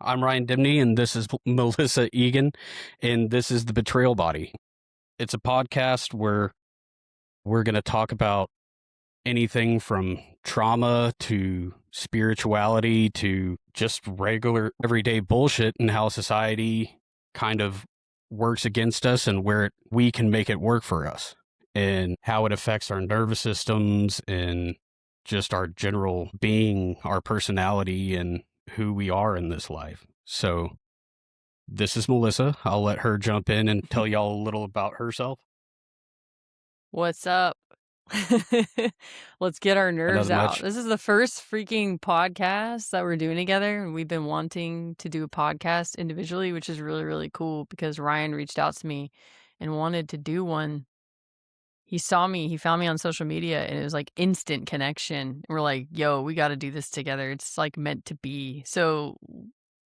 I'm Ryan Dimney, and this is Melissa Egan, and this is the Betrayal Body. It's a podcast where we're going to talk about anything from trauma to spirituality to just regular everyday bullshit and how society kind of works against us and where we can make it work for us and how it affects our nervous systems and just our general being, our personality, and who we are in this life. So this is Melissa. I'll let her jump in and tell y'all a little about herself. What's up? Let's get our nerves Nothing out. much. This is the first freaking podcast that we're doing together. And we've been wanting to do a podcast individually, which is really, really cool because Ryan reached out to me and wanted to do one. He found me on social media, and it was like instant connection. And we're like, yo, we got to do this together. It's like meant to be. So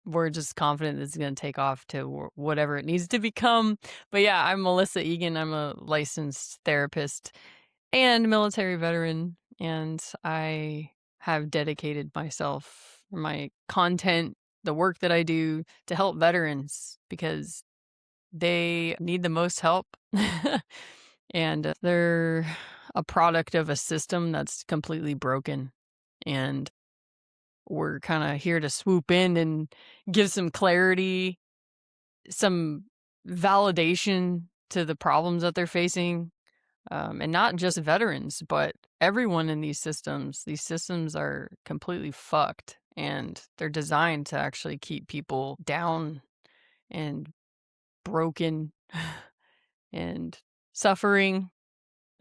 we're just confident this is going to take off to whatever it needs to become. But yeah, I'm Melissa Egan. I'm a licensed therapist and military veteran, and I have dedicated myself, my content, the work that I do to help veterans because they need the most help. And they're a product of a system that's completely broken. And we're kind of here to swoop in and give some clarity, some validation to the problems that they're facing. And not just veterans, but everyone in these systems. These systems are completely fucked, and they're designed to actually keep people down and broken and suffering.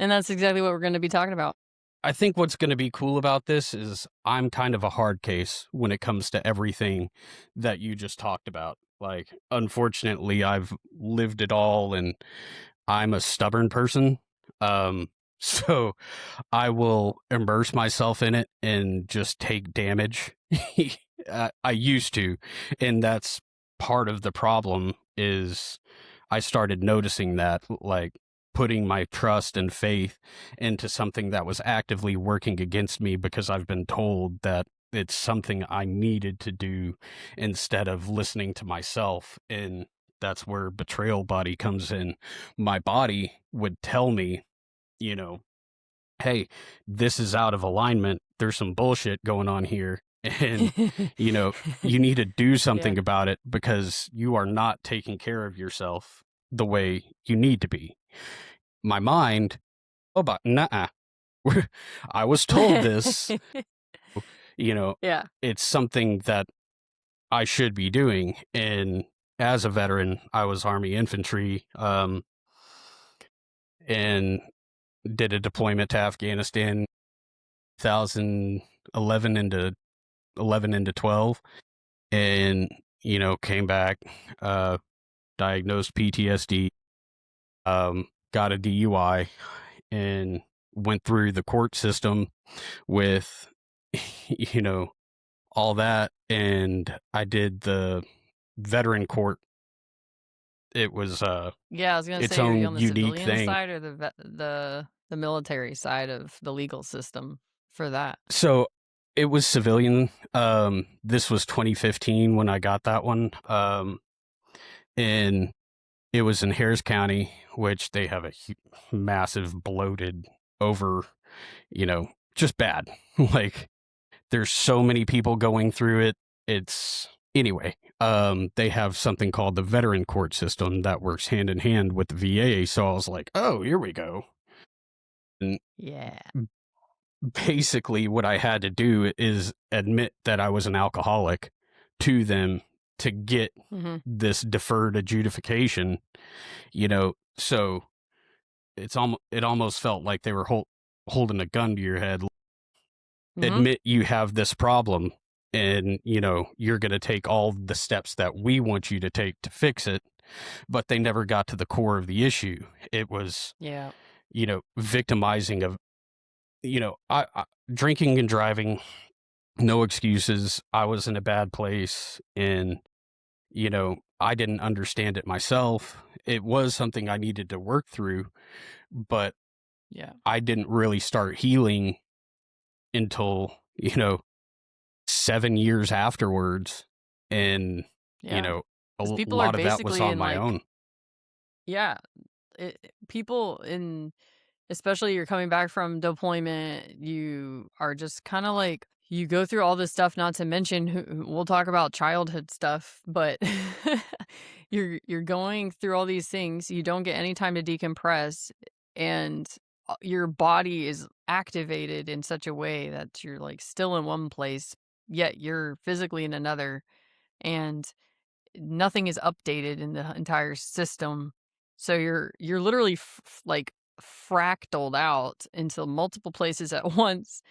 And that's exactly what we're going to be talking about. I think what's going to be cool about this is I'm kind of a hard case when it comes to everything that you just talked about. Like, unfortunately, I've lived it all and I'm a stubborn person. So I will immerse myself in it and just take damage. I used to, and that's part of the problem is I started noticing that, like, putting my trust and faith into something that was actively working against me because I've been told that it's something I needed to do instead of listening to myself. And that's where Betrayal Body comes in. My body would tell me, you know, hey, this is out of alignment. There's some bullshit going on here. And, you need to do something about it because you are not taking care of yourself the way you need to be. My mind, but nah, I was told this, Yeah. it's something that I should be doing. And as a veteran, I was Army infantry, and did a deployment to Afghanistan 2011 into 11 into 12, and came back, diagnosed PTSD, got a DUI, and went through the court system with all that, and I did the veteran court. It was Yeah, I was gonna its say, are you on own the unique civilian thing. side or the military side of the legal system for that? So it was civilian. This was 2015 when I got that one. And it was in Harris County, which they have a massive bloated over, just bad. Like, there's so many people going through it. It's anyway. They have something called the veteran court system that works hand in hand with the VA. So I was like, oh, here we go. And Yeah. basically what I had to do is admit that I was an alcoholic to them to get this deferred adjudication, so it almost felt like they were holding a gun to your head. Admit you have this problem, and you're going to take all the steps that we want you to take to fix it. But they never got to the core of the issue. It was victimizing of I drinking and driving, no excuses. I was in a bad place, and I didn't understand it myself. It was something I needed to work through, but I didn't really start healing until 7 years afterwards. And, you Yeah. know, Because people are lot of that was basically on in, my like, own. yeah, people in, especially you're coming back from deployment, you are just kinda like you go through all this stuff, not to mention we'll talk about childhood stuff, but you're going through all these things, you don't get any time to decompress, and, your body is activated in such a way that you're, like, still in one place, yet you're physically in another, and nothing is updated in the entire system. So you're literally like fractaled out into multiple places at once,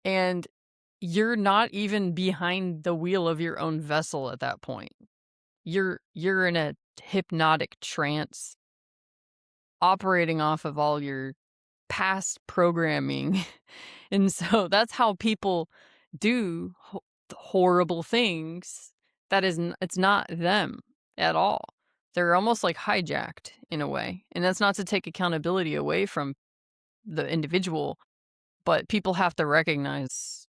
and you're not even behind the wheel of your own vessel at that point. You're in a hypnotic trance operating off of all your past programming. And so that's how people do horrible things. That is it's not them at all. They're almost like hijacked in a way. And that's not to take accountability away from the individual, but people have to recognize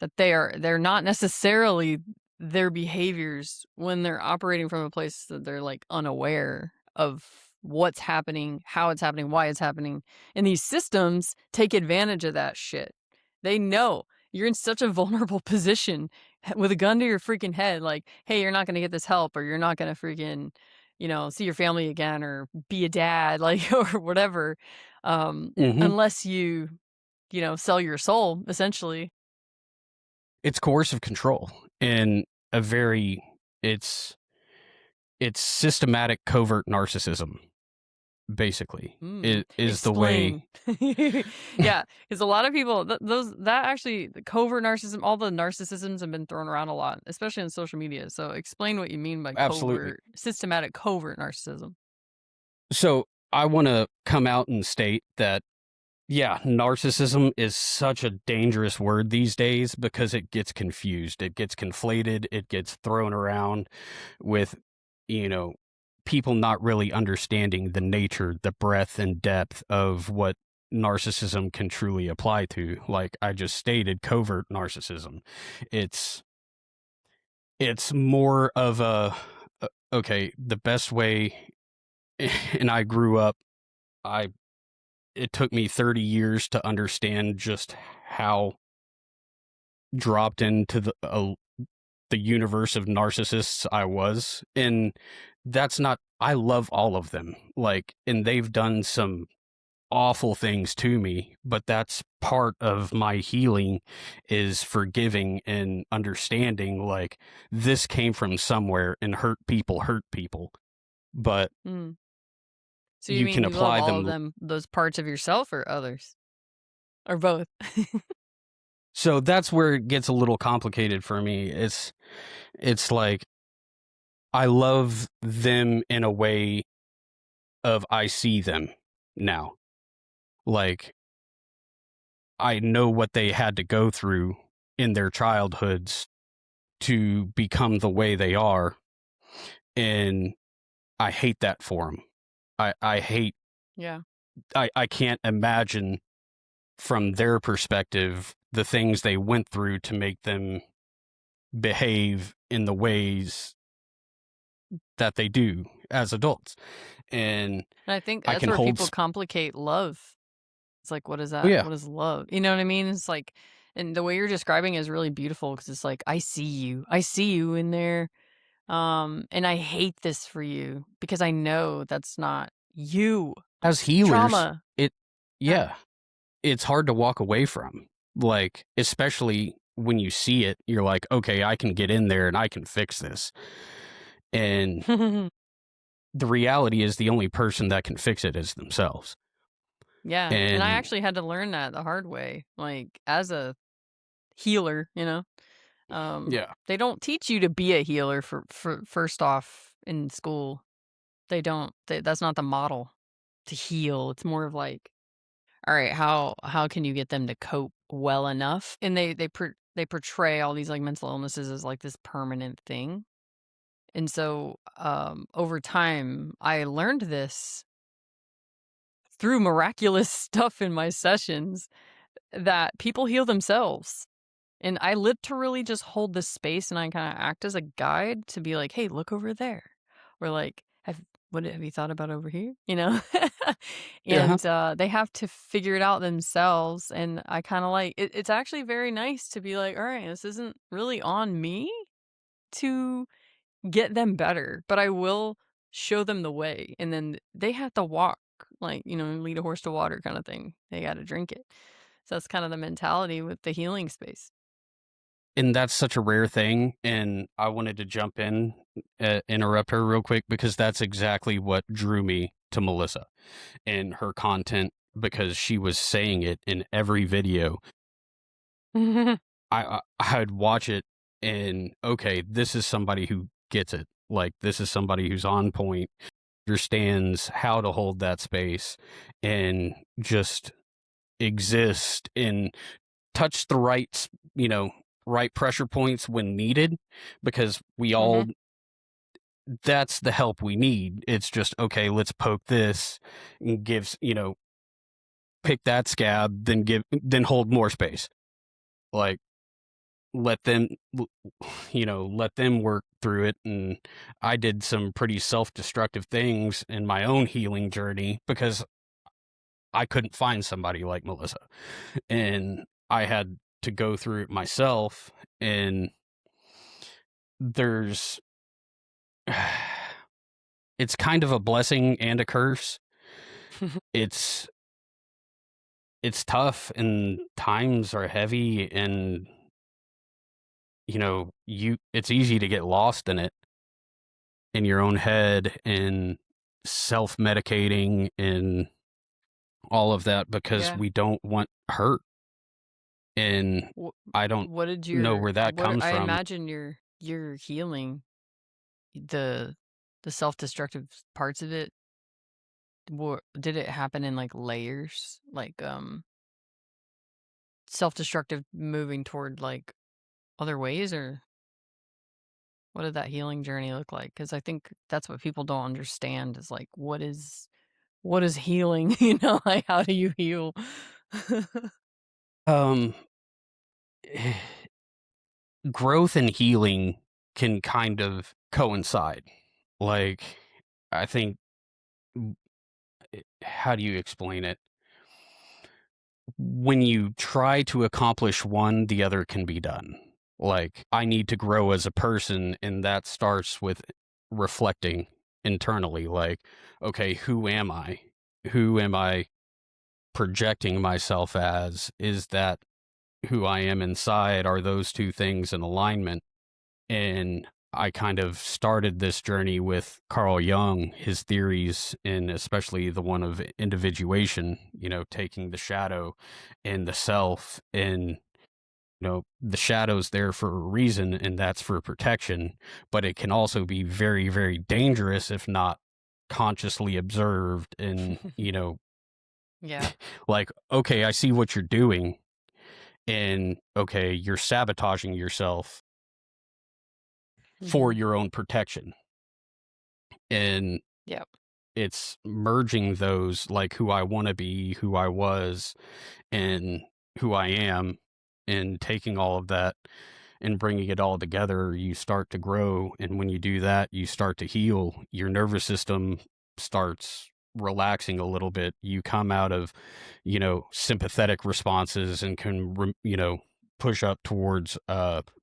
that they're not necessarily their behaviors when they're operating from a place that they're, like, unaware of what's happening, how it's happening, why it's happening, and these systems take advantage of that shit. They know you're in such a vulnerable position with a gun to your freaking head, like, "Hey, you're not gonna get this help, or you're not gonna freaking, see your family again or be a dad," like, or whatever, Mhm. unless you, sell your soul, essentially. It's coercive control in a very it's it's systematic covert narcissism, basically. Mm, It is the way. explain. Yeah, because a lot of people those that actually the covert narcissism, all the narcissisms have been thrown around a lot, especially on social media. So explain what you mean by Absolutely. covert, systematic covert narcissism. So, I wanna come out and state that, yeah, narcissism is such a dangerous word these days because it gets confused, it gets conflated, it gets thrown around with, you know, people not really understanding the nature, the breadth and depth of what narcissism can truly apply to. Like I just stated, covert narcissism. It's it's more of a okay, the best way and I grew up I it took me 30 years to understand just how dropped into the universe of narcissists I was. And that's not, I love all of them. Like, and they've done some awful things to me, but that's part of my healing is forgiving and understanding like this came from somewhere and hurt people, but Mm. So you you can mean you love apply all of them. them, those parts of yourself or others? Or both? So that's where it gets a little complicated for me. It's like I love them in a way of I see them now. Like I know what they had to go through in their childhoods to become the way they are, and I hate that for them. I hate Yeah. I can't imagine from their perspective the things they went through to make them behave in the ways that they do as adults. And And I think I that's can where hold people complicate love. It's like, what is oh that? yeah, What is love? You know what I mean? It's like, and the way you're describing is really beautiful because it's like, I see you. I see you in there. And I hate this for you because I know that's not you. as healers, Trauma. it Yeah. yeah, it's hard to walk away from. Like, especially when you see it, you're like, okay, I can get in there and I can fix this. And the reality is the only person that can fix it is themselves. Yeah. And I And actually had to learn that the hard way, like as a healer, yeah, they don't teach you to be a healer for first off in school. They don't. That's not the model to heal. It's more of like, all right, how can you get them to cope well enough? And they portray all these like mental illnesses as like this permanent thing. And so over time, I learned this through miraculous stuff in my sessions that people heal themselves. And I literally just hold this space and I kinda act as a guide to be like, "Hey, look over there." Or like, have you thought about over here?" You know? Yeah. And, they have to figure it out themselves, and I kinda like it's actually very nice to be like, "Alright, this isn't really on me to get them better, but I will show them the way," and then they have to walk, like, lead a horse to water kinda thing. They gotta drink it. So that's kind of the mentality with the healing space. And that's such a rare thing, and I wanted to jump in, interrupt her real quick because that's exactly what drew me to Melissa and her content because she was saying it in every video. I'd watch it and, okay, this is somebody who gets it. Like, this is somebody who's on point, understands how to hold that space and just exist and touch the right pressure points when needed because we all Mhm. that's the help we need. It's just, okay, let's poke this and pick that scab, then hold more space. Like, let them let them work through it. And I did some pretty self-destructive things in my own healing journey because I couldn't find somebody like Melissa, and I had to go through it myself. And there's it's kind of a blessing and a curse. It's it's tough and times are heavy, and you it's easy to get lost in it, in your own head, and self-medicating and all of that because Yeah. we don't want hurt. And Wh I don't what did know your where that what comes I from. imagine your healing, the self-destructive parts of it, did it happen in, like, layers? Like, self-destructive moving toward, like, other ways, or what did that healing journey look like? Because I think that's what people don't understand is, like, what is healing? Like, how do you heal? um Growth and healing can kind of coincide. Like, I think, how do you explain it? When you try to accomplish one, the other can be done. Like, I need to grow as a person, and that starts with reflecting internally. Like, okay, who am I? Who am I projecting myself as? Is that who I am inside? Are those two things in alignment? And I kind of started this journey with Carl Jung, his theories, and especially the one of individuation, taking the shadow and the self. And, the shadow's there for a reason, and that's for protection. But it can also be very, very dangerous if not consciously observed. And, Yeah. like, okay, I see what you're doing. And, okay, you're sabotaging yourself for Mhm. your own protection. And Yep. it's merging those, like, who I want to be, who I was, and who I am, and taking all of that and bringing it all together. You start to grow, and when you do that, you start to heal. Your nervous system starts relaxing a little bit. You come out of, sympathetic responses and can, push up towards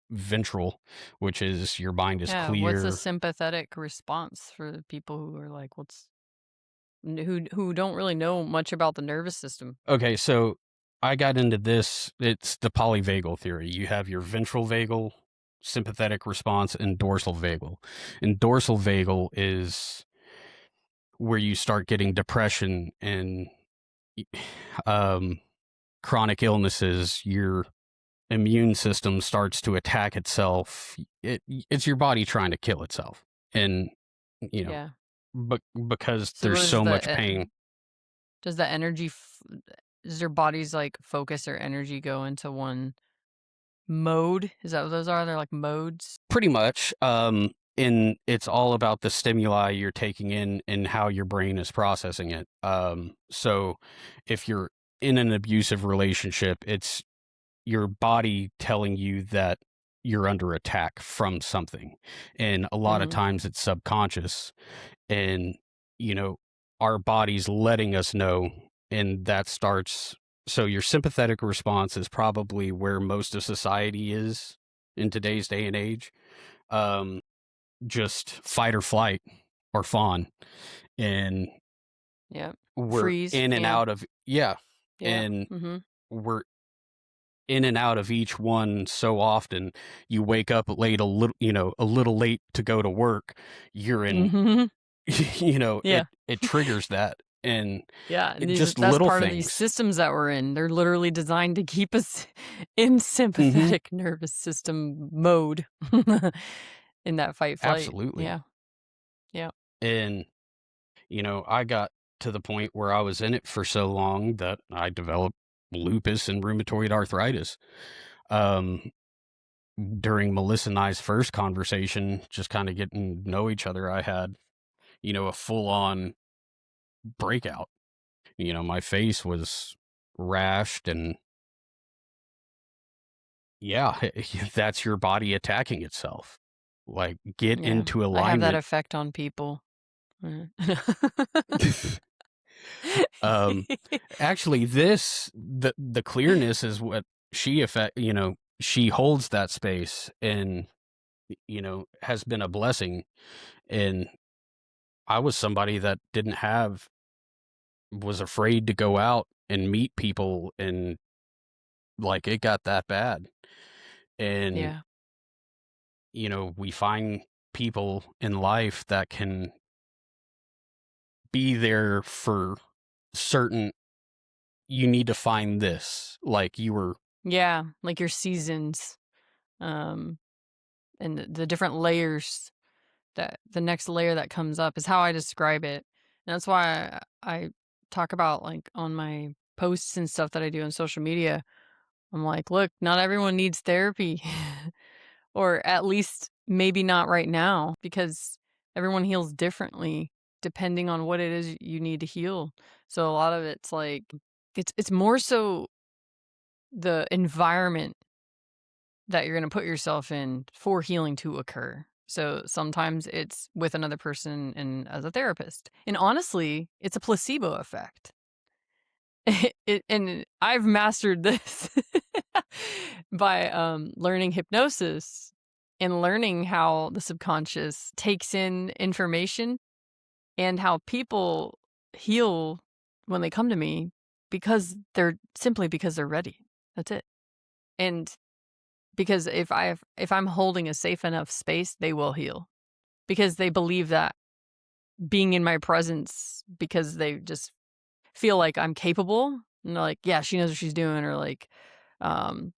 ventral, which is your mind is Yeah, what's a clear. sympathetic response for the people who are like, who don't really know much about the nervous system? Okay, so I got into this. It's the polyvagal theory. You have your ventral vagal, sympathetic response, and dorsal vagal. And dorsal vagal is where you start getting depression and um, chronic illnesses. Your immune system starts to attack itself. It's your body trying to kill itself, and you know, Yeah. but because So there's was so much the pain. does the energy does your body's like focus or energy go into one mode? Is that what those are? They're like modes? Pretty much. And it's all about the stimuli you're taking in and how your brain is processing it. So if you're in an abusive relationship, it's your body telling you that you're under attack from something. And a lot of Mhm. times it's subconscious, and, you know, our body's letting us know, and that starts. So your sympathetic response is probably where most of society is in today's day and age. Um, just fight or flight or fawn. And Yep. we're Freeze. in and Yeah. out of, yeah. Yeah. And Mhm. we're in and out of each one so often. You wake up late, a little late to go to work. You're in, Mhm. it Yeah. triggers that, and Yeah, and just that's little part of these things. systems that we're in. They're literally designed to keep us in Mhm. sympathetic nervous system mode in that fight flight. Absolutely. Yeah. Yeah. And, I got to the point where I was in it for so long that I developed lupus and rheumatoid arthritis. Um, During Melissa and I's first conversation, just kind of getting to know each other, I had, a full on breakout. My face was rashed, and yeah, that's your body attacking itself. Like, get Yeah. into I have that alignment. effect on people. um Actually, the clearness is what she holds that space, and has been a blessing. And I was somebody that didn't have was afraid to go out and meet people, and like, it got that bad. And Yeah. we find people in life that can be there for certain. You need to find this, like you were. Yeah, like your seasons, um, and the different layers that the next layer that comes up is how I describe it. And that's why I talk about like on my posts and stuff that I do on social media. I'm like, look, not everyone needs therapy, or at least maybe not right now, because everyone heals differently depending on what it is you need to heal. So a lot of it's like it's more so the environment that you're going to put yourself in for healing to occur. So sometimes it's with another person and as a therapist. And honestly, it's a placebo effect. And I've mastered this by learning hypnosis and learning how the subconscious takes in information and how people heal when they come to me because they're ready. That's it. And because if I'm holding a safe enough space, they will heal because they believe that being in my presence because they just feel like I'm capable and they're like, "Yeah, she knows what she's doing," or like, um,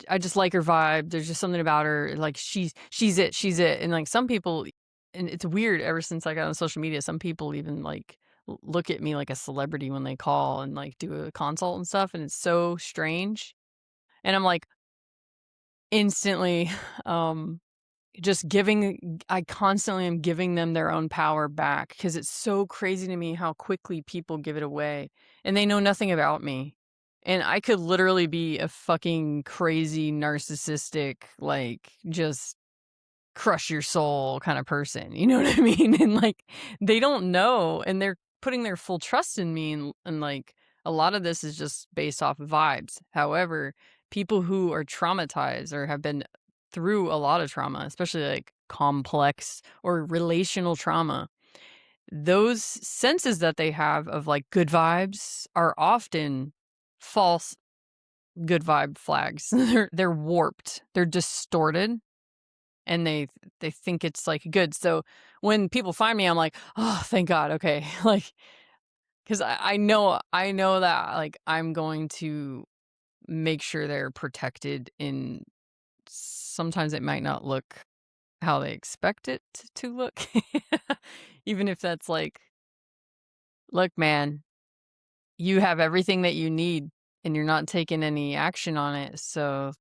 "I just like her vibe. There's just something about her, like, she's it." And, like, some people and it's weird ever since I got on social media, some people even, like, look at me like a celebrity when they call and, like, do a consult and stuff, and it's so strange. And I'm like, instantly, um just giving I constantly am giving them their own power back because it's so crazy to me how quickly people give it away, and they know nothing about me. And I could literally be a fucking crazy narcissistic, like, just crush your soul kinda person, you know what I mean? And, like, they don't know, and they're putting their full trust in me, and, like, a lot of this is just based off vibes. However, people who are traumatized or have been through a lot of trauma, especially, like, complex or relational trauma, those senses that they have of, like, good vibes are often false good vibe flags. They're warped, they're distorted, and they think it's, like, good. So, when people find me, I'm like, "Oh, thank God, okay." Like, 'cause I know that, like, I'm going to make sure they're protected in sometimes it might not look how they expect it to look. Even if that's like, "Look, man, you have everything that you need, and you're not taking any action on it, so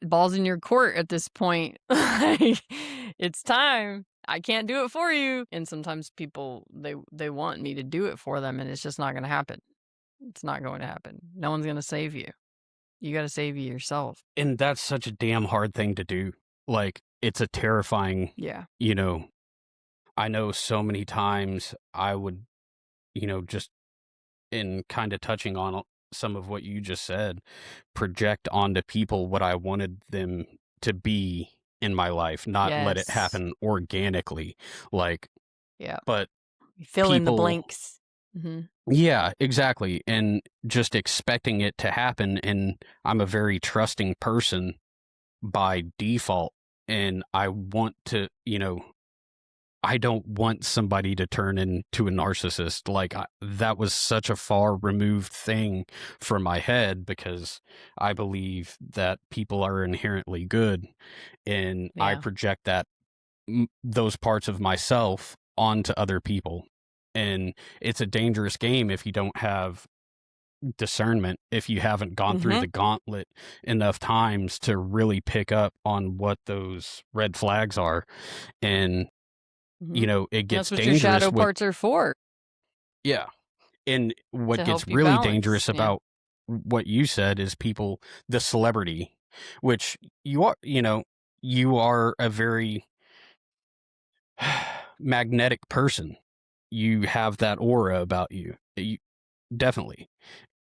ball's in your court at this point. Like, it's time. I can't do it for you." And sometimes people they want me to do it for them and it's just not going to happen. It's not going to happen. No one's going to save you. You gotta save yourself. And that's such a damn hard thing to do. Like, it's a terrifying, Yeah. you know, I know so many times I would, just in kind of touching on some of what you just said, project onto people what I wanted them to be in my life, not let it Yes. happen organically. Like, Yeah. but You fill in the people, blanks. Mhm. yeah, exactly. And just expecting it to happen. And I'm a very trusting person by default. And I want to, I don't want somebody to turn into a narcissist. Like, that was such a far removed thing from my head because I believe that people are inherently good, and I Yeah. project that those parts of myself onto other people. And it's a dangerous game if you don't have discernment, if you haven't gone through Mhm. the gauntlet enough times to really pick up on what those red flags are. And Mhm. it That's gets what your dangerous shadow with, parts are for, yeah. And what to gets help you really balance. dangerous Yeah. about what you said is people, the celebrity, which you are a very magnetic person. You have that aura about you. Definitely.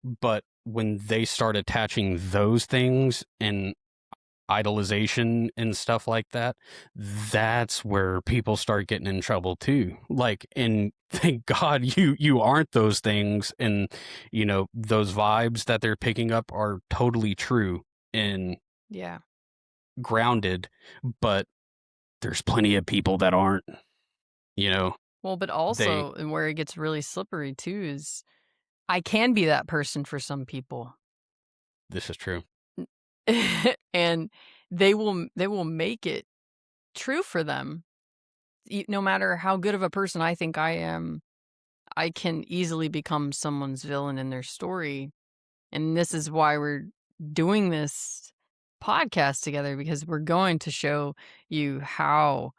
But when they start attaching those things and idolization and stuff like that, that's where people start getting in trouble too. Like, and thank God you aren't those things, and those vibes that they're picking up are totally true and Yeah. grounded, but there's plenty of people that aren't, you know, Well, but they also, and where it gets really slippery too is I can be that person for some people. this is true. And they will make it true for them. No matter how good of a person I think I am, I can easily become someone's villain in their story. And this is why we're doing this podcast together, because we're going to show you how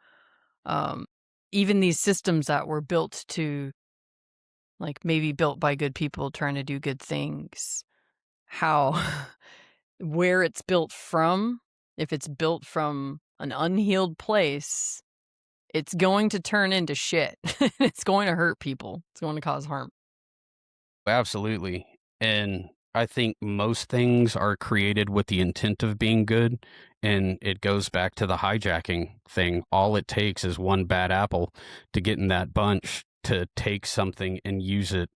um, even these systems that were built to, like, maybe built by good people trying to do good things, how where it's built from, if it's built from an unhealed place, it's going to turn into shit. It's going to hurt people. It's going to cause harm. Absolutely. And I think most things are created with the intent of being good. And it goes back to the hijacking thing. All it takes is one bad apple to get in that bunch to take something and use it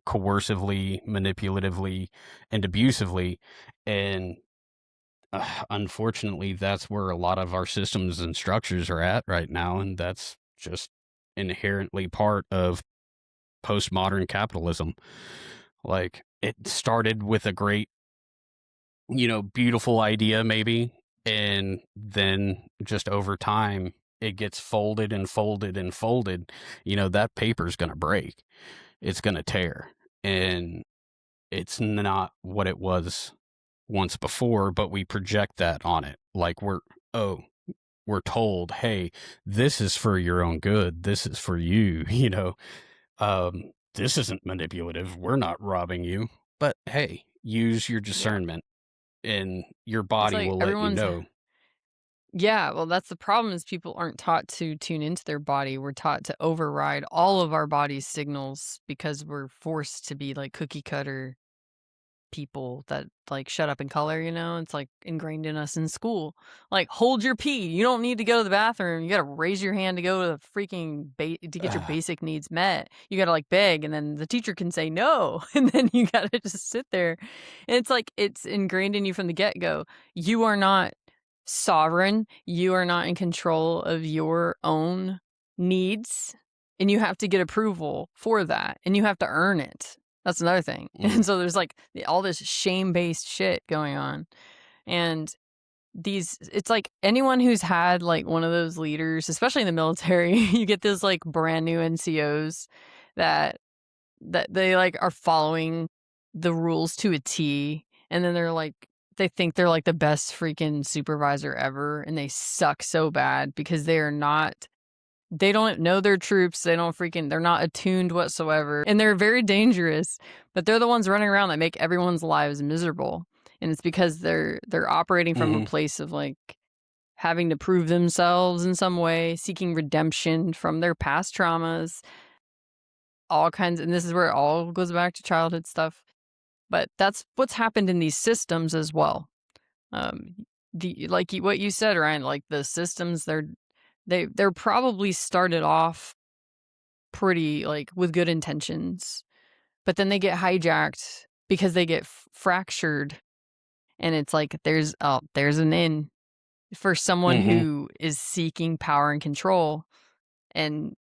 coercively, manipulatively, and abusively. And unfortunately, that's where a lot of our systems and structures are at right now. And that's just inherently part of postmodern capitalism. Like, it started with a great, beautiful idea, maybe. And then just over time, it gets folded and folded and folded. That paper's going to break, it's going to tear. And it's not what it was once before, but we project that on it. Like, oh, we're told, hey, this is for your own good. This is for you, this isn't manipulative. We're not robbing you. But hey, use your Yeah. discernment and your It's body like will let you everyone's know. yeah, well, that's the problem is people aren't taught to tune into their body. We're taught to override all of our body's signals because we're forced to be like cookie cutter people that like shut up and color, it's like ingrained in us in school. Like, hold your pee. You don't need to go to the bathroom. You got to raise your hand to go to the freaking to get your basic needs met. You got to like beg, and then the teacher can say no, and then you got to just sit there. And it's like it's ingrained in you from the get-go. You are not sovereign. You are not in control of your own needs, and you have to get approval for that, and you have to earn it. That's another thing. Mm, And so there's like all this shame-based shit going on. And it's like anyone who's had like one of those leaders, especially in the military, you get those like brand new NCOs that they like are following the rules to a T, and then they think they're like the best freaking supervisor ever, and they suck so bad because they don't know their troops, they're not attuned whatsoever, and they're very dangerous, but they're the ones running around that make everyone's lives miserable. And it's because they're operating from a Mhm. place of like having to prove themselves in some way, seeking redemption from their past traumas, all kinds, and this is where it all goes back to childhood stuff. But that's what's happened in these systems as well. Um, what you said, Ryan, like the systems, they're probably started off pretty like with good intentions, but then they get hijacked because they get fractured, and it's like there's an in for someone Mhm. who is seeking power and control. And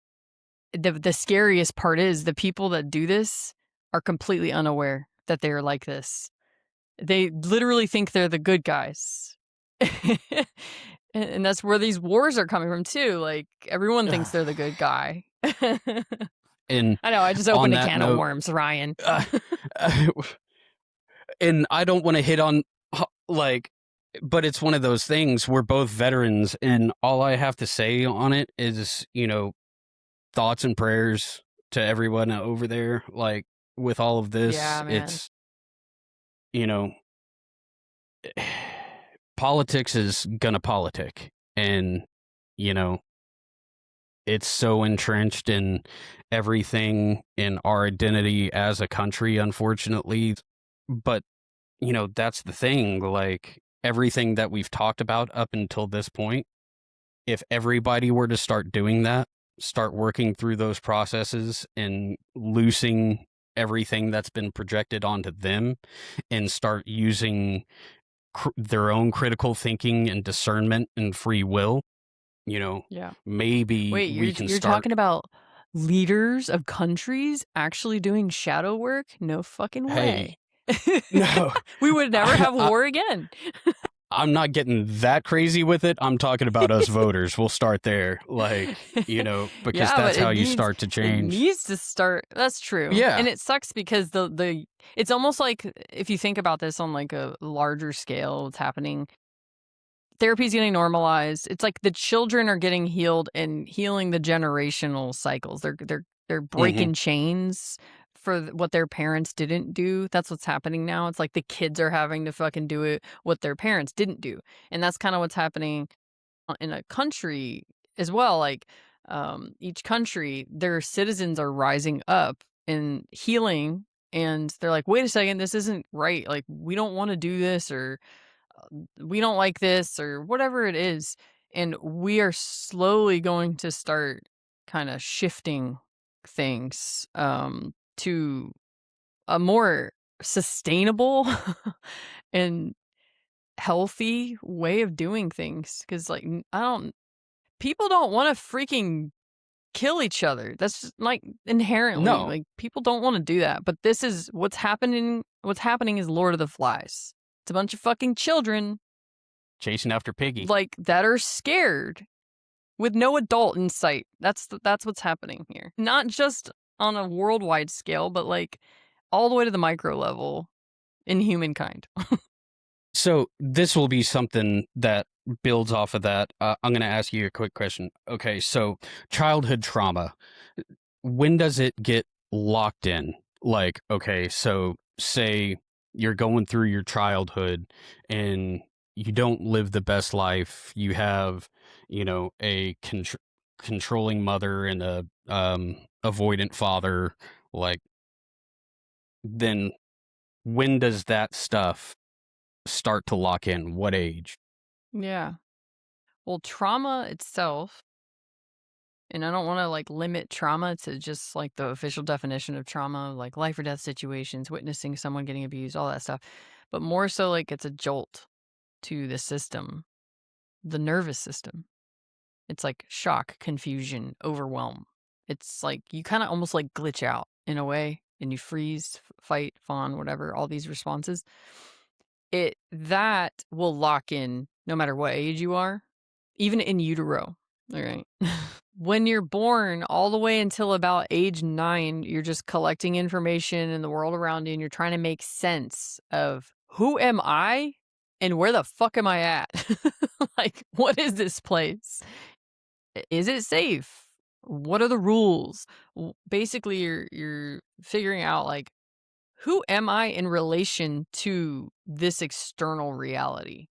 the scariest part is the people that do this are completely unaware that they're like this. They literally think they're the good guys. And that's where these wars are coming from too. Like everyone thinks they're the good guy. I And know, I just on opened a that can of note, worms, Ryan. uh, and I don't want to hit on like, but it's one of those things. We're both veterans, and all I have to say on it is, thoughts and prayers to everyone over there. Like with all of this, Yeah, man. it's you know, politics is gonna politic, and you know, it's so entrenched in everything in our identity as a country, unfortunately. But that's the thing. Like everything that we've talked about up until this point, if everybody were to start doing that, start working through those processes and loosing everything that's been projected onto them and start using their own critical thinking and discernment and free will, you know, Yeah. maybe Wait, we can you're start. talking about leaders of countries actually doing shadow work? No fucking Hey, way. no, We would never I, have I, war again. I'm not getting that crazy with it. I'm talking about us voters. We'll start there. Like, because Yeah, but that's how you start to it change. needs to start. That's true. Yeah. And it sucks because the it's almost like if you think about this on like a larger scale, what's happening, therapy's getting normalized. It's like the children are getting healed and healing the generational cycles. They're Hmm. breaking chains for what their parents didn't do. That's what's happening now. It's like the kids are having to fucking do it what their parents didn't do. And that's kind of what's happening in a country as well. Like each country, their citizens are rising up and healing, and they're like, wait a second, this isn't right. Like we don't want to do this, or we don't like this, or whatever it is. And we are slowly going to start kind of shifting things to a more sustainable and healthy way of doing things. Because like I don't people don't want to freaking kill each other. That's just like inherently No, like people don't want to do that. But this is what's happening. What's happening is Lord of the Flies. It's a bunch of fucking children chasing after Piggy. like that are scared with no adult in sight. That's what's happening here. Not just on a worldwide scale, but like all the way to the micro level in humankind. So this will be something that builds off of that. I'm going to ask you a quick question. Okay, so childhood trauma, when does it get locked in? Like, okay, so say you're going through your childhood and you don't live the best life. You have, a controlling mother and a avoidant father. Like, then when does that stuff start to lock in? What age? Yeah. Well, trauma itself, and I don't want to like limit trauma to just like the official definition of trauma, like life or death situations, witnessing someone getting abused, all that stuff, but more so like it's a jolt to the system, the nervous system. It's like shock, confusion, overwhelm. It's like you kind of almost like glitch out in a way and you freeze, fight, fawn, whatever, all these responses. That will lock in no matter what age you are, even in utero. All right. When you're born, all the way until about age 9, you're just collecting information in the world around you and you're trying to make sense of who am I and where the fuck am I at? Like, what is this place? Is it safe? What are the rules? Basically, you're figuring out like who am I in relation to this external reality?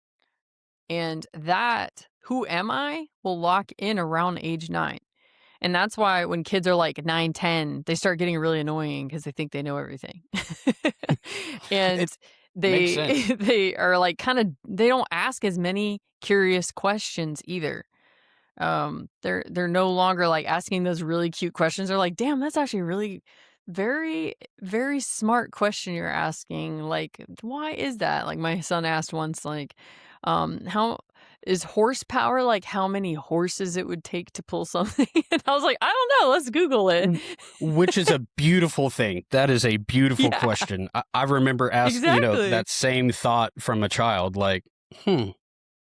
And that who am I will lock in around age 9. And that's why when kids are like 9, 10, they start getting really annoying because they think they know everything. It And makes they sense. they are like kind of they don't ask as many curious questions either. They're no longer like asking those really cute questions. They're like, damn, that's actually really very, very smart question you're asking. Like, why is that? Like my son asked once, like, how is horsepower like how many horses it would take to pull something? And I was like, I don't know, let's Google it. Which is a beautiful thing. That is a beautiful Yeah, question. I remember asking, exactly. that same thought from a child, like, hmm,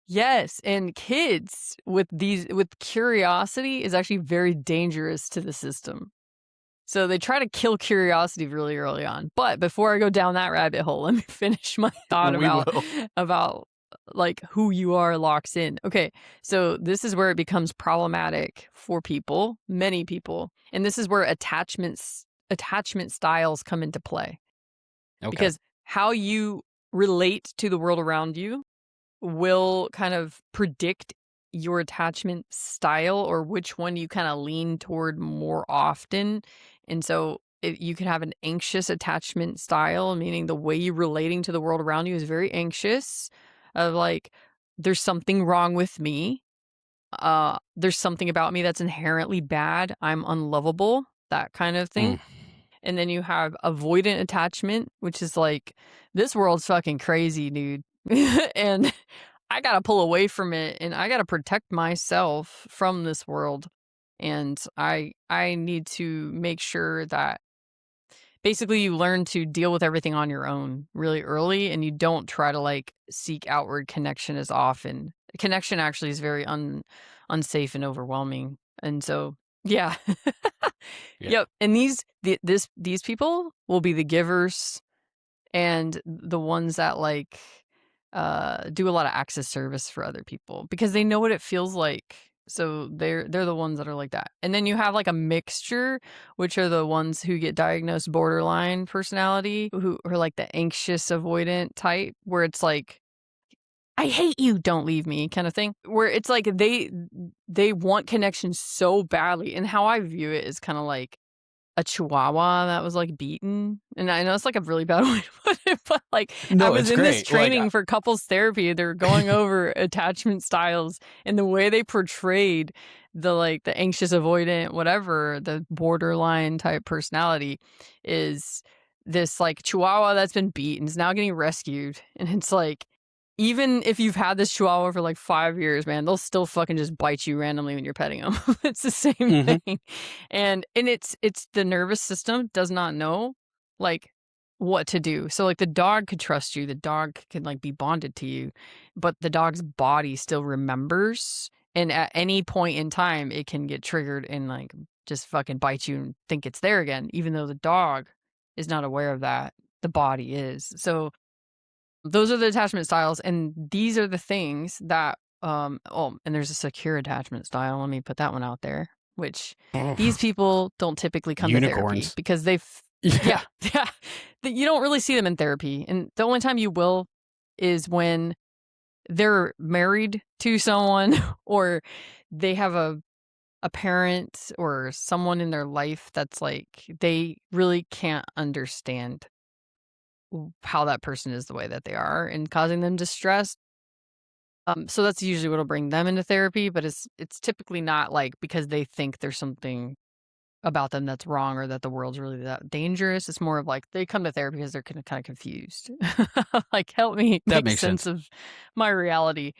Yes, and kids with curiosity is actually very dangerous to the system. So they try to kill curiosity really early on. But before I go down that rabbit hole, let me finish my thought we will. about like who you are locks in. Okay, so this is where it becomes problematic for people, many people, and this is where attachment styles come into play Okay. because how you relate to the world around you will kind of predict your attachment style or which one you kind of lean toward more often. And so you can have an anxious attachment style, meaning the way you're relating to the world around you is very anxious, of like, there's something wrong with me. There's something about me that's inherently bad. I'm unlovable, that kind of thing. Mm, And then you have avoidant attachment, which is like, this world's fucking crazy, dude. And I gotta pull away from it and I gotta protect myself from this world. And I need to make sure that basically you learn to deal with everything on your own really early and you don't try to like seek outward connection as often. Connection actually is very unsafe and overwhelming. And so yeah. yeah. Yep. And these people will be the givers and the ones that like do a lot of access service for other people because they know what it feels like. So they're the ones that are like that. And then you have like a mixture, which are the ones who get diagnosed borderline personality, who are like the anxious avoidant type, where it's like, I hate you, don't leave me kind of thing. Where it's like they want connection so badly. And how I view it is kind of like a chihuahua that was, like, beaten, and I know it's, like, a really bad way to put it, but, like, I No, was it's in this great. Like, training for couples therapy, they were going over attachment styles, and the way they portrayed the anxious avoidant, whatever, the borderline type personality is this, like, chihuahua that's been beat and is now getting rescued, and it's like, even if you've had this chihuahua for, like, 5 years, man, they'll still fucking just bite you randomly when you're petting them. It's the same hmm thing. And it's the nervous system does not know, like, what to do. So, like, the dog could trust you, the dog can, like, be bonded to you, but the dog's body still remembers, and at any point in time, it can get triggered and, like, just fucking bite you and think it's there again, even though the dog is not aware of that, the body is. So, those are the attachment styles, and these are the things that, oh, and there's a secure attachment style, let me put that one out there, which these people don't typically come to therapy Unicorns. because they've Yeah. yeah, yeah. You don't really see them in therapy, and the only time you will is when they're married to someone or they have a parent or someone in their life that's like they really can't understand how that person is the way that they are and causing them distress. So that's usually what'll bring them into therapy, but it's typically not like because they think there's something about them that's wrong or that the world's really that dangerous. It's more of like they come to therapy because they're kind of confused. Like, help me That make makes sense sense. of my reality.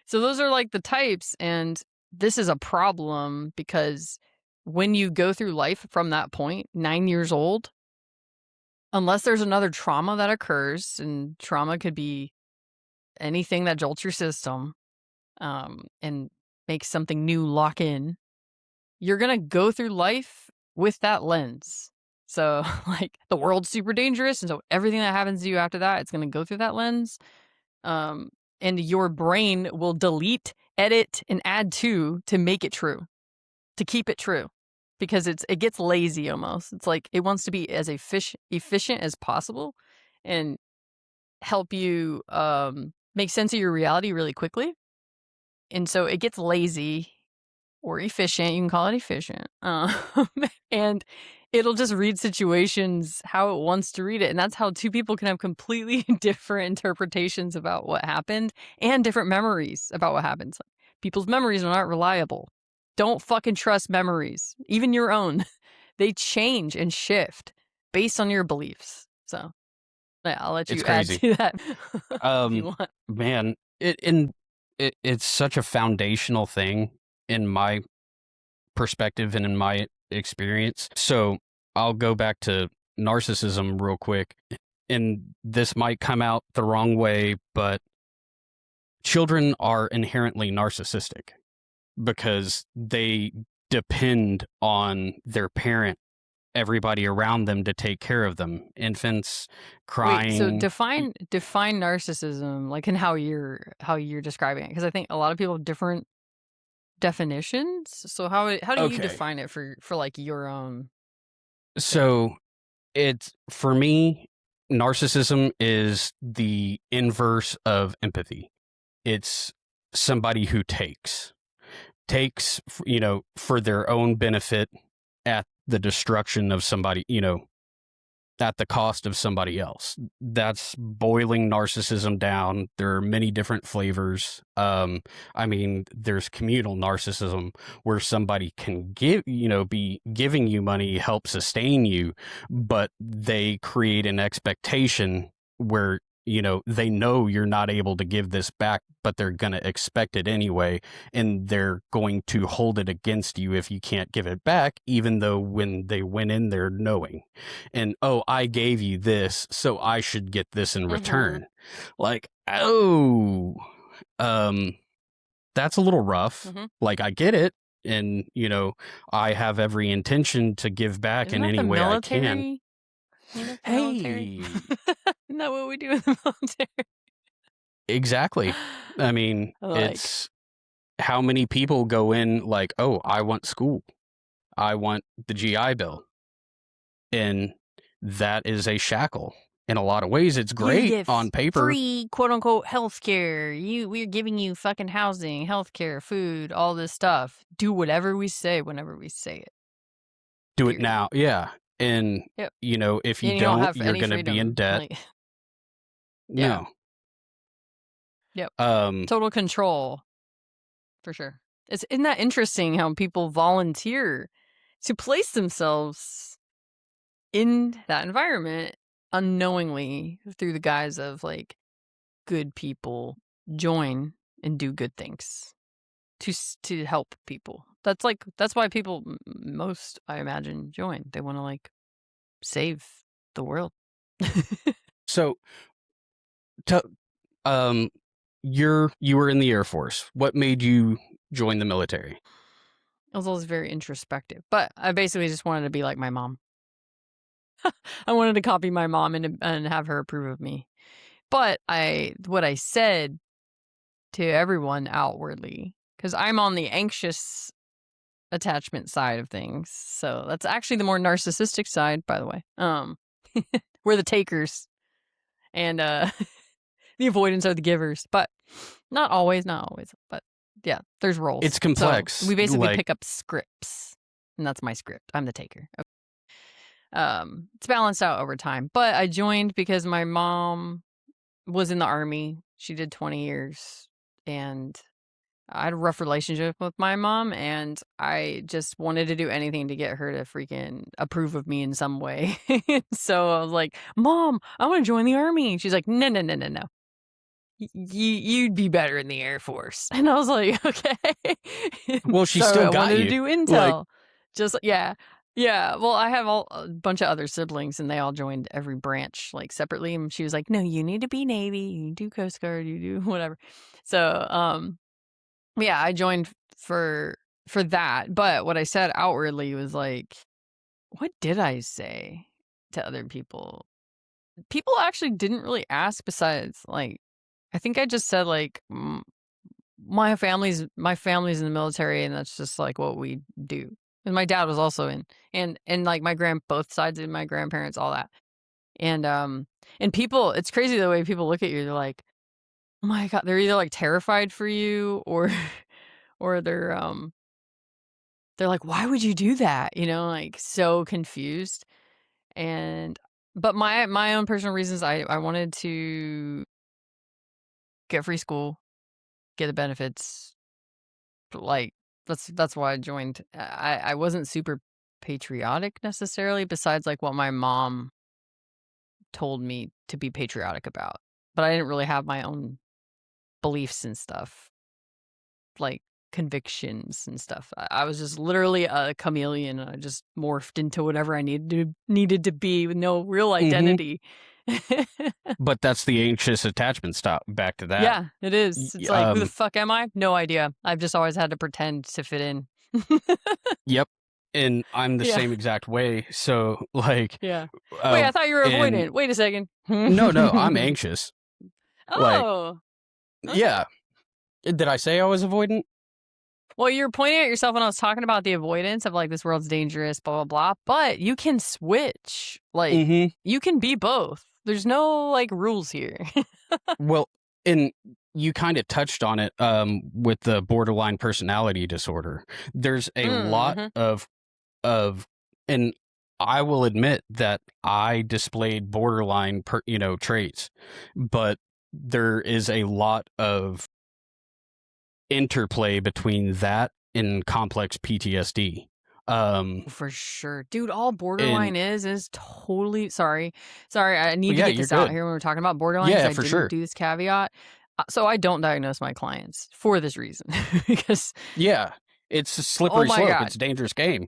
So those are like the types, and this is a problem because when you go through life from that point, 9 years old, unless there's another trauma that occurs, and trauma could be anything that jolts your system, and makes something new lock in, you're gonna go through life with that lens. So, like, the world's super dangerous, and so everything that happens to you after that, it's gonna go through that lens. Um, and your brain will delete, edit, and add to make it true, to keep it true. because it gets lazy almost. It's like it wants to be as efficient as possible and help you make sense of your reality really quickly. And so it gets lazy or efficient. You can call it efficient. And it'll just read situations how it wants to read it. And that's how two people can have completely different interpretations about what happened and different memories about what happens. People's memories are not reliable. Don't fucking trust memories, even your own. They change and shift based on your beliefs. So yeah, I'll let It's you add crazy. to that if you want. Man, it's such a foundational thing in my perspective and in my experience. So I'll go back to narcissism real quick. And this might come out the wrong way, but children are inherently narcissistic because they depend on their parent, everybody around them to take care of them. Infants Wait, so crying. define narcissism, like in how you're describing it, because I think a lot of people have different definitions. So how do you Okay. define it for like your own? So it's, for me, narcissism is the inverse of empathy. It's somebody who takes, for their own benefit at the destruction of somebody, at the cost of somebody else. That's boiling narcissism down. There are many different flavors. There's communal narcissism where somebody can be giving you money, help sustain you, but they create an expectation where, they know you're not able to give this back, but they're going to expect it anyway. And they're going to hold it against you if you can't give it back, even though when they went in there knowing, and, oh, I gave you this, so I should get this in return. Like, oh, that's a little rough. Like, I get it. And, I have every intention to give back Isn't in that any the way I military? can. Hey, Isn't that what we do in the military? exactly. I mean, it's how many people go in like, oh, I want school. I want the GI Bill. And that is a shackle. In a lot of ways, it's great on paper. Free, quote unquote, healthcare. We're giving you fucking housing, healthcare, food, all this stuff. Do whatever we say whenever we say it. Do it now. Yeah. And, Yep. if you And don't, have you're any going to be in freedom. debt. Like, No. Yep. Total control. For sure. Isn't that interesting how people volunteer to place themselves in that environment unknowingly through the guise of like good people join and do good things to help people. That's why people most, I imagine, join. They want to like save the world. So, you were in the Air Force. What made you join the military? I was always very introspective, but I basically just wanted to be like my mom. I wanted to copy my mom and have her approve of me. But what I said to everyone outwardly, because I'm on the anxious attachment side of things, so that's actually the more narcissistic side, by the way. We're the takers, and the avoidance are the givers, but not always, but yeah, there's roles. It's complex. So we basically pick up scripts, and that's my script. I'm the taker. Okay. It's balanced out over time, but I joined because my mom was in the Army. She did 20 years, and I had a rough relationship with my mom, and I just wanted to do anything to get her to freaking approve of me in some way. So I was like, Mom, I want to join the Army. She's like, no. You'd be better in the Air Force. And I was like, okay. Well, she still got wanted you. to do intel. Yeah. Well, I have a bunch of other siblings, and they all joined every branch like separately. And she was like, no, you need to be Navy, you do Coast Guard, you do whatever. So, yeah, I joined for that. But what I said outwardly was like, what did I say to other people? People actually didn't really ask besides like, I think I just said like, my family's in the military, and that's just like what we do. And my dad was also in, and like both sides of my grandparents, all that. And people, it's crazy the way people look at you. They're like, oh my God, they're either like terrified for you or, or they're like, why would you do that? Like so confused. And, but my own personal reasons, I wanted to get free school, get the benefits. Like that's why I joined. I wasn't super patriotic necessarily, besides like what my mom told me to be patriotic about. But I didn't really have my own beliefs and stuff, like convictions and stuff. I was just literally a chameleon. I just morphed into whatever I needed to be with no real Mhm. identity. But that's the anxious attachment style, back to that. Yeah, it is. It's like, who the fuck am I? No idea. I've just always had to pretend to fit in. Yep, and I'm the Yeah. same exact way, so, like, Yeah. Wait, I thought you were and avoidant. Wait a second. no, I'm anxious. Like, Oh, okay. yeah. Did I say I was avoidant? Well, you're pointing at yourself when I was talking about the avoidance of like this world's dangerous, blah, blah, blah. But you can switch. Like, Mhm. you can be both. There's no like rules here. Well, and you kinda touched on it, with the borderline personality disorder. There's a lot Mm-hmm. of and I will admit that I displayed borderline traits, but there is a lot of interplay between that and complex PTSD. For sure. Dude, all And borderline is totally sorry. Sorry, I need to yeah, get you're this out good. here when we're talking about borderline because Yeah, I for didn't sure. do this caveat. So I don't diagnose my clients for this reason because Yeah, it's a oh slippery my slope. God. It's a dangerous game.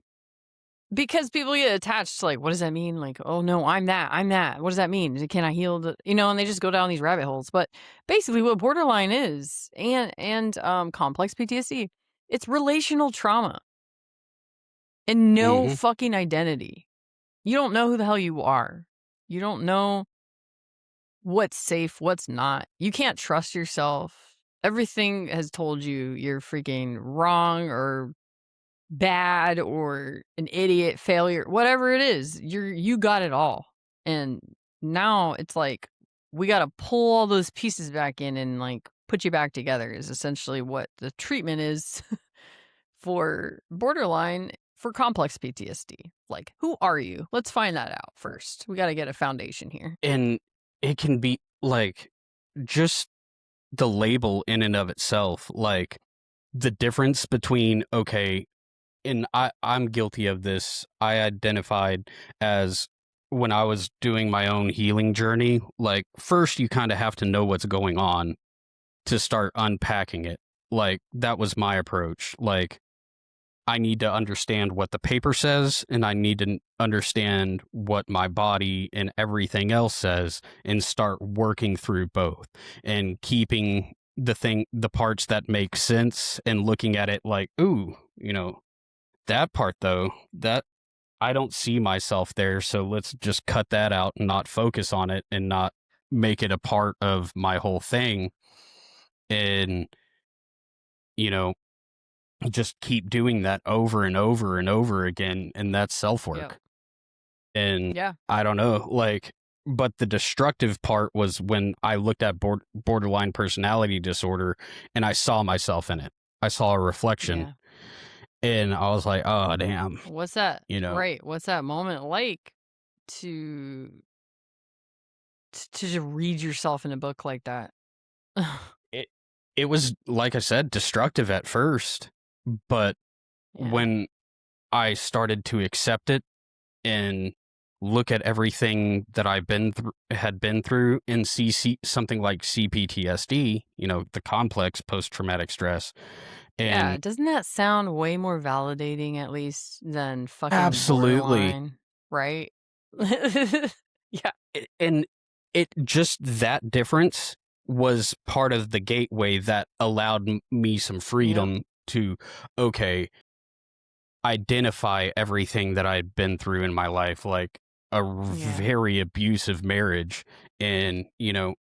Because people get attached to like, what does that mean? Like, oh no, I'm that. I'm that. What does that mean? Can I heal and they just go down these rabbit holes. But basically what borderline is and complex PTSD, it's relational trauma and no Hmm. fucking identity. You don't know who the hell you are. You don't know what's safe, what's not. You can't trust yourself. Everything has told you you're freaking wrong or bad or an idiot, failure, whatever it is. You got it all. And now it's like we got to pull all those pieces back in and like put you back together is essentially what the treatment is for borderline for complex PTSD. Like, who are you? Let's find that out first. We got to get a foundation here. And it can be like just the label in and of itself, like the difference between, okay, and I'm guilty of this. I identified as when I was doing my own healing journey, like first you kind of have to know what's going on to start unpacking it. Like that was my approach. Like I need to understand what the paper says and I need to understand what my body and everything else says and start working through both and keeping the parts that make sense and looking at it like, ooh, that part though, that I don't see myself there, so let's just cut that out and not focus on it and not make it a part of my whole thing. And, you know, just keep doing that over and over and over again. And that's self Yep. work. And Yeah. I don't know, like, but the destructive part was when I looked at borderline personality disorder and I saw myself in it. I saw a reflection Yeah. and I was like, oh, damn, What's that? you know, Right. What's that moment like to to just read yourself in a book like that? it, it was, like I said, destructive at first, but Yeah. when I started to accept it and look at everything that I've had been through and see something like CPTSD, the complex post traumatic stress, Yeah, and doesn't that sound way more validating at least than fucking absolutely, borderline, right? Yeah. and it just that difference was part of the gateway that allowed me some Yep. freedom to, okay, identify everything that I'd been through in my life, like a Yeah. very abusive marriage. And,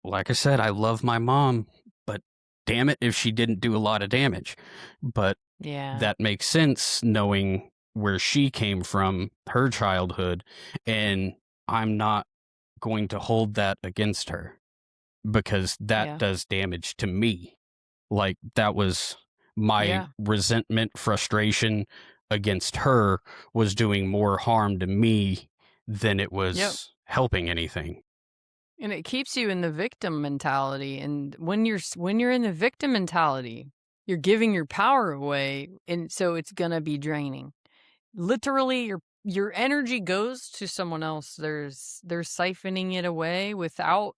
like I said, I love my mom, but damn it if she didn't do a lot of damage. But Yeah. that makes sense knowing where she came from, her childhood, and I'm not going to hold that against her because that Yeah. does damage to me. Like, that was my Yeah. resentment, frustration against her was doing more harm to me than it Yep. was helping anything. And it keeps you in the victim mentality, and when you're in the victim mentality, you're giving your power away, and so it's gonna be draining. Literally, your energy goes to someone else. They're siphoning it away without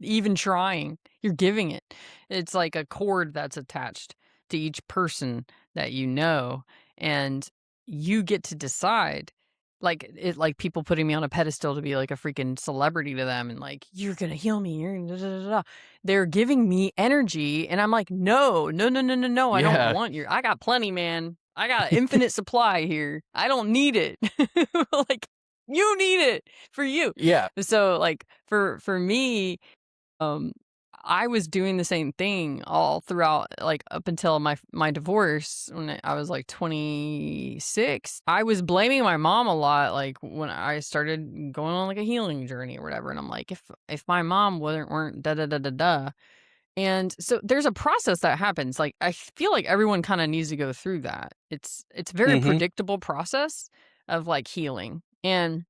even trying. You're giving it. It's like a cord that's attached to each person that you know, and you get to decide. Like people putting me on a pedestal to be like a freaking celebrity to them, and like, you're gonna heal me. You're gonna da, da, da, da." They're giving me energy, and I'm like, no, no, no, no, no, no. I don't Yeah. want your. I got plenty, man. I got infinite supply here. I don't need it. Like, you need it for you. Yeah. So like for me, um I was doing the same thing all throughout, like up until my divorce when I was like 26. I was blaming my mom a lot, like when I started going on like a healing journey or whatever, and I'm like, if my mom weren't da da da da da. And so there's a process that happens. Like, I feel like everyone kind of needs to go through that. It's a very Mhm. predictable process of like healing. And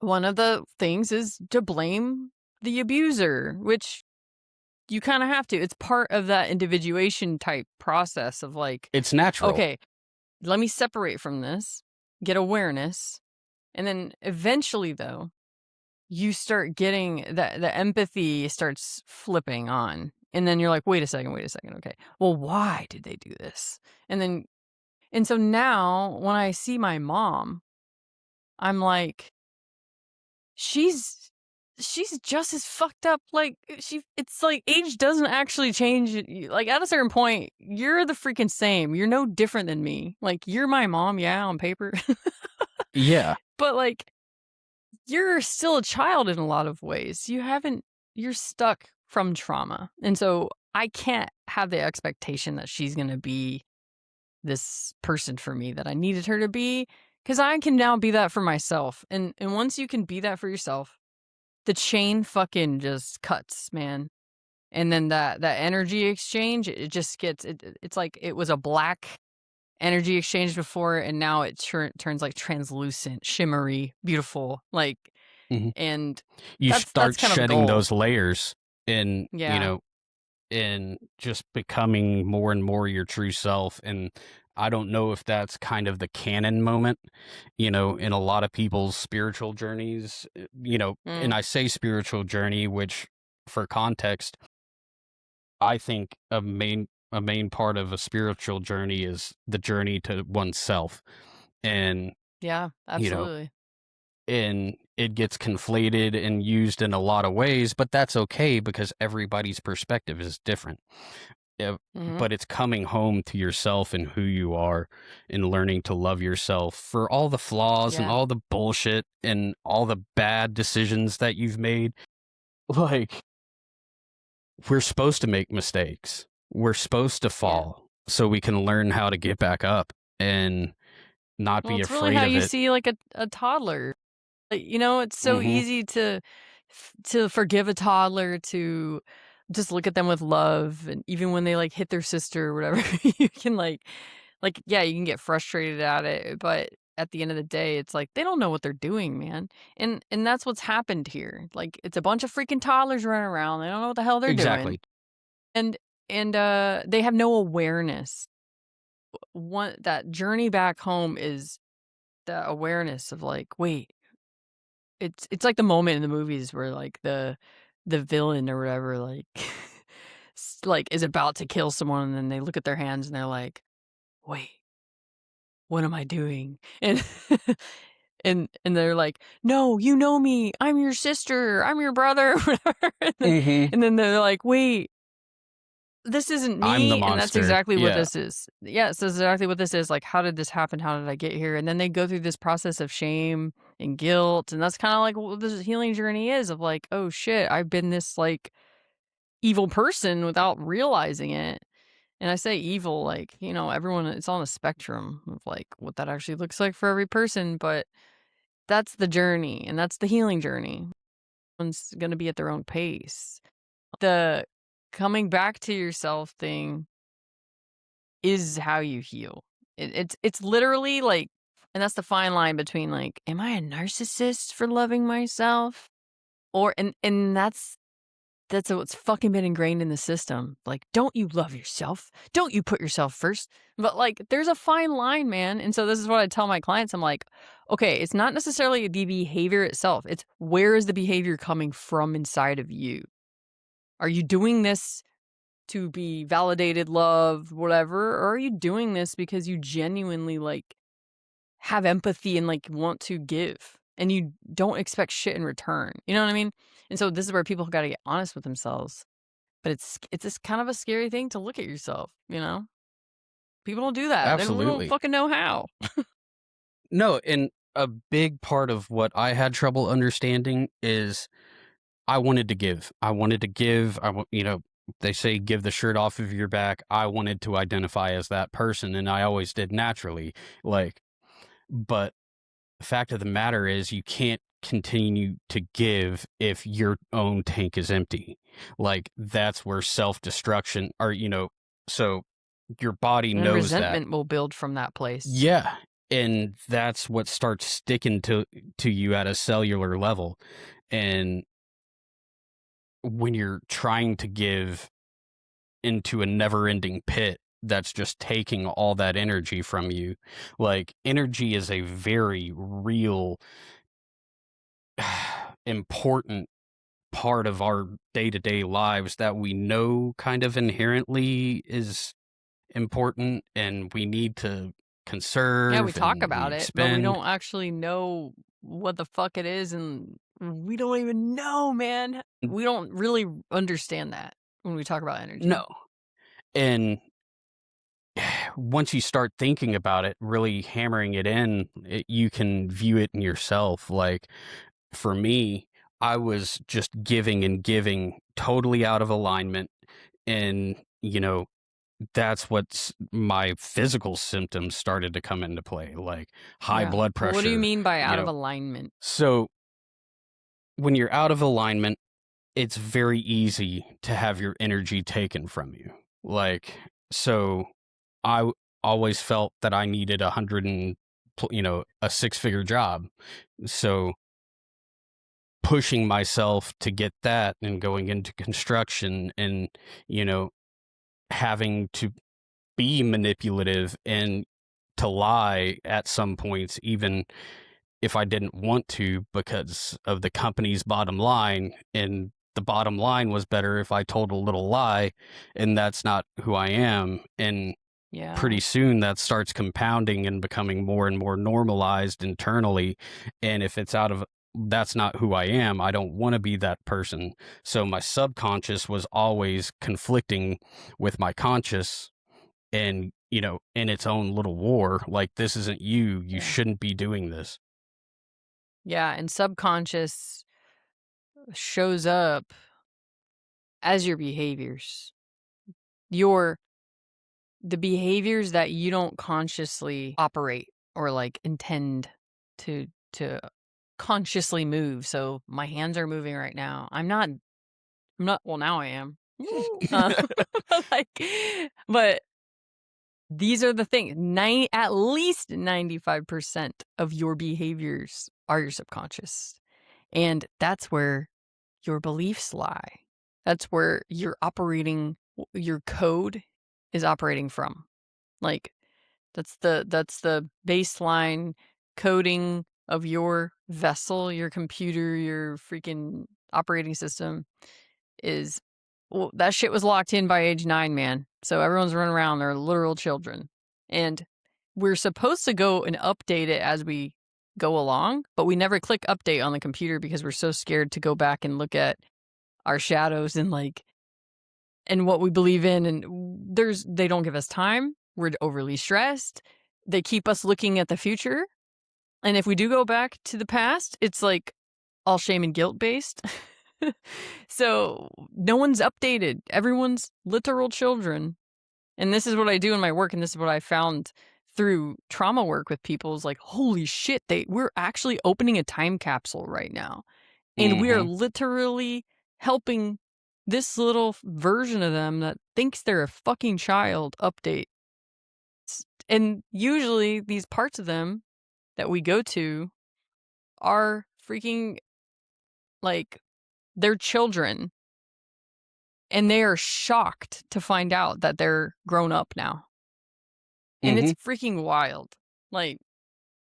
one of the things is to blame the abuser, which you kind of have to. It's part of that individuation type process of like, It's natural. okay, let me separate from this, get awareness, and then eventually though, you start getting that the empathy starts flipping on. And then you're like, wait a second, okay. Well, why did they do this? And then and so now when I see my mom, I'm like, she's she's just as fucked up. Like, it's like age doesn't actually change like at a certain point, you're the freaking same. You're no different than me. Like, you're my mom, yeah, on paper. Yeah. But like, you're still a child in a lot of ways. You're stuck from trauma. And so I can't have the expectation that she's going to be this person for me that I needed her to be, cuz I can now be that for myself. And once you can be that for yourself, the chain fucking just cuts, man. And then that energy exchange, it just gets it's like it was a black energy exchange before, and now it turns like translucent, shimmery, beautiful. Like, Mhm. and You that's start kind of the shedding goal. those layers and, Yeah. and just becoming more and more your true self. And I don't know if that's kind of the canon moment, in a lot of people's spiritual journeys, and Mm, I say spiritual journey, which for context, I think a main part of a spiritual journey is the journey to oneself. And, yeah, you know, absolutely. and it gets conflated and used in a lot of ways, but that's okay because everybody's perspective is different. Mhm. But it's coming home to yourself and who you are and learning to love yourself for all the flaws and Yeah. all the bullshit and all the bad decisions that you've made. Like, we're supposed to make mistakes. We're supposed to Yeah. fall so we can learn how to get back up and not Well, be it's really afraid how of you it. see like a toddler. It's so Mhm. easy to forgive a toddler, to just look at them with love, and even when they like hit their sister or whatever, you can yeah, you can get frustrated at it, but at the end of the day, it's like they don't know what they're doing, man. And that's what's happened here. Like, it's a bunch of freaking toddlers running around. They don't know what the hell they're doing. Exactly. And they have no awareness. One that journey back home is the awareness of like, wait, it's like the moment in the movies where like the villain or whatever, like like is about to kill someone, and then they look at their hands and they're like, wait, what am I doing? And and they're like, no, you know me, I'm your sister, I'm your brother, whatever. Mhm. And then they're like, wait, this isn't I'm the me. And that's monster. exactly what Yeah. this is. Yeah, it's exactly what this is. Like, how did this happen? How did I get here? And then they go through this process of shame and guilt. And that's kind of like what this healing journey is, of like, oh shit, I've been this like evil person without realizing it. And I say evil, like, everyone, it's on a spectrum of like what that actually looks like for every person, but that's the journey and that's the healing journey. Everyone's going to be at their own pace. The coming back to yourself thing is how you heal. It's literally like, and that's the fine line between like, am I a narcissist for loving myself? Or and that's what's fucking been ingrained in the system. Like, don't you love yourself? Don't you put yourself first? But like, there's a fine line, man. And so this is what I tell my clients. I'm like, okay, it's not necessarily the behavior itself. It's where is the behavior coming from inside of you? Are you doing this to be validated, loved, whatever? Or are you doing this because you genuinely like have empathy and like want to give and you don't expect shit in return? You know what I mean? And so this is where people got to get honest with themselves. But it's this kind of a scary thing to look at yourself, you know? People don't do that. They don't Absolutely. fucking know how. No, and a big part of what I had trouble understanding is I wanted to give. I wanted to give. They say give the shirt off of your back. I wanted to identify as that person, and I always did naturally. Like, but the fact of the matter is, you can't continue to give if your own tank is empty. Like, that's where self-destruction, or, so your body And knows that. resentment will build from that place. Yeah. And that's what starts sticking to you at a cellular level. And when you're trying to give into a never-ending pit that's just taking all that energy from you, like, energy is a very real important part of our day-to-day lives that we know kind of inherently is important, and we need to Yeah, we conserve talk and we about it, but we expend. don't actually know what the fuck it is, and we don't even know, man. We don't really understand that when we talk about energy. No. And once you start thinking about it, really hammering it in, you can view it in yourself. Like, for me, I was just giving and giving totally out of alignment. And, that's what's my physical symptoms started to come into play, like high Yeah. blood Well, what do you pressure, mean by you out of know. alignment? So when you're out of alignment, it's very easy to have your energy taken from you. Like, so always felt that I needed a 6-figure job. So pushing myself to get that and going into construction and, you know, having to be manipulative and to lie at some points, even if I didn't want to, because of the company's bottom line. And the bottom line was better if I told a little lie, and that's not who I am. And Yeah. pretty soon that starts compounding and becoming more and more normalized internally. And if it's out of that's not who I am, I don't want to be that person. So my subconscious was always conflicting with my conscious, and, in its own little war, like, this isn't you. You Yeah. shouldn't be doing this. Yeah, and subconscious shows up as your behaviors. Your the behaviors that you don't consciously operate or like intend to consciously move. So my hands are moving right now. I'm not well now I am. Woo. Like, but these are the things. At least 95% of your behaviors are your subconscious. And that's where your beliefs lie. That's where your code is operating from. Like, that's the baseline coding of your vessel, your computer, your freaking operating system is, well, that shit was locked in by age 9, man. So everyone's running around, they're literal children. And we're supposed to go and update it as we go along, but we never click update on the computer because we're so scared to go back and look at our shadows and like and what we believe in, and they don't give us time. We're overly stressed. They keep us looking at the future. And if we do go back to the past, it's like all shame and guilt based. So no one's updated. Everyone's literal children And this is what I do in my work, and this is what I found through trauma work with people is like, holy shit, we're actually opening a time capsule right now. And we are Mhm. literally helping this little version of them that thinks they're a fucking child update. And usually these parts of them that we go to are freaking like they're children, and they are shocked to find out that they're grown up now. And it's Mhm. freaking wild. Like,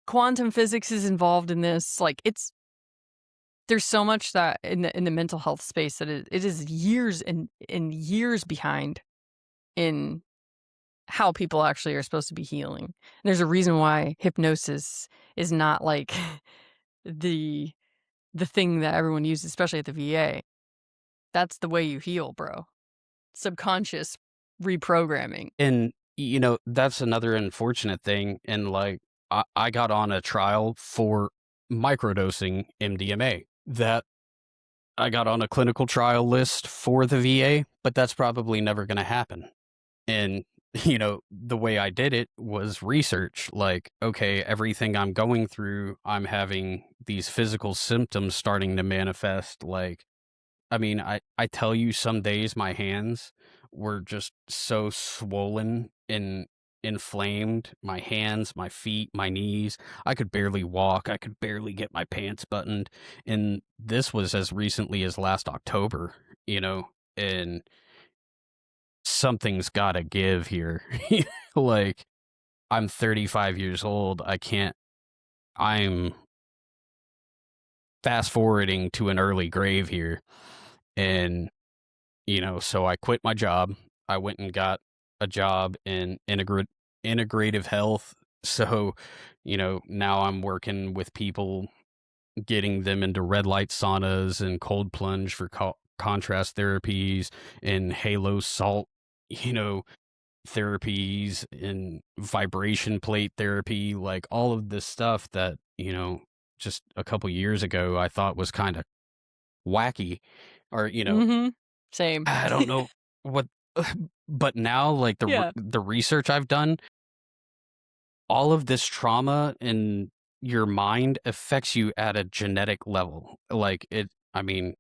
quantum physics is involved in this. Like, there's so much that in the mental health space that it is years and years behind in how people actually are supposed to be healing. And there's a reason why hypnosis is not like the the thing that everyone uses, especially at the VA. That's the way you heal, bro. Subconscious reprogramming. And, that's another unfortunate thing, and, like, I got on a trial for microdosing MDMA. That I got on a clinical trial list for the VA, but that's probably never gonna happen. And, the way I did it was research, like, okay, everything I'm going through, I'm having these physical symptoms starting to manifest, like, I mean, I tell you some days my hands were just so swollen and inflamed, my hands, my feet, my knees. I could barely walk, I could barely get my pants buttoned, and this was as recently as last October, and something's gotta give here. Like, I'm 35 years old, I'm fast forwarding to an early grave here, and so I quit my job. I went and got a job in integrative health. So, now I'm working with people, getting them into red light saunas and cold plunge for contrast therapies and halo salt, you know, therapies and vibration plate therapy, like all of this stuff that, just a couple years ago I thought was kind of wacky or, Mhm. Same. I don't know what but now, like, Yeah. the research I've done, all of this trauma in your mind affects you at a genetic level. Like, I mean,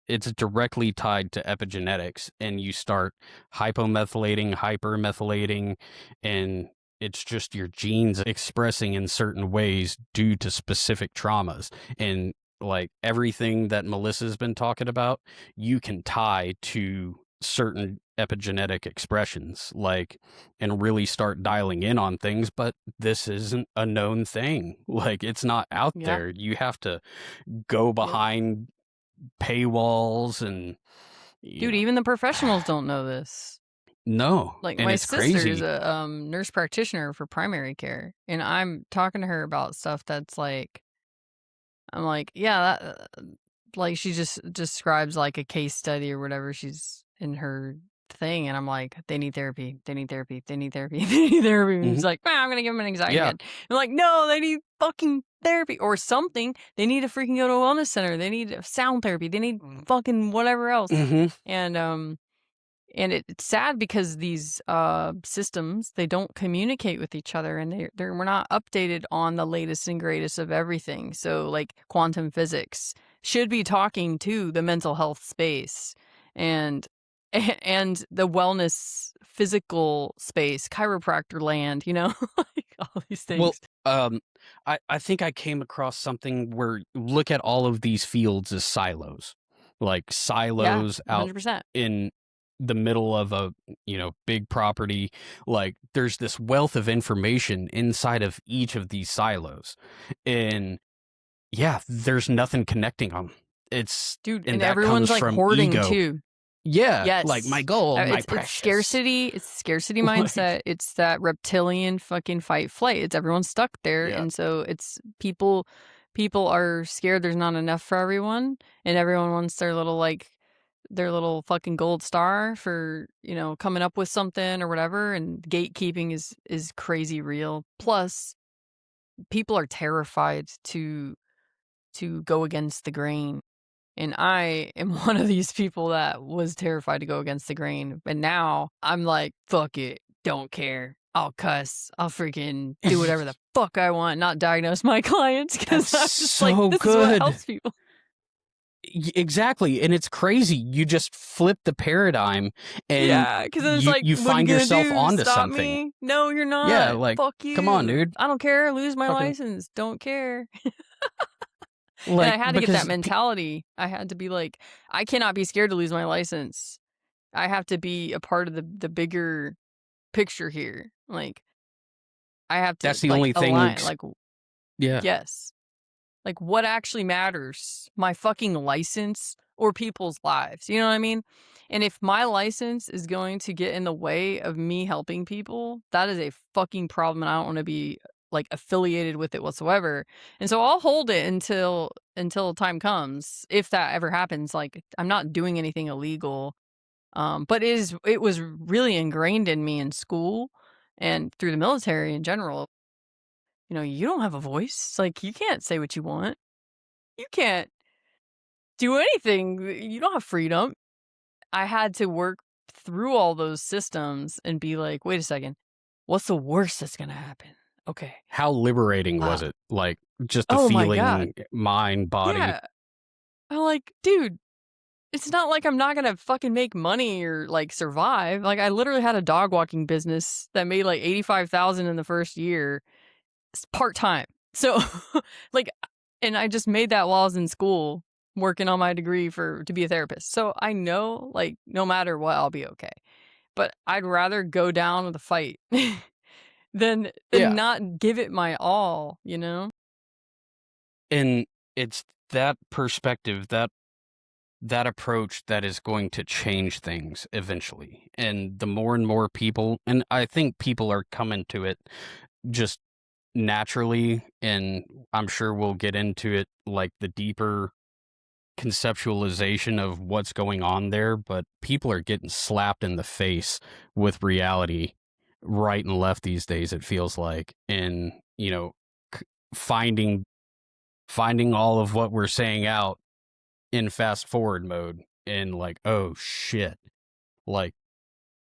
it's directly tied to epigenetics, and you start hypomethylating, hypermethylating, and it's just your genes expressing in certain ways due to specific traumas. And like everything that Melissa's been talking about, you can tie to certain epigenetic expressions, like, and really start dialing in on things. But this isn't a known thing. Like, it's not out Yeah. there. You have to go Yep. behind paywalls and, you Dude, know even the professionals don't know this. no, Like, and my it's sister is crazy. a, nurse practitioner for primary care, and I'm talking to her about stuff that's like I'm like, "Yeah, that" like, she just describes, like, a case study or whatever she's in her thing, and I'm like, "They need therapy. They need therapy. They need therapy. They need therapy." And he's Mhm. like, "Ah, I'm gonna give him an anxiety Yeah. med." I'm like, "No, they need fucking therapy or something. They need to freaking go to a wellness center. They need sound therapy. They need fucking whatever else." Mhm. And, it's sad because these, systems, they don't communicate with each other, and we're not updated on the latest and greatest of everything. So, like, quantum physics should be talking to the mental health space and and the wellness physical space, chiropractor land, like, all these Well, things. um, I think I came across something where look at all of these fields as silos, like Yeah, silos out 100%. in the middle of a, big property. Like, there's this wealth of information inside of each of these silos, and yeah, there's nothing connecting them. It's Dude, and and that everyone's, comes like, from hoarding ego. too. Yeah, like, "My Yes. gold, my It's precious." scarcity, it's scarcity Like, mindset, it's that reptilian fucking fight flight, it's everyone stuck there, yeah. and so it's people are scared there's not enough for everyone, and everyone wants their little fucking gold star for, coming up with something or whatever, and gatekeeping is crazy real. Plus, people are terrified to go against the grain. And I am one of these people that was terrified to go against the grain, but now I'm like, "Fuck it, don't care. I'll cuss. I'll freaking do whatever the fuck I want, not diagnose my clients That's because 'cause I'm just like, so this is what good. helps people." Exactly, and it's crazy. You just flip the paradigm, and Yeah, because then it's like, you "What are you find gonna yourself do? onto Stop something. me? No, you're Yeah, not. like, Fuck come on, you. dude. I don't care. Lose my Fucking license. Don't care." And I like had to get that because mentality. I had to be like, "I cannot be scared to lose my license. I have to be a part of the bigger picture here." Like, I have to, that's the like, only thing. align, like, Yeah, yes. Like, what actually matters? My fucking license or people's lives, you know what I mean? And if my license is going to get in the way of me helping people, that is a fucking problem, and I don't wanna be, like, affiliated with it whatsoever. And so I'll hold it until time comes, if that ever happens. Like, I'm not doing anything illegal, but it was really ingrained in me in school and through the military in general. You know, you don't have a voice. Like, you can't say what you want. You can't do anything. You don't have freedom. I had to work through all those systems and be like, wait a second, what's the worst that's going to happen? Okay. how liberating was Uh, it? Like, just the oh my God. feeling, mind, body. Yeah. I'm like, dude, it's not like I'm not going to fucking make money or like survive. Like, I literally had a dog walking business that made like 85,000 in the first year. It's part-time. So, like, and I just made that while I was in school working on my degree to be a therapist. So I know, like, no matter what, I'll be okay. But I'd rather go down with a fight than Yeah, not give it my all, you know? and it's that perspective, that approach that is going to change things eventually. And the more and more people, and I think people are coming to it just naturally, and I'm sure we'll get into it, like the deeper conceptualization of what's going on there, but people are getting slapped in the face with reality right and left these days, it feels like. And, c- finding all of what we're saying out in fast forward mode, and like, oh shit, like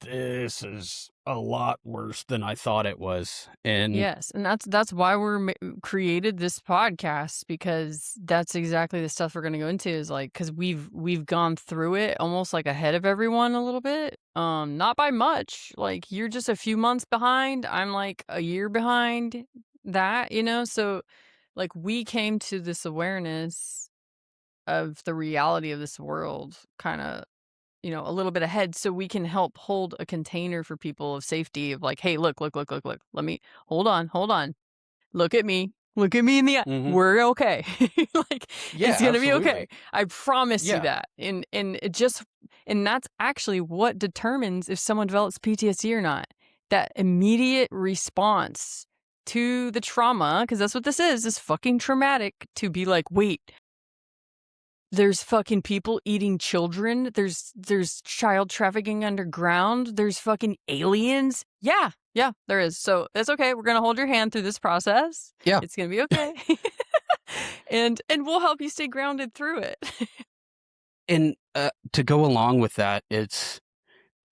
this is a lot worse than I thought it was. And Yes, and that's why created this podcast, because that's exactly the stuff we're gonna go into, is like, because we've gone through it almost like ahead of everyone a little bit, not by much. Like, you're just a few months behind. I'm like a year behind that, you know. So, like, we came to this awareness of the reality of this world, kind of, you know, a little bit ahead, so we can help hold a container for people of safety, of like, "Hey, look, look, look, look, look. Let me hold on, hold on. Look at me. Look at me in the eye. Mhm. We're okay." Like, Yeah, it's gonna be okay. absolutely. I promise you Yeah. that. And it just, and that's actually what determines if someone develops PTSD or not. That immediate response to the trauma, because that's what this is fucking traumatic, to be like, "Wait, there's fucking people eating children. There's child trafficking underground. There's fucking aliens." Yeah, yeah, there is. So it's okay. We're gonna hold your hand through this process. Yeah. It's gonna be okay. And we'll help you stay grounded through it. And to go along with that,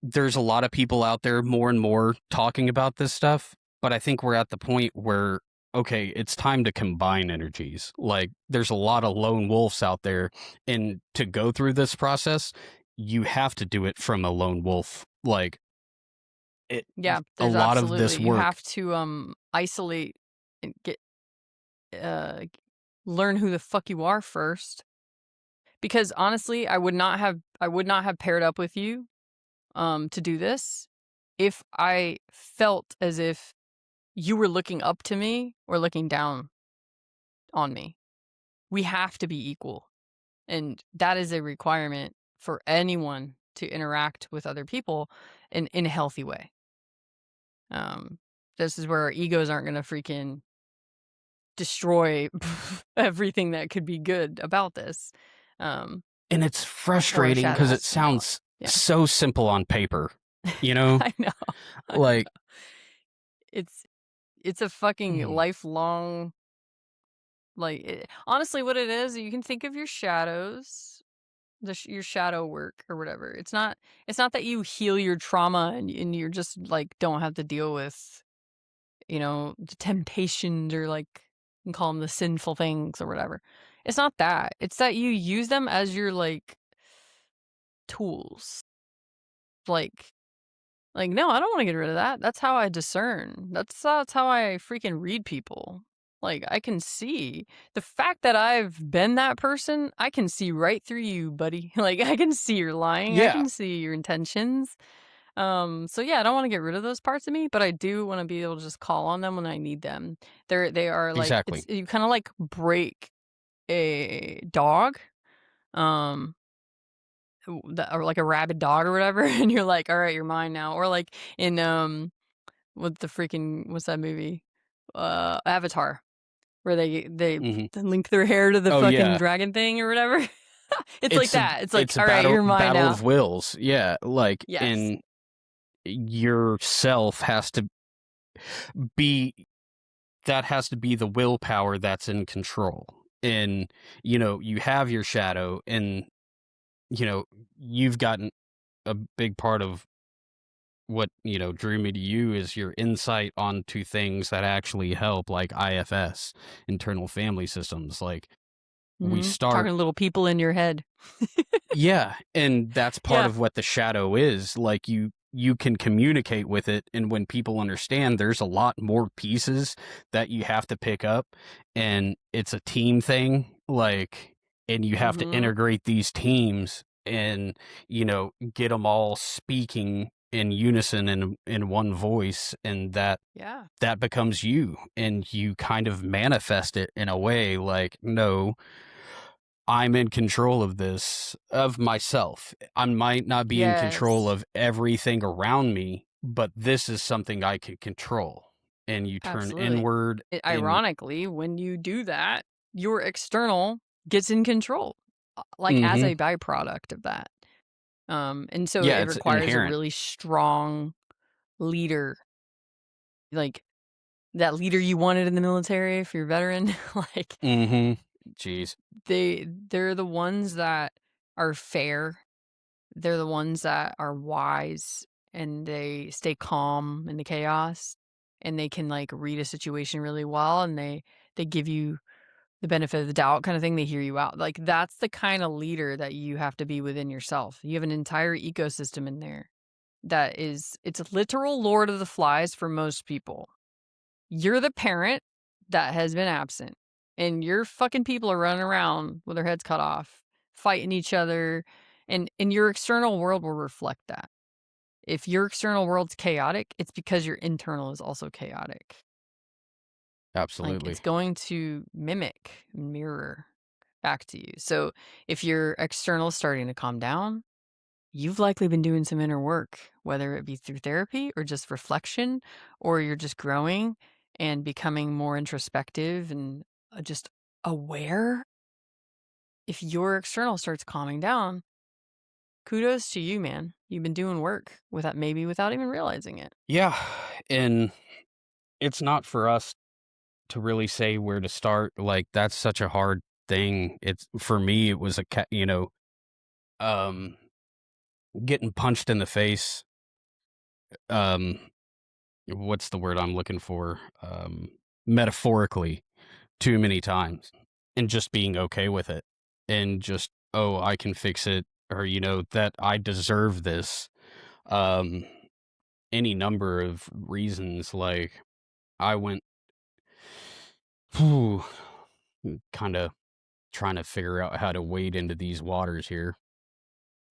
there's a lot of people out there more and more talking about this stuff, but I think we're at the point where, okay, it's time to combine energies. Like, there's a lot of lone wolves out there, and to go through this process, you have to do it from a lone wolf. Like, it, Yeah, a there's lot of absolutely, this you work. have to isolate and get uh learn who the fuck you are first. Because honestly, I would not have paired up with you to do this if I felt as if you were looking up to me or looking down on me. We have to be equal. And that is a requirement for anyone to interact with other people in a healthy way. Um, this is where our egos aren't going to freaking destroy everything that could be good about this. Um, And it's or frustrating shadow because it us somehow. sounds Yeah, so simple on paper, you know? I know. I Like, know. It's it's a fucking mhm, lifelong, like, honestly, what it is, you can think of your shadows. your shadow work or whatever. It's not that you heal your trauma and you're just like don't have to deal with, the temptations or like you can call them the sinful things or whatever. It's not that. It's that you use them as your like tools. Like no, I don't want to get rid of that. That's how I discern. That's how I freaking read people. Like I can see the fact that I've been that person. I can see right through you, buddy. Like I can see you're lying. I Yeah, can see your intentions. So yeah, I don't want to get rid of those parts of me, but I do want to be able to just call on them when I need them. They are like exactly. it's you kind of like break a dog. Um or like a rabid dog or whatever, and you're like, all right, you're mine now. Or like in what's that movie? Avatar, where they Hmm. link their hair to the Oh fucking yeah, dragon thing or whatever. It's like it's a that. It's like, it's a all right, you're mine battle now. of wills. Yeah, like Yes. in yourself has to be that has to be the willpower that's in control. And you have your shadow, and you've gotten a big part of what drew me to you is your insight onto things that actually help, like IFS, internal family systems. Like we Talking start. to little people in your head. Yeah, and that's part Yeah. of what the shadow is. Like you can communicate with it, and when people understand, there's a lot more pieces that you have to pick up, and it's a team thing. Like, and you have to Mhm. integrate these teams and get them all speaking in unison in one voice, and Yeah. that becomes you, and you kind of manifest it in a way like, no, I'm in control of this, of myself. I might not be in control Yes. of everything around me, but this is something I can control. And you turn Absolutely. inward and Ironically, when you do that, your external gets in control, like as mhm. a byproduct of that. And so Yeah, it it's requires a inherent. really strong leader, like that leader you wanted in the military if you're a veteran. Like Mhm. Jeez. they're the ones that are fair. They're the ones that are wise and they stay calm in the chaos and they can like read a situation really well and they give you the benefit of the doubt kind of thing. They hear you out. Like that's the kind of leader that you have to be within yourself. You have an entire ecosystem in there that is it's a literal Lord of the Flies for most people. You're the parent that has been absent, and your fucking people are running around with their heads cut off, fighting each other, and your external world will reflect that. If your external world's chaotic, it's because your internal is also chaotic. Like it's Absolutely. going to mimic, mirror back to you. So if your external is starting to calm down, you've likely been doing some inner work, whether it be through therapy or just reflection, or you're just growing and becoming more introspective and just aware. If your external starts calming down, kudos to you, man. You've been doing work without maybe without even realizing it. Yeah, and it's not for us to really say where to start. Like that's such a hard thing. It's for me it was um getting punched in the face. Um what's the word I'm looking for? Metaphorically too many times, and just being okay with it, and just, oh, I can fix it, or that I deserve this. Um any number of reasons. Like I went kind of trying to figure out how to wade into these waters here.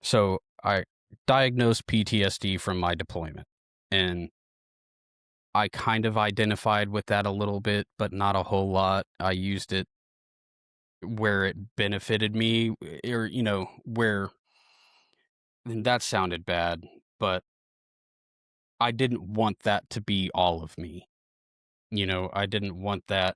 So I diagnosed PTSD from my deployment, and I kind of identified with that a little bit, but not a whole lot. I used it where it benefited me, or, where, and that sounded bad, but I didn't want that to be all of me. I didn't want that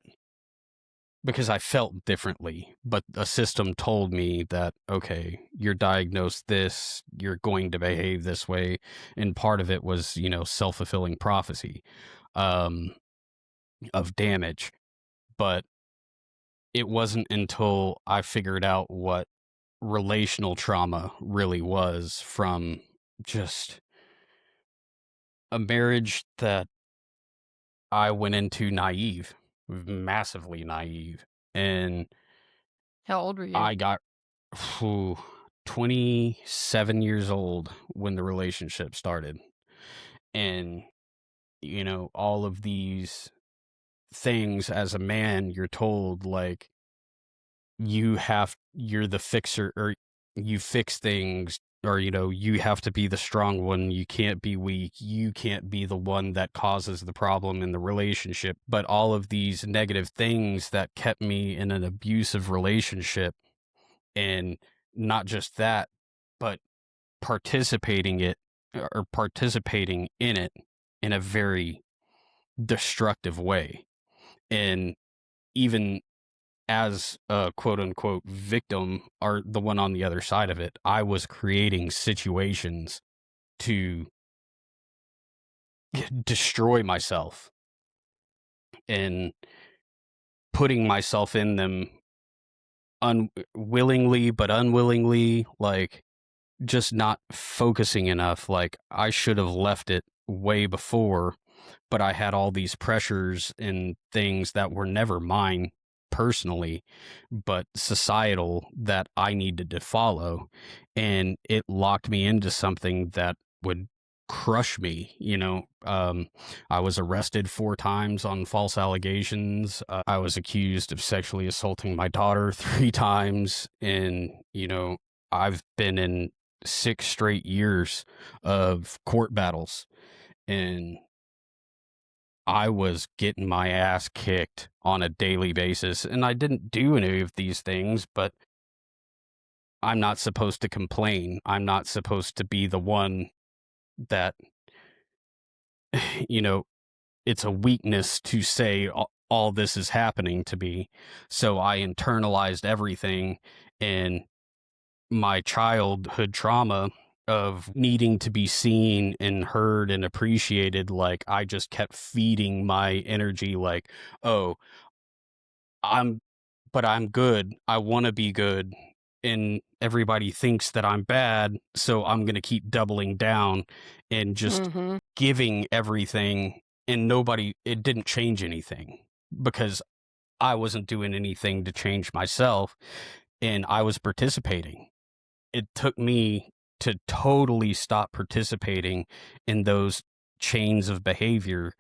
because I felt differently, but a system told me that, okay, you're diagnosed this, you're going to behave this way. And part of it was, self-fulfilling prophecy, um, of damage. But it wasn't until I figured out what relational trauma really was from just a marriage that I went into naive, massively naive. And How old were you? I got phew, 27 years old when the relationship started. And, all of these things as a man, you're told, like, you're the fixer, or you fix things, or you have to be the strong one, you can't be weak, you can't be the one that causes the problem in the relationship. But all of these negative things that kept me in an abusive relationship, and not just that, but participating in it in a very destructive way. And even as a quote unquote victim, or the one on the other side of it, I was creating situations to destroy myself and putting myself in them unwillingly, but unwillingly, like just not focusing enough. Like I should have left it way before, but I had all these pressures and things that were never mine personally, but societal, that I needed to follow. And it locked me into something that would crush me. I was arrested 4 times on false allegations. I was accused of sexually assaulting my daughter 3 times. And, I've been in 6 straight years of court battles, and I was getting my ass kicked on a daily basis. And I didn't do any of these things, but I'm not supposed to complain. I'm not supposed to be the one that, you know, it's a weakness to say all this is happening to me. So I internalized everything, and my childhood trauma of needing to be seen and heard and appreciated, like I just kept feeding my energy, like, oh, I'm but I'm good, I want to be good, and everybody thinks that I'm bad, so I'm going to keep doubling down and just Mhm. giving everything. And it didn't change anything, because I wasn't doing anything to change myself, and I was participating. It took me to totally stop participating in those chains of behavior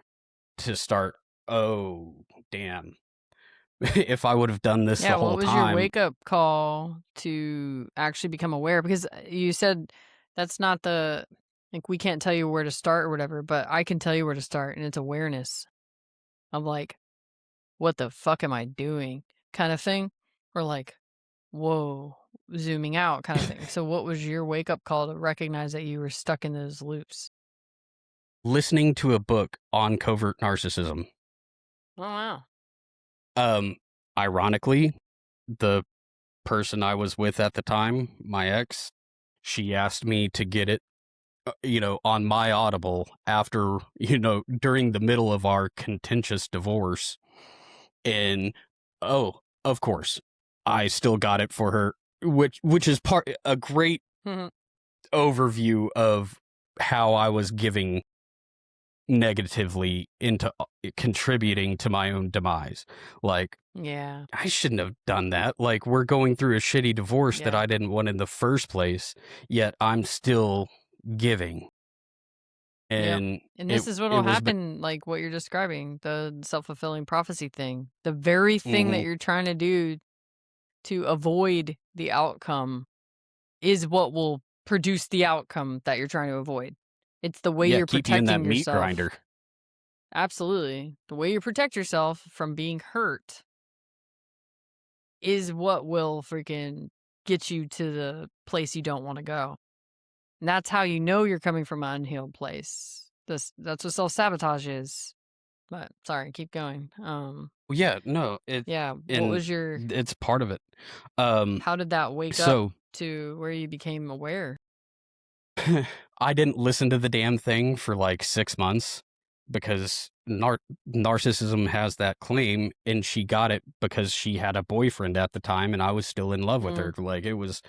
to start, oh, damn. If I would have done this Yeah, the what whole was your time. wake-up call to actually become aware? Because, you said that's not the like, we can't tell you where to start or whatever, but I can tell you where to start, and it's awareness of, like, "What the fuck am I doing?" kinda thing, or, like, "Whoa," zooming out kinda thing. So what was your wake-up call to recognize that you were stuck in those loops? Listening to a book on covert narcissism. Oh, wow. Um, Ironically, the person I was with at the time, my ex, she asked me to get it, on my Audible after, during the middle of our contentious divorce. And oh, of course, I still got it for her, which is a great Mhm. overview of how I was giving negatively into contributing to my own demise. Like, Yeah. I shouldn't have done that. Like, we're going through a shitty divorce that Yeah. I didn't want in the first place, yet I'm still giving. Yep. And And it this is it what'll was happen, like what you're describing, the self-fulfilling prophecy thing. The very thing that mhm. you're trying to do to avoid the outcome is what will produce the outcome that you're trying to avoid. It's the way Yeah, you're keep you in that protecting meat yourself. grinder. Absolutely. The way you protect yourself from being hurt is what will freaking get you to the place you don't want to go. And that's how you know you're coming from an unhealed place. That's what self-sabotage is. But sorry, keep going. Well, yeah, no, Yeah, what and was your it's part of it. Um, how did that wake up so to where you became aware? I didn't listen to the damn thing for like 6 months. because narcissism has that claim, and she got it because she had a boyfriend at the time, and I was still in love with her. Mm. Like, it was,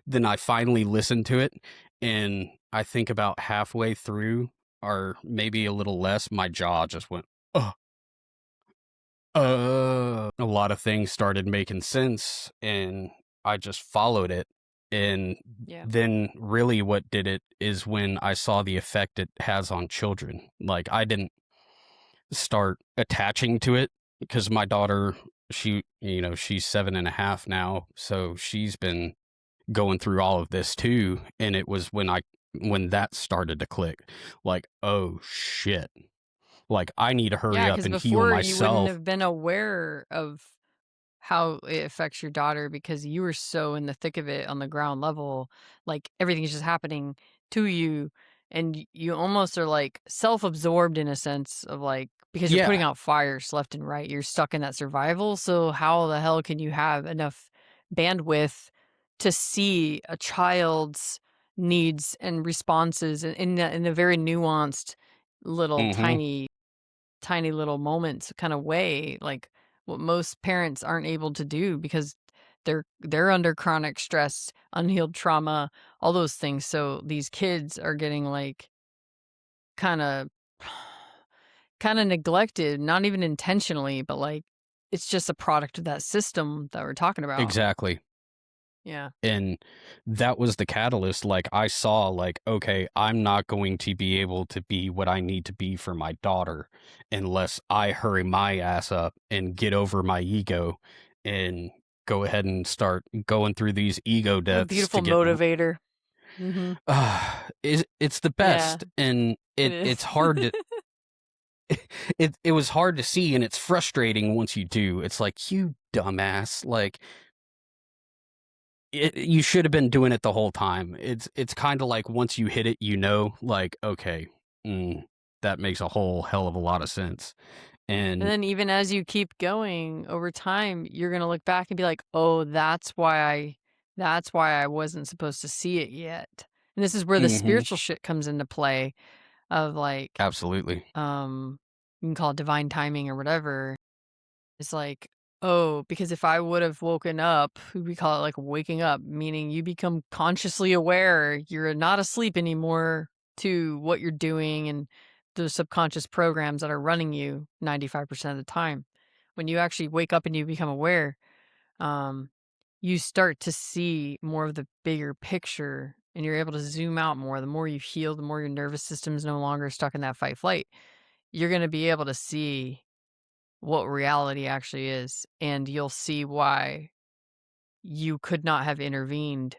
then I finally listened to it, and I think about halfway through, or maybe a little less, my jaw just went, oh, a lot of things started making sense, and I just followed it. And Yeah. then really what did it is when I saw the effect it has on children. Like, I didn't start attaching to it because my daughter, she's 7.5 now, so she's been going through all of this too. And it was when that started to click, like, oh shit, like, I need to hurry Yeah, up because and heal before you wouldn't myself. have been aware of how it affects your daughter because you were so in the thick of it on the ground level, like everything's just happening to you, and you almost are like self-absorbed in a sense of like because you're putting Yeah. out fires left and right. You're stuck in that survival. So how the hell can you have enough bandwidth to see a child's needs and responses in a very nuanced little Hmm. tiny little moments kind of way, like what most parents aren't able to do because they're under chronic stress, unhealed trauma, all those things. So these kids are getting like kind of kind of neglected, not even intentionally, but like it's just a product of that system that we're talking about. Exactly. Yeah. And that was the catalyst. Like, I saw, like, okay, I'm not going to be able to be what I need to be for my daughter unless I hurry my ass up and get over my ego and go ahead and start going through these ego A deaths to beautiful get motivator. Mhm. it's the Yeah, best. And it it's is. hard to it was hard to see, and it's frustrating once you do. It's like, you dumbass, like, you should have been doing it the whole time. It's kind of like, once you hit it, like, okay, mm, that makes a whole hell of a lot of sense. And And then even as you keep going over time, you're gonna look back and be like, "Oh, that's why I wasn't supposed to see it yet." And this is where the hmm, spiritual shit comes into play of like, absolutely, um, you can call it divine timing or whatever. It's like, oh, because if I would have woken up, we call it like waking up, meaning you become consciously aware. You're not asleep anymore to what you're doing and the subconscious programs that are running you 95% of the time. When you actually wake up and you become aware, um, you start to see more of the bigger picture and you're able to zoom out more. The more you heal, the more your nervous system is no longer stuck in that fight flight. You're going to be able to see what reality actually is, and you'll see why you could not have intervened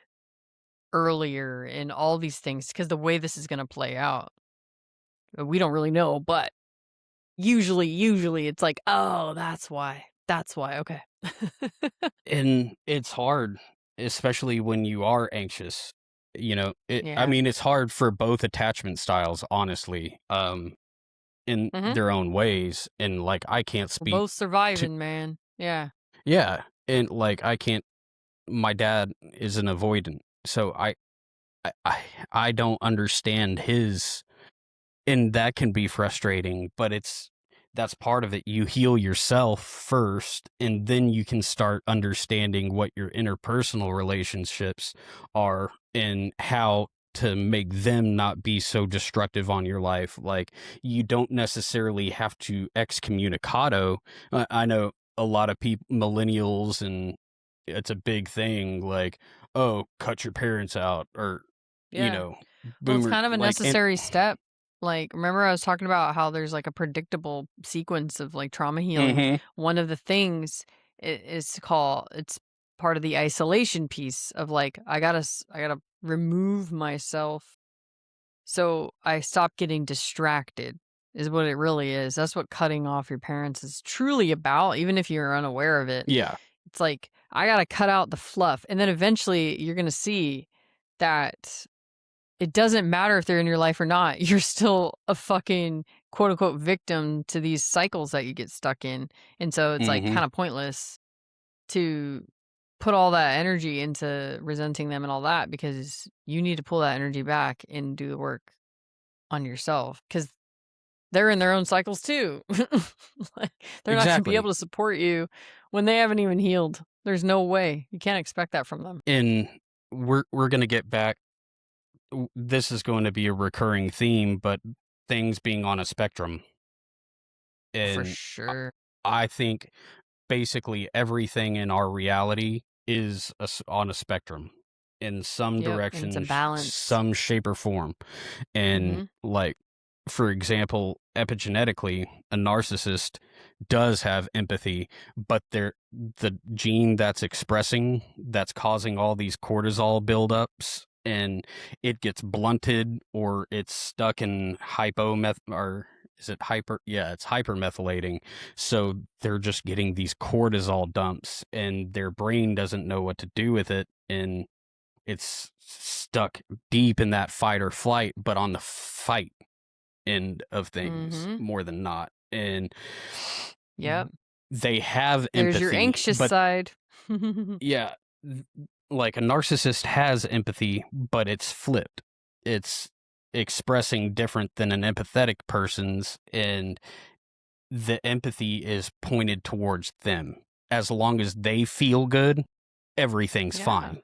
earlier in all these things because the way this is going to play out, we don't really know, but usually it's like, oh, that's why. Okay. and it's hard, especially when you are anxious. I Yeah. mean, it's hard for both attachment styles, honestly, in Hmm. their own ways. And, like, I can't We're speak both to, surviving, man. Yeah. yeah, and, like, I can't. My dad is an avoidant, so I I I don't understand his, and that can be frustrating, but that's part of it. You heal yourself first, and then you can start understanding what your interpersonal relationships are and how to make them not be so destructive on your life. Like, you don't necessarily have to excommunicado. I know a lot of people, millennials, and it's a big thing, like, oh, cut your parents out, or, you Yeah. know, Well, it's boomer, kind of a like, and necessary step. Like, remember I was talking about how there's like a predictable sequence of like trauma healing. hmm, One of the things is called it's part of the isolation piece of like I gotta remove myself so I stop getting distracted. Is what it really is. That's what cutting off your parents is truly about, even if you're unaware of it. yeah. It's like I gotta cut out the fluff, and then eventually you're gonna see that it doesn't matter if they're in your life or not. You're still a fucking quote unquote victim to these cycles that you get stuck in. And so it's like Mhm. kind of pointless to put all that energy into resenting them and all that because you need to pull that energy back and do the work on yourself. Cause they're in their own cycles too. Like, they're not gonna be Exactly. able to support you when they haven't even healed. There's no way. You can't expect that from them. And we're going to get back, this is going to be a recurring theme, but things being on a spectrum. For And sure. I think basically everything in our reality is on a spectrum in some Yep, and it's direction, imbalanced. some shape or form. And Mhm. like, for example, epigenetically, a narcissist does have empathy, but the gene that's causing all these cortisol buildups, and it gets blunted or it's stuck in hypometh or is it hyper? Yeah, it's hypermethylating. So they're just getting these cortisol dumps, and their brain doesn't know what to do with it, and it's stuck deep in that fight or flight, but on the fight end of things Mhm. more than not. And Yep. they have There's your empathy, anxious but side. yeah, like a narcissist has empathy, but it's flipped. It's expressing different than an empathetic person's, and the empathy is pointed towards them. As long as they feel good, everything's Yeah. fine.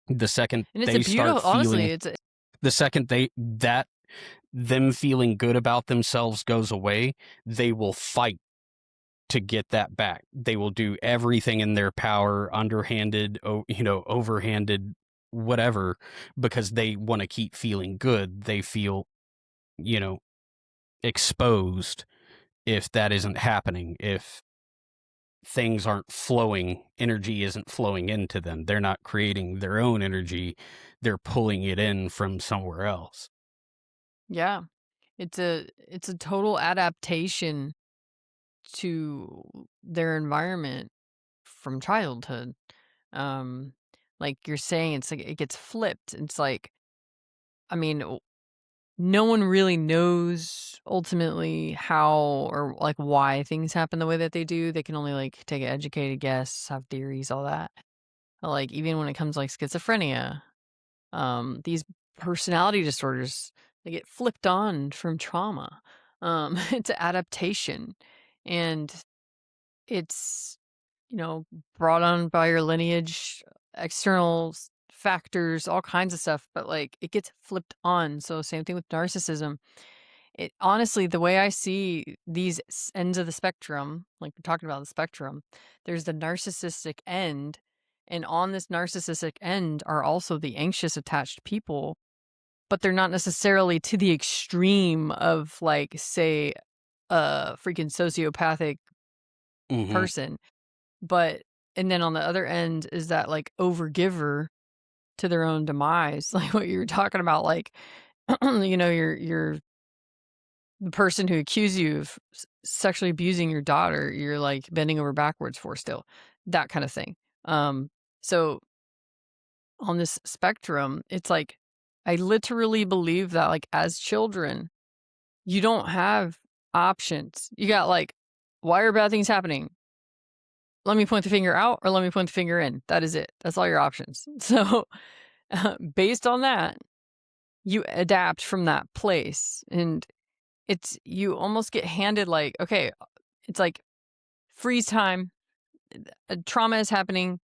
The second And it's a they start beautiful honestly, feeling, it's a the second they that them feeling good about themselves goes away, they will fight to get that back. They will do everything in their power, underhanded, overhanded, whatever, because they want to keep feeling good. They feel, you know, exposed if that isn't happening. If things aren't flowing, energy isn't flowing into them. They're not creating their own energy. They're pulling it in from somewhere else. yeah. It's a total adaptation to their environment from childhood. Um, like you're saying, it's like it gets flipped. It's like, I mean, no one really knows ultimately how or like why things happen the way that they do. They can only like take an educated guess, have theories, all that. But, like even when it comes to, like schizophrenia, these personality disorders, they get flipped on from trauma. It's adaptation, and it's, brought on by your lineage, external factors, all kinds of stuff, but like it gets flipped on. So same thing with narcissism. It honestly, the way I see these ends of the spectrum, like we're talking about the spectrum, there's the narcissistic end, and on this narcissistic end are also the anxious attached people, but they're not necessarily to the extreme of, like, say, a freaking sociopathic Hmm. person. But and then on the other end is that, like, overgiver to their own demise, like what you were talking about, like, you're the person who accused you of sexually abusing your daughter, you're, like, bending over backwards for still, that kinda thing. So on this spectrum, it's like, I literally believe that, like, as children, you don't have options. You got, like, "Why are bad things happening? Let me point the finger out or let me point the finger in." That is it. That's all your options. So, based on that, you adapt from that place, and you almost get handed, like, okay, it's like freeze time, a trauma is happening.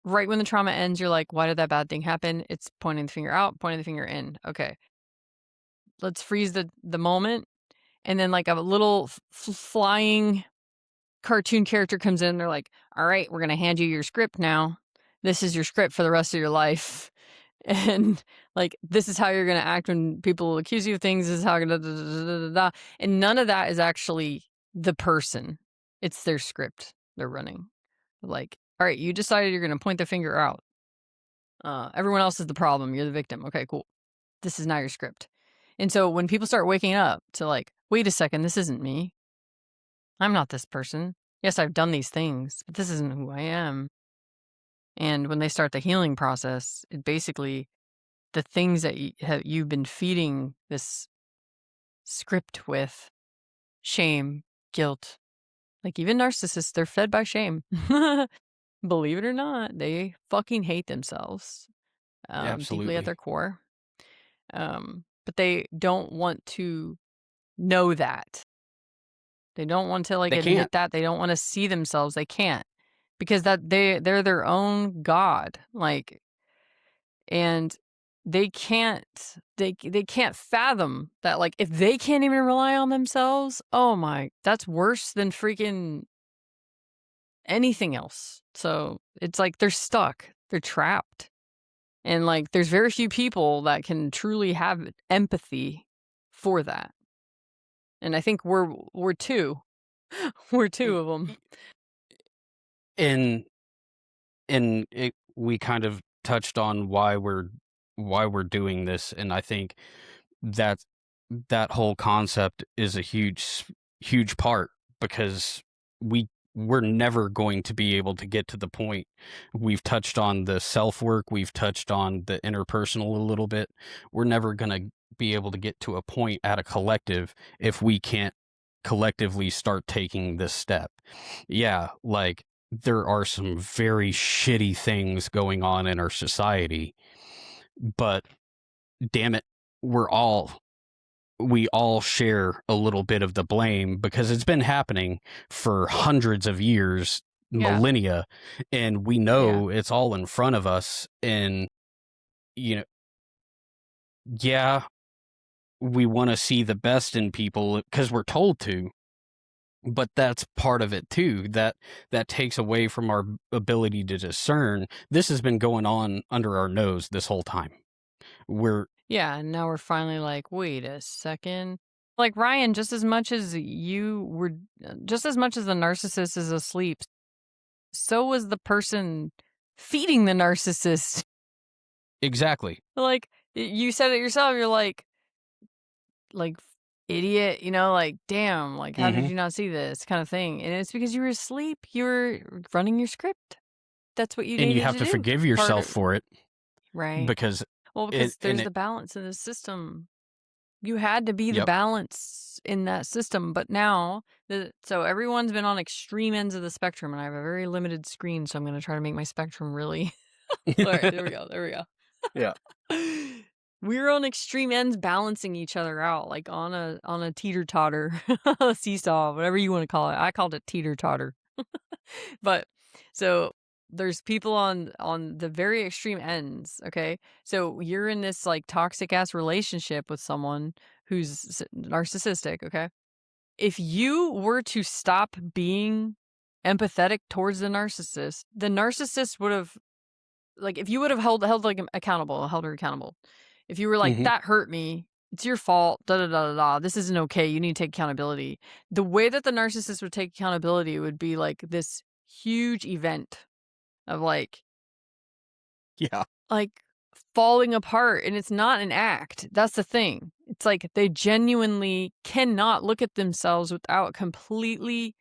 Right when the trauma ends, you're like, "Why did that bad thing happen?" It's pointing the finger out, pointing the finger in. Okay, let's freeze the moment, and then, like, a little flying cartoon character comes in, they're like, "All right, we're gonna hand you your script now. This is your script for the rest of your life." And, like, this is how you're gonna act when people accuse you of things, this is how da da da da da da da, and none of that is actually the person. It's their script they're running. Like, "All right, you decided you're gonna point the finger out. Everyone else is the problem, you're the victim. Okay, cool. This is not your script." And so when people start waking up to, like, "Wait a second, this isn't me. I'm not this person. Yes, I've done these things, but this isn't who I am." And when they start the healing process, it basically the things that you've been feeding this script with, shame, guilt, like even narcissists, they're fed by shame. Believe it or not, they fucking hate themselves, deeply at Absolutely. their core. But they don't want to. know that. They don't want to, like, They admit can't. that. They don't wanna see themselves. They can't. Because they're their own god, like, and they can't fathom that, like, if they can't even rely on themselves, oh my, that's worse than freaking anything else. So, it's like they're stuck. They're trapped. And, like, there's very few people that can truly have empathy for that. And I think we're 2. We're 2 Y- of them. y- And we kind of touched on why we're doing this, and I think that that whole concept is a huge part, because we're never going to be able to get to the point. We've touched on the self work, we've touched on the interpersonal a little bit. We're never going to be able to get to a point at a collective if we can't collectively start taking this step. Yeah, like, there are some very shitty things going on in our society, but damn it, we're all we all share a little bit of the blame, because it's been happening for hundreds of years, Yeah. millennia, and we Yeah. know it's all in front of us. And, you know, yeah, we want to see the best in people because we're told to, but that's part of it too. That takes away from our ability to discern. This has been going on under our nose this whole time. We're Yeah, and now we're finally like, "Wait a second." Like, Ryan, just as much as the narcissist is asleep, so was the person feeding the narcissist. exactly. Like, you said it yourself, you're like, "Idiot," like, "Damn, like, how did Hmm. you not see this?" kinda thing, and it's because you were asleep, you were running your script. That's what you And you needed have to to do. forgive Part yourself of for it, Right. because Well, it because and there's it the balance in the system. You had to be the yep. balance in that system, but now so everyone's been on extreme ends of the spectrum, and I have a very limited screen, so I'm gonna try to make my spectrum really all right, there we go, there we go. Yeah. We're on extreme ends balancing each other out, like on a teeter-totter, a seesaw, whatever you wanna call it. I called it teeter-totter. But so there's people on the very extreme ends, okay? So you're in this like toxic ass relationship with someone who's narcissistic, okay? If you were to stop being empathetic towards the narcissist would have like if you would have held like him accountable, held her accountable. If you were like Mhm. that hurt me, it's your fault, da da da da da. This isn't okay. You need to take accountability. The way that the narcissist would take accountability would be like this huge event of Yeah. like falling apart, and it's not an act. That's the thing. It's like they genuinely cannot look at themselves without completely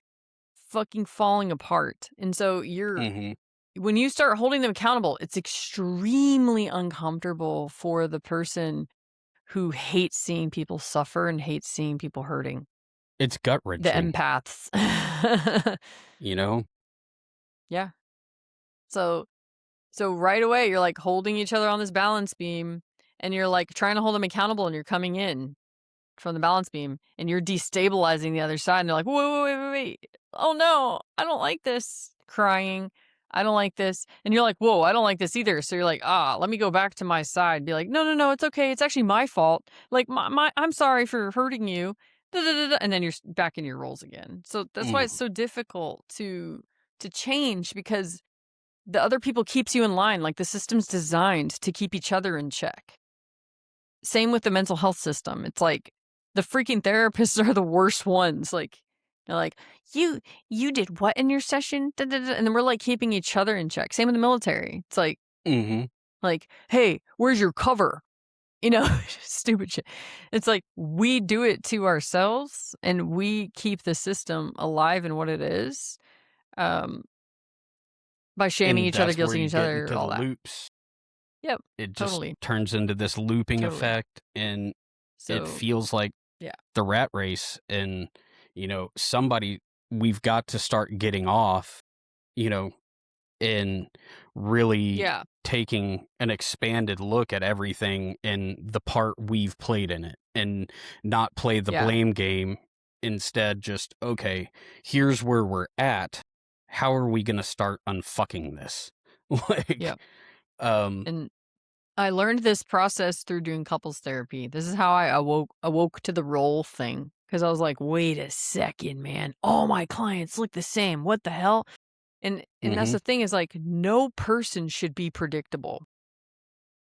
fucking falling apart. And so Mhm. when you start holding them accountable, it's extremely uncomfortable for the person who hates seeing people suffer and hates seeing people hurting. It's The gut-wrenching, empaths. you know? Yeah. So right away you're like holding each other on this balance beam, and you're like trying to hold them accountable, and you're coming in from the balance beam, and you're destabilizing the other side, and they're like, wait. Oh no, I don't like this. Crying. I don't like this. And you're like, whoa, I don't like this either. So you're like, let me go back to my side. Be like, no, it's okay. It's actually my fault. Like, I'm sorry for hurting you. Da, da, da, da. And then you're back in your roles again. So that's why Mm. it's so difficult to change, because the other people keeps you in line. Like, the system's designed to keep each other in check. Same with the mental health system. It's like the freaking therapists are the worst ones. Like, they're like, you did what in your session? Da, da, da," and then we're like keeping each other in check. Same with the military. It's Mhm. like, hey, where's your cover? Stupid shit. It's like we do it to ourselves, and we keep the system alive in what it is, um, by shaming And each other, that's where guilting you each get other, into the all that. loops. Yep, It just totally, turns into this looping totally. effect, and it So feels like yeah, the rat race. And, somebody we've got to start getting off, you know, and really yeah. taking an expanded look at everything and the part we've played in it. and not play the Yeah. blame game. Instead, just, okay, here's where we're at. How are we going to start unfucking this? Yep. Like, um, And I learned this process through doing couples therapy. This is how I awoke to the role thing, because I was like, "Wait a second, man. All my clients look the same. What the hell?" And that's mhm, the thing, is like, no person should be predictable.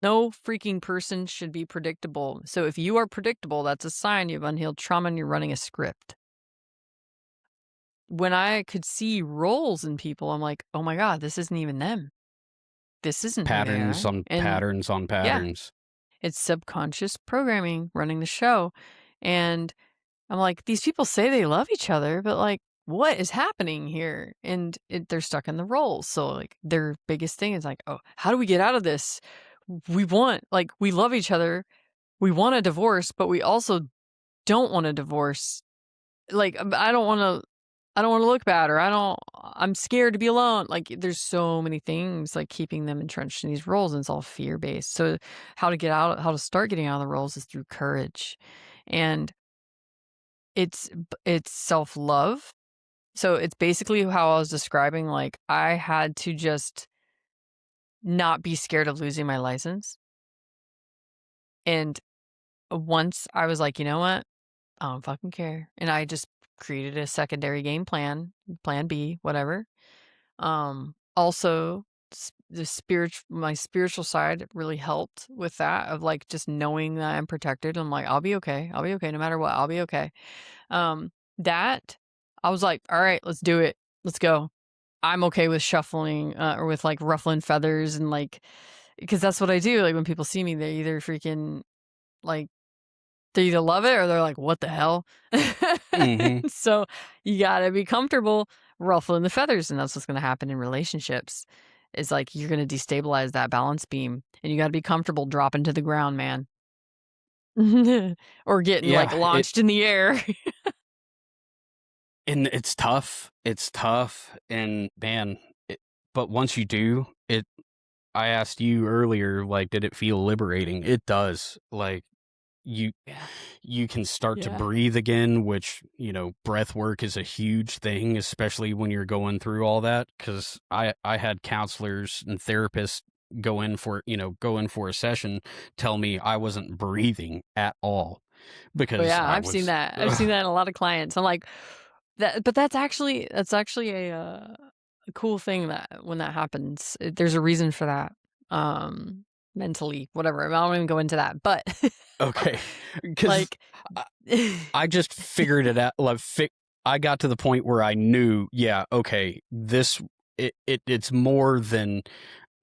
No freaking person should be predictable. So if you are predictable, that's a sign you have unhealed trauma and you're running a script. When I could see roles in people, I'm like, "Oh my god, this isn't even them. This isn't who they patterns are." on And patterns on yeah, patterns. it's subconscious programming running the show. And I'm like, "These people say they love each other, but, like, what is happening here?" And they're stuck in the roles. So, like, their biggest thing is like, "Oh, how do we get out of this? We love each other. We want a divorce, but we also don't want a divorce. Like, I don't wanna look bad, or I'm scared to be alone." Like, there's so many things, like, keeping them entrenched in these roles, and it's all fear-based. So, how to start getting out of the roles is through courage. And it's self-love. So, it's basically how I was describing, like, I had to just not be scared of losing my license. And once I was like, "You know what? I don't fucking care." And I just created a secondary game plan, plan B, whatever. Also, my spiritual side really helped with that, of like just knowing that I'm protected. I'm like, I'll be okay. I'll be okay no matter what. I'll be okay. That I was like, all right, let's do it. Let's go. I'm okay with shuffling, or with like ruffling feathers, and like, because that's what I do. Like when people see me, they either freaking like they either love it or they're like, "What the hell?" Mhm. So, you gotta be comfortable ruffling the feathers, and that's what's gonna happen in relationships, is, like, you're gonna destabilize that balance beam, and you gotta be comfortable dropping to the ground, man. Or getting, like, Yeah, launched in the air. and it's tough. It's tough, and man, but once you do, I asked you earlier, like, did it feel liberating? It does. Like, you Yeah. you can start to Yeah. breathe again, which, breath work is a huge thing, especially when you're going through all that. Because I had counselors and therapists go in for a session, tell me I wasn't breathing at all Oh, because yeah, I I've seen was that. I've seen that in a lot of clients. I'm like, but that's actually a cool thing that when that happens, there's a reason for that. Mentally, whatever. I don't even go into that, but okay, because like, I just figured it out. Like, I got to the point where I knew, yeah, okay, it's more than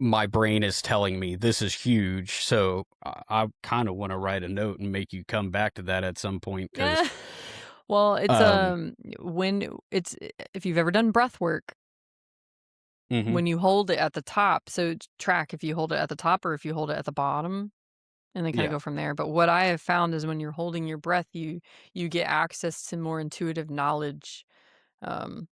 my brain is telling me. This is huge. So I kind of want to write a note and make you come back to that at some point because, yeah. Well, it's um, when it's if you've ever done breath work, mhm, when you hold it at the top, so track if you hold it at the top or if you hold it at the bottom, and then kind of yeah, go from there. But what I have found is when you're holding your breath, you get access to more intuitive knowledge. Um,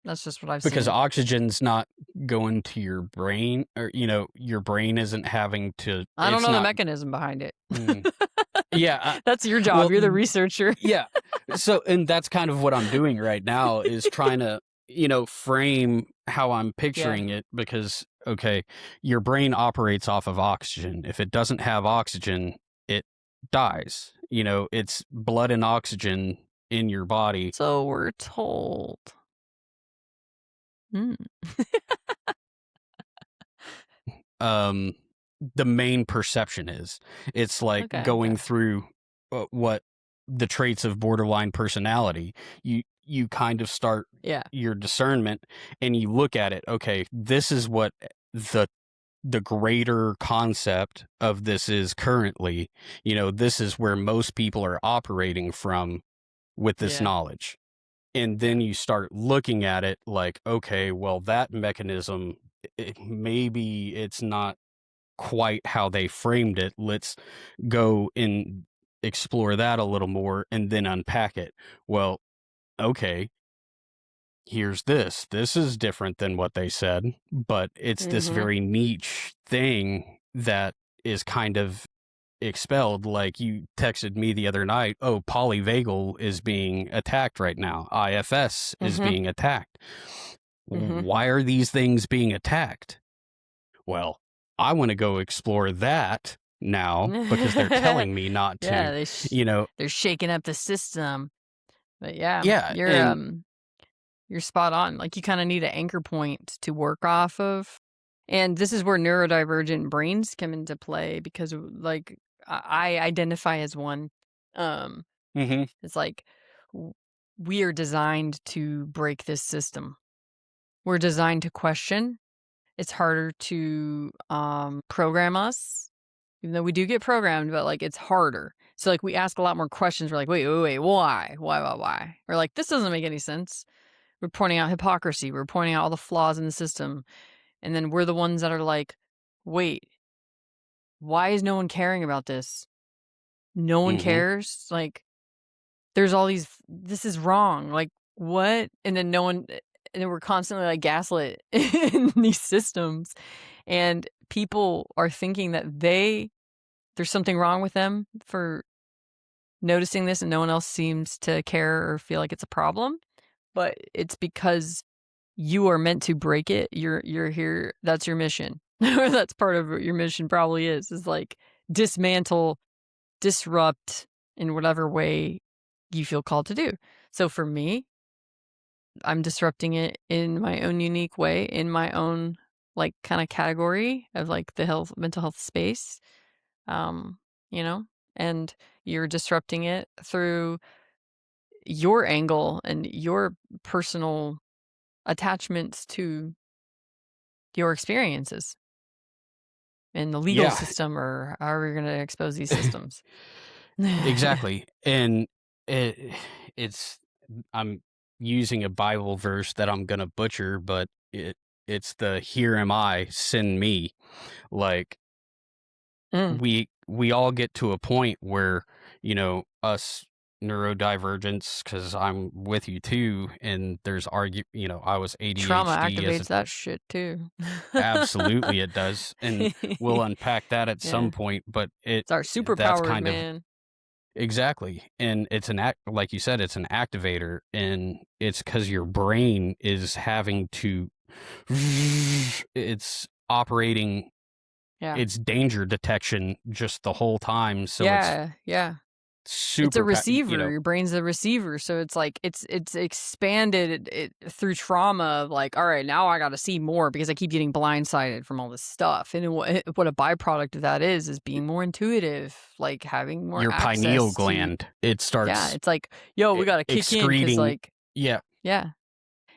that's just what I've because seen. oxygen's not going to your brain, or your brain isn't having to. I don't It's know the not. mechanism behind it. Mm, yeah. That's your job. Well, You're the researcher. yeah. So, and that's kind of what I'm doing right now is trying to, frame how I'm Yeah. picturing it because, okay, your brain operates off of oxygen. If it doesn't have oxygen, it dies. It's blood and oxygen in your body. So we're told. Mm. Um, the main perception is it's like Okay. going Okay. through what the traits of borderline personality. You kind of start Yeah. your discernment and you look at it. Okay, this is what the the greater concept of this is currently. This is where most people are operating from with this Yeah. knowledge. And Yeah. then you start looking at it like, okay, well, that mechanism, maybe it's not quite how they framed it. Let's go and explore that a little more and then unpack it. Well, okay, here's this. This is different than what they said, but it's this Mhm. very niche thing that is kind of expelled. Like you texted me the other night, oh, polyvagal is being attacked right now. IFS is Mhm. being attacked. Mhm. Why are these things being attacked? Well, I want to go explore that now because they're telling me not Yeah, to, you know. they're shaking up the system. But yeah, Yeah, and you're spot on. Like you kind of need an anchor point to work off of. And this is where neurodivergent brains come into play because like I identify as one. Um mhm, it's like w- we are designed to break this system. We're designed to question. It's harder to program us. Even though we do get programmed, but like it's harder. So like we ask a lot more questions. We're like, wait, why? Why? We're like, this doesn't make any sense. We're pointing out hypocrisy. We're pointing out all the flaws in the system. And then we're the ones that are like, wait, why is no one caring about this? No one mhm. cares? Like, there's all these, this is wrong. Like, what? And then no one, and then we're constantly like gaslit in these systems. And people are thinking that there's something wrong with them for noticing this and no one else seems to care or feel like it's a problem. But it's because you are meant to break it. You're here. That's your mission. Or that's part of what your mission probably is like dismantle, disrupt in whatever way you feel called to do. So for me, I'm disrupting it in my own unique way, in my own like kind of category of like the mental health space. Um, you know, and you're disrupting it through your angle and your personal attachments to your experiences in the legal Yeah, system or however you're going to expose these systems. exactly. And it's I'm using a Bible verse that I'm gonna butcher, but it's the "Here am I, send me." Like Mm, we all get to a point where, us neurodivergents, because I'm with you too, and there's I was trauma ADHD as activates a that shit too. absolutely it does, and we'll unpack that at some Yeah. point, but It's our that's superpowers, kind of man. exactly, and it's an act, like you said, it's an activator, and it's because your brain is having to it's operating, Yeah. it's danger detection just the whole time, so it's Yeah. Yeah. It's a super receiver. Your brain's a receiver, so it's like it's expanded it through trauma of like, all right, now I got to see more because I keep getting blindsided from all this stuff. And what a byproduct of that is being more intuitive, like having more your pineal access to. gland, it Yeah, starts it's like, yo, we got to kick in because excreting, like, yeah, yeah,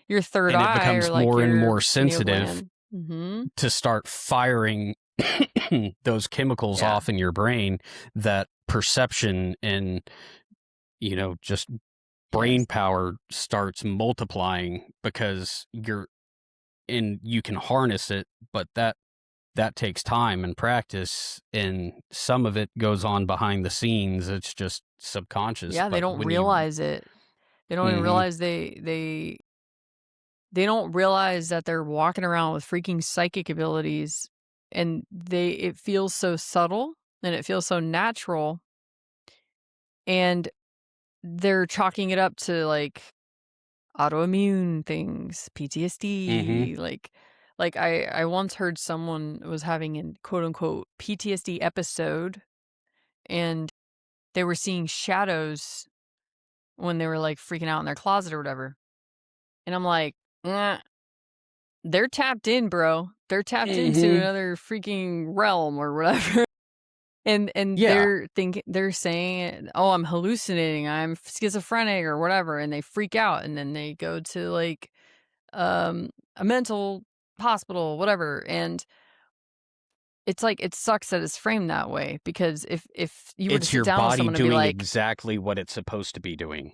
your third and it eye or becomes like more and your more pineal sensitive gland. Mm-hmm. to start firing those chemicals Yeah. off in your brain, that perception and just brain Yes. power starts multiplying because you can harness it, but that takes time and practice, and some of it goes on behind the scenes. It's just subconscious, Yeah, they but don't when you realize it. They don't even mhm, realize they don't realize that they're walking around with freaking psychic abilities and it feels so subtle and it feels so natural and they're chalking it up to like autoimmune things, mhm, PTSD, like I once heard someone was having an quote unquote PTSD episode and they were seeing shadows when they were like freaking out in their closet or whatever. And I'm like, "Eh, they're tapped in, bro. They're tapped into mhm, another freaking realm or whatever." And yeah, they're saying, "Oh, I'm hallucinating. I'm schizophrenic or whatever." And they freak out and then they go to like a mental hospital, whatever. And it's like it sucks that it's framed that way because if you were to it's sit your down with body someone and be doing like, exactly what it's supposed to be doing.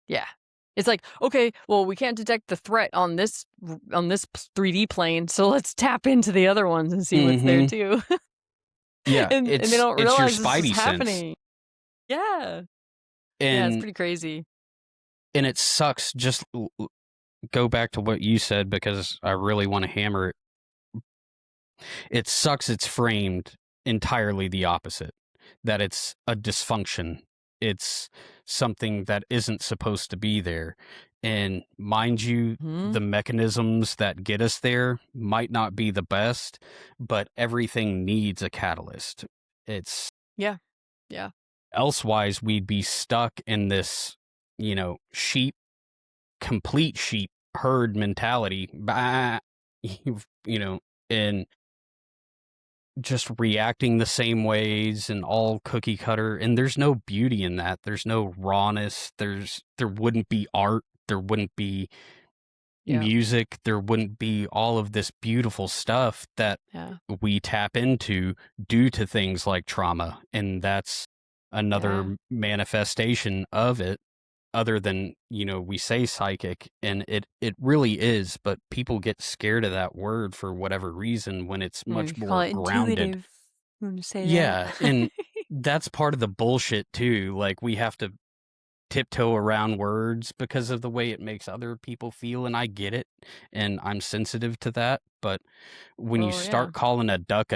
yeah. It's like, okay, well, we can't detect the threat on this 3D plane, so let's tap into the other ones and see what's there Mhm, too. yeah, And they don't it's your realize this is spidey sense, happening. Yeah. Yeah, it's and pretty crazy. it sucks. Just go back to what you said because I really want to hammer it. It sucks it's framed entirely the opposite. that it's a dysfunction. It's something that isn't supposed to be there. And mind you, Mhm. the mechanisms that get us there might not be the best, but everything needs a catalyst. It's Yeah. Yeah. elsewise we'd be stuck in this, sheep, complete sheep herd mentality. Bah, and just reacting the same ways and all cookie cutter, and there's no beauty in that. There's no rawness. There wouldn't be art, there wouldn't be Yeah. music, there wouldn't be all of this beautiful stuff that Yeah. we tap into due to things like trauma. And that's Yeah. another manifestation of it, other than, we say psychic, and it really is, but people get scared of that word for whatever reason when it's You much call more it grounded. intuitive. You want to say that? Yeah, and that's part of the bullshit too. Like, we have to tiptoe around words because of the way it makes other people feel, and I get it, and I'm sensitive to that, but when you Well, yeah. start calling a duck,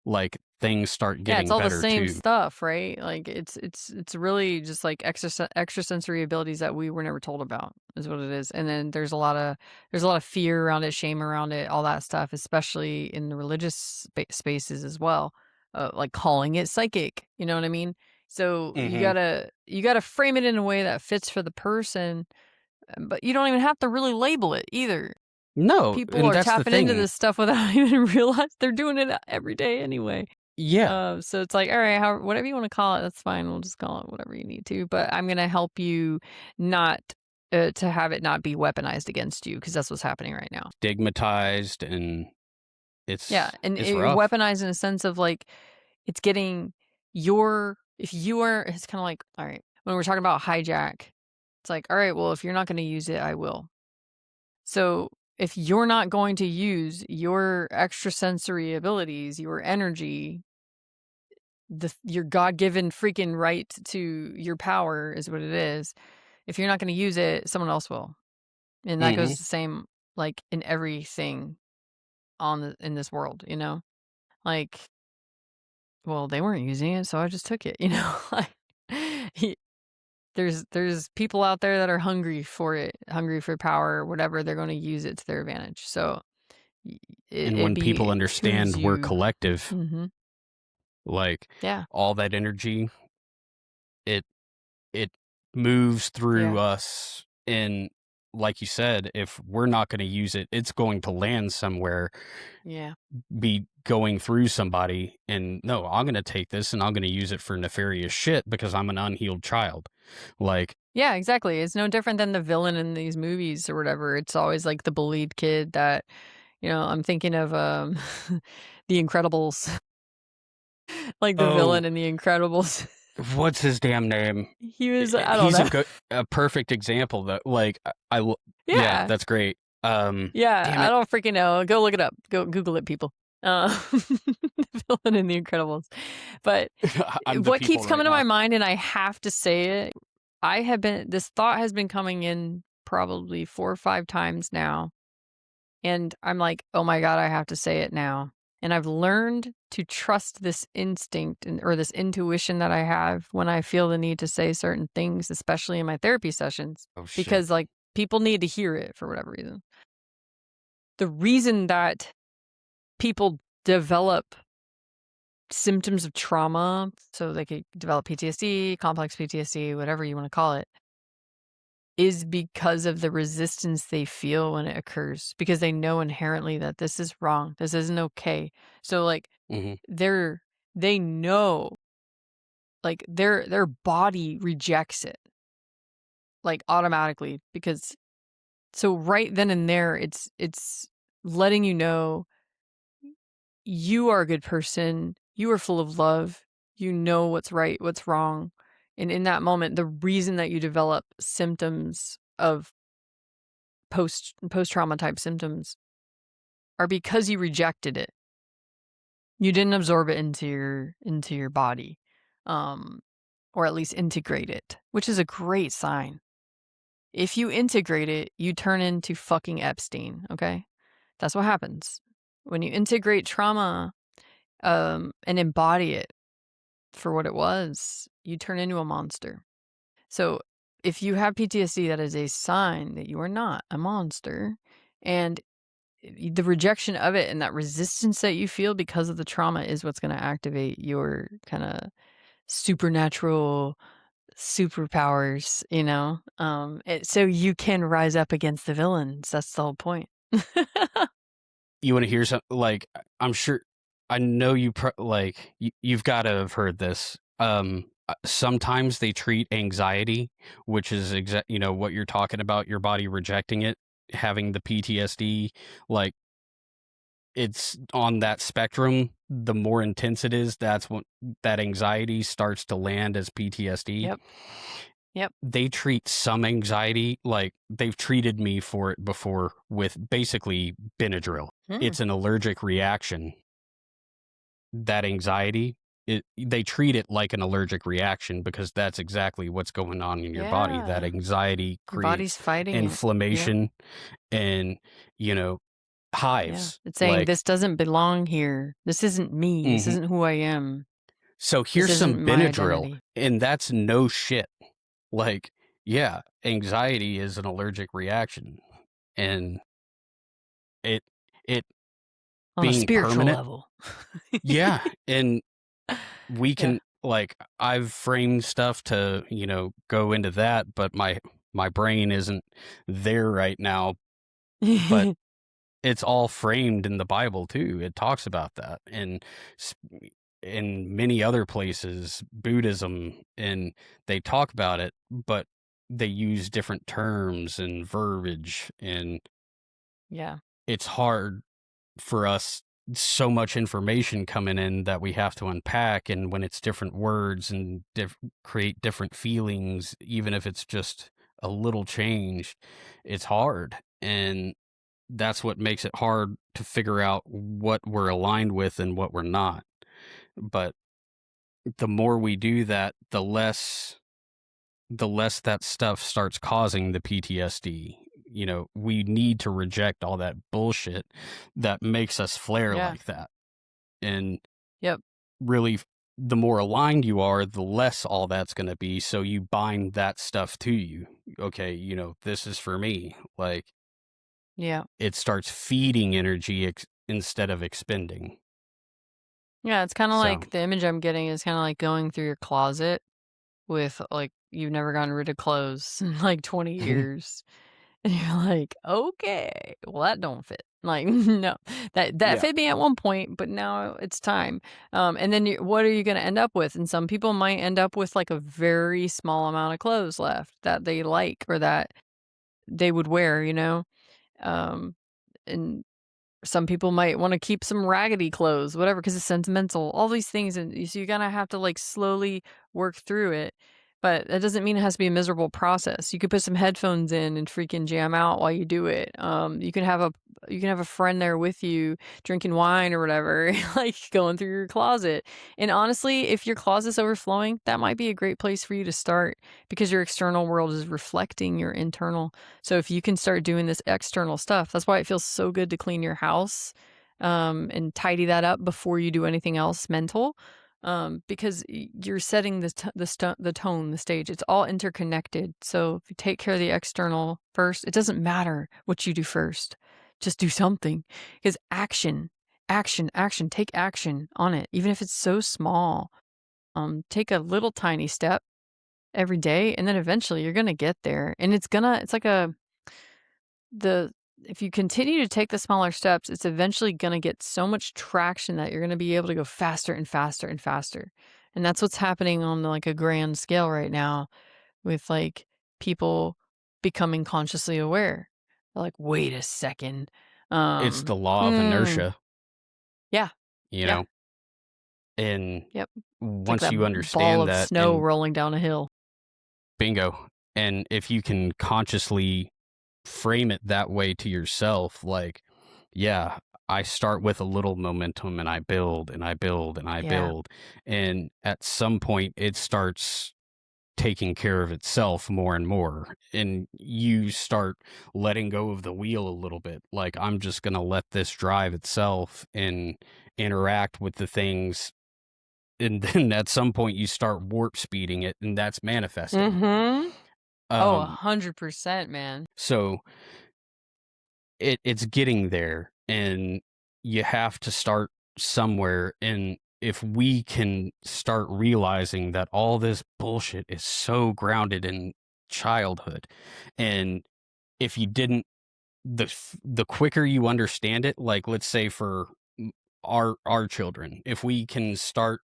like, things start Yeah, it's getting all the better same too. stuff, right? Like it's really just like extrasensory abilities that we were never told about is what it is. And then there's a lot of fear around it, shame around it, all that stuff, especially in the religious spaces as well. Like calling it psychic, you know what I mean? So you Mhm. gotta you gotta frame it in a way that fits for the person, but you don't even have to really label it either. No, People and are that's the tapping into thing. this stuff without even realize they're doing it every day anyway. Yeah. So it's like, all right, whatever you want to call it, that's fine. We'll just call it whatever you need to. But I'm gonna help you not to have it not be weaponized against you because that's what's happening right now. Stigmatized, and Yeah, and it's rough. weaponized in a sense of like it's getting your if you are it's kind of like all right when we're talking about hijack, it's like all right, well if you're not going to use it, I will. So if you're not going to use your extrasensory abilities, your energy, your God-given freaking right to your power is what it is. If you're not gonna use it, someone else will. And that Mhm. goes the same, like, in everything in this world, you know? Like, well, they weren't using it, so I just took it, you know? Like, he there's people out there that are hungry for it, hungry for power, whatever, they're gonna use it to their advantage. So, y And when people it behooves understand we're you. collective, Mhm. like, Yeah. all that energy, it it moves through Yeah. us, and like you said, if we're not gonna use it, it's going to land somewhere, Yeah. be going through somebody, and, "No, I'm gonna take this and I'm gonna use it for nefarious shit because I'm an unhealed child." Like, Yeah, exactly. It's no different than the villain in these movies or whatever. It's always like the bullied kid that, I'm thinking of The Incredibles, like the "Oh, villain in The Incredibles. what's his damn name?" He was, I don't He's know. a perfect example that, like, yeah, Yeah. that's great. Yeah, Damn I it. don't freaking know. Go look it up. Go Google it, people. The villain in The Incredibles. But I'm the what people keeps right coming to now. my mind, and I have to say it, this thought has been coming in probably 4 or 5 times now. And I'm like, "Oh my god, I have to say it now." And I've learned to trust this instinct or this intuition that I have when I feel the need to say certain things, especially in my therapy sessions, Oh, shit. because, like, people need to hear it for whatever reason. The reason that people develop symptoms of trauma, so they could develop PTSD, complex PTSD, whatever you wanna call it, is because of the resistance they feel when it occurs, because they know inherently that this is wrong, this isn't okay. So, like, Mhm. they're they know, like, their body rejects it, like, automatically because so right then and there, it's letting you know you are a good person, you are full of love, you know what's right, what's wrong, and in that moment, the reason that you develop symptoms of post-trauma type symptoms are because you rejected it. You didn't absorb it into your body, um, or at least integrate it, which is a great sign. If you integrate it, you turn into fucking Epstein, okay? That's what happens. When you integrate trauma, and embody it, for what it was, you turn into a monster. So if you have PTSD, that is a sign that you are not a monster. And the rejection of it and that resistance that you feel because of the trauma is what's going to activate your kind of supernatural superpowers, so you can rise up against the villains. That's the whole point. You want to hear something? Like, I'm sure, I know you've got to have heard this. Sometimes they treat anxiety, which is what you're talking about, your body rejecting it, having the PTSD, like, it's on that spectrum. The more intense it is, that's when that anxiety starts to land as PTSD. Yep. Yep. They treat some anxiety, like they've treated me for it before with basically Benadryl. Hmm. It's an allergic reaction. That anxiety, they treat it like an allergic reaction because that's exactly what's going on in your body. That Yeah. anxiety Your body's creates fighting it. Yep. inflammation and, Yeah. hives. It's saying Like, this doesn't belong here. This isn't me. This mhm. isn't who I am. So This here's some isn't my Benadryl, identity. and that's no shit. Like, yeah, anxiety is an allergic reaction, and it it On a being spiritual permanent, level. yeah, and we Yeah. can, like, I've framed stuff to, go into that, but my brain isn't there right now, but it's all framed in the Bible too. It talks about that, and in many other places, Buddhism, and they talk about it, but they use different terms and verbiage, and Yeah. it's hard for us. So much information coming in that we have to unpack, and when it's different words and create different feelings, even if it's just a little change, it's hard, and that's what makes it hard to figure out what we're aligned with and what we're not. But the more we do that, the less that stuff starts causing the PTSD. We need to reject all that bullshit that makes us flare Yeah. like that. And Yep. really, the more aligned you are, the less all that's going to be. So you bind that stuff to you. Okay, this is for me. Like, Yeah. it starts feeding energy instead of expending. Yeah, it's kinda So, like the image I'm getting is kinda like going through your closet with, like, you've never gotten rid of clothes in, like, 20 years, and you're like, "Okay, well, that don't fit." Like, "No, that yeah, fit me at one point, but now it's time." And then what are you gonna end up with? And some people might end up with, like, a very small amount of clothes left that they like or that they would wear, you know? And some people might wanna keep some raggedy clothes, whatever, because it's sentimental, all these things, and so you're gonna have to, like, slowly work through it, but that doesn't mean it has to be a miserable process. You could put some headphones in and freaking jam out while you do it. You can have a friend there with you drinking wine or whatever, like, going through your closet, and honestly, if your closet's overflowing, that might be a great place for you to start because your external world is reflecting your internal. So if you can start doing this external stuff, that's why it feels so good to clean your house, and tidy that up before you do anything else mental, because you're setting the tone, the stage. It's all interconnected. So if you take care of the external first, it doesn't matter what you do first. Just do something, because action, action, action. Take action on it, even if it's so small. Take a little tiny step every day, and then eventually you're gonna get there, and it's like the if you continue to take the smaller steps, it's eventually gonna get so much traction that you're gonna be able to go faster and faster and faster, and that's what's happening on, like, a grand scale right now with, like, people becoming consciously aware. They're like, "Wait a second, it's the law of hmm, inertia, yeah, you yeah, know, and yep." It's like once that you ball understand of that, snow and rolling down a hill. bingo, and if you can consciously frame it that way to yourself, like, yeah, I start with a little momentum and I build and I build and I Yeah. build. And at some point, it starts taking care of itself more and more. And you start letting go of the wheel a little bit. Like, I'm just going to let this drive itself and interact with the things and then at some point you start warp speeding it, and that's manifesting. Mhm. Oh, Um, 100%, man. so it's getting there, and you have to start somewhere. And if we can start realizing that all this bullshit is so grounded in childhood, and if you didn't, the quicker you understand it, like let's say for our children, if we can start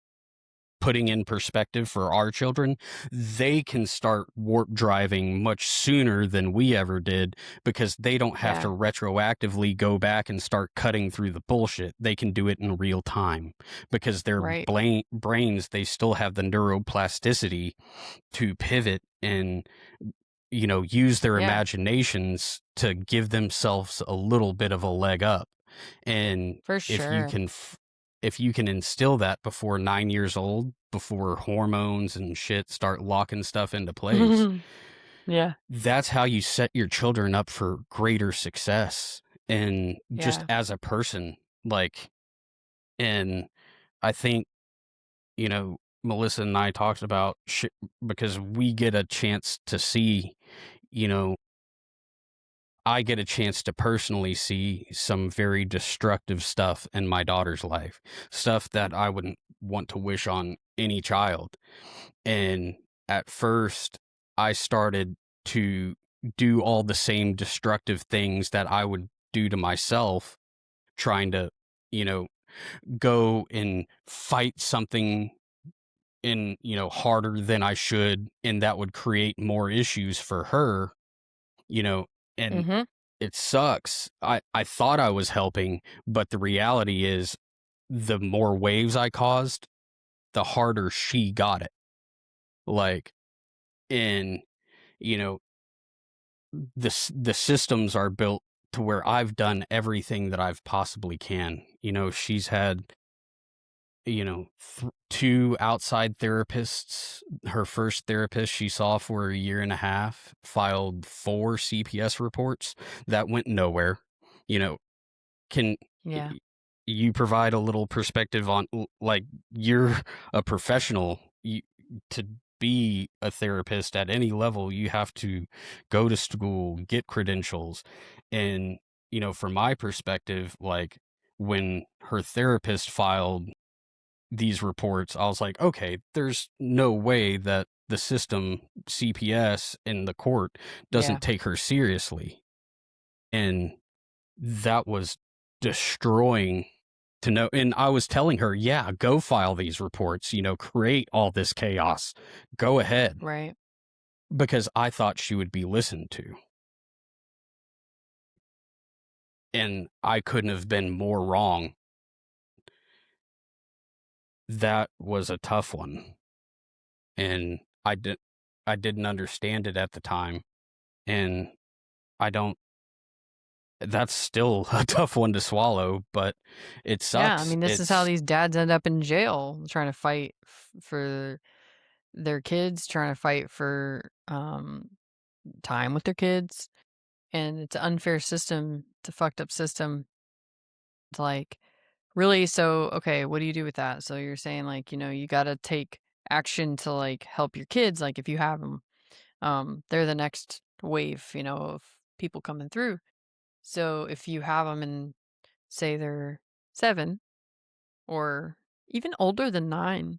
putting in perspective for our children, they can start warp driving much sooner than we ever did, because they don't have to Yeah, retroactively go back and start cutting through the bullshit. They can do it in real time because their right. brains, they still have the neuroplasticity to pivot and, use their Yeah, imaginations to give themselves a little bit of a leg up. And for if you sure. can if you can instill that before 9 years old, before hormones and shit start locking stuff into place, Yeah, that's how you set your children up for greater success and just yeah, as a person. Like, and I think, Melissa and I talked about because we get a chance to see, you know, I get a chance to personally see some very destructive stuff in my daughter's life, stuff that I wouldn't want to wish on any child. And at first, I started to do all the same destructive things that I would do to myself, trying to, you know, go and fight something in, harder than I should. And that would create more issues for her, you know, and mhm, it sucks. I thought I was helping, but the reality is the more waves I caused, the harder she got it. Like, and, you know, the systems are built to where I've done everything that I've possibly can. She's had, two outside therapists. Her first therapist she saw for a year and a half filed 4 CPS reports that went nowhere. You know, can yeah, you provide a little perspective on, like, you're a professional, to be a therapist at any level, you have to go to school, get credentials. And, from my perspective, like, when her therapist filed these reports, I was like, okay, there's no way that the system, CPS and the court, yeah, doesn't take her seriously. And that was destroying to know. And I was telling her, yeah, go file these reports, create all this chaos. Go ahead. right. Because I thought she would be listened to. And I couldn't have been more wrong. That was a tough one. And I didn't understand it at the time. And I don't that's still a tough one to swallow, but it Yeah, I sucks. mean, this is how It's these dads end up in jail trying to fight for their kids, trying to fight for time with their kids, and it's an unfair system. It's a fucked up system. It's like, really? So, okay, what do you do with that? So you're saying like, you got to take action to like help your kids, like if you have them. They're the next wave, of people coming through. So if you have them and say they're 7 or even older than 9,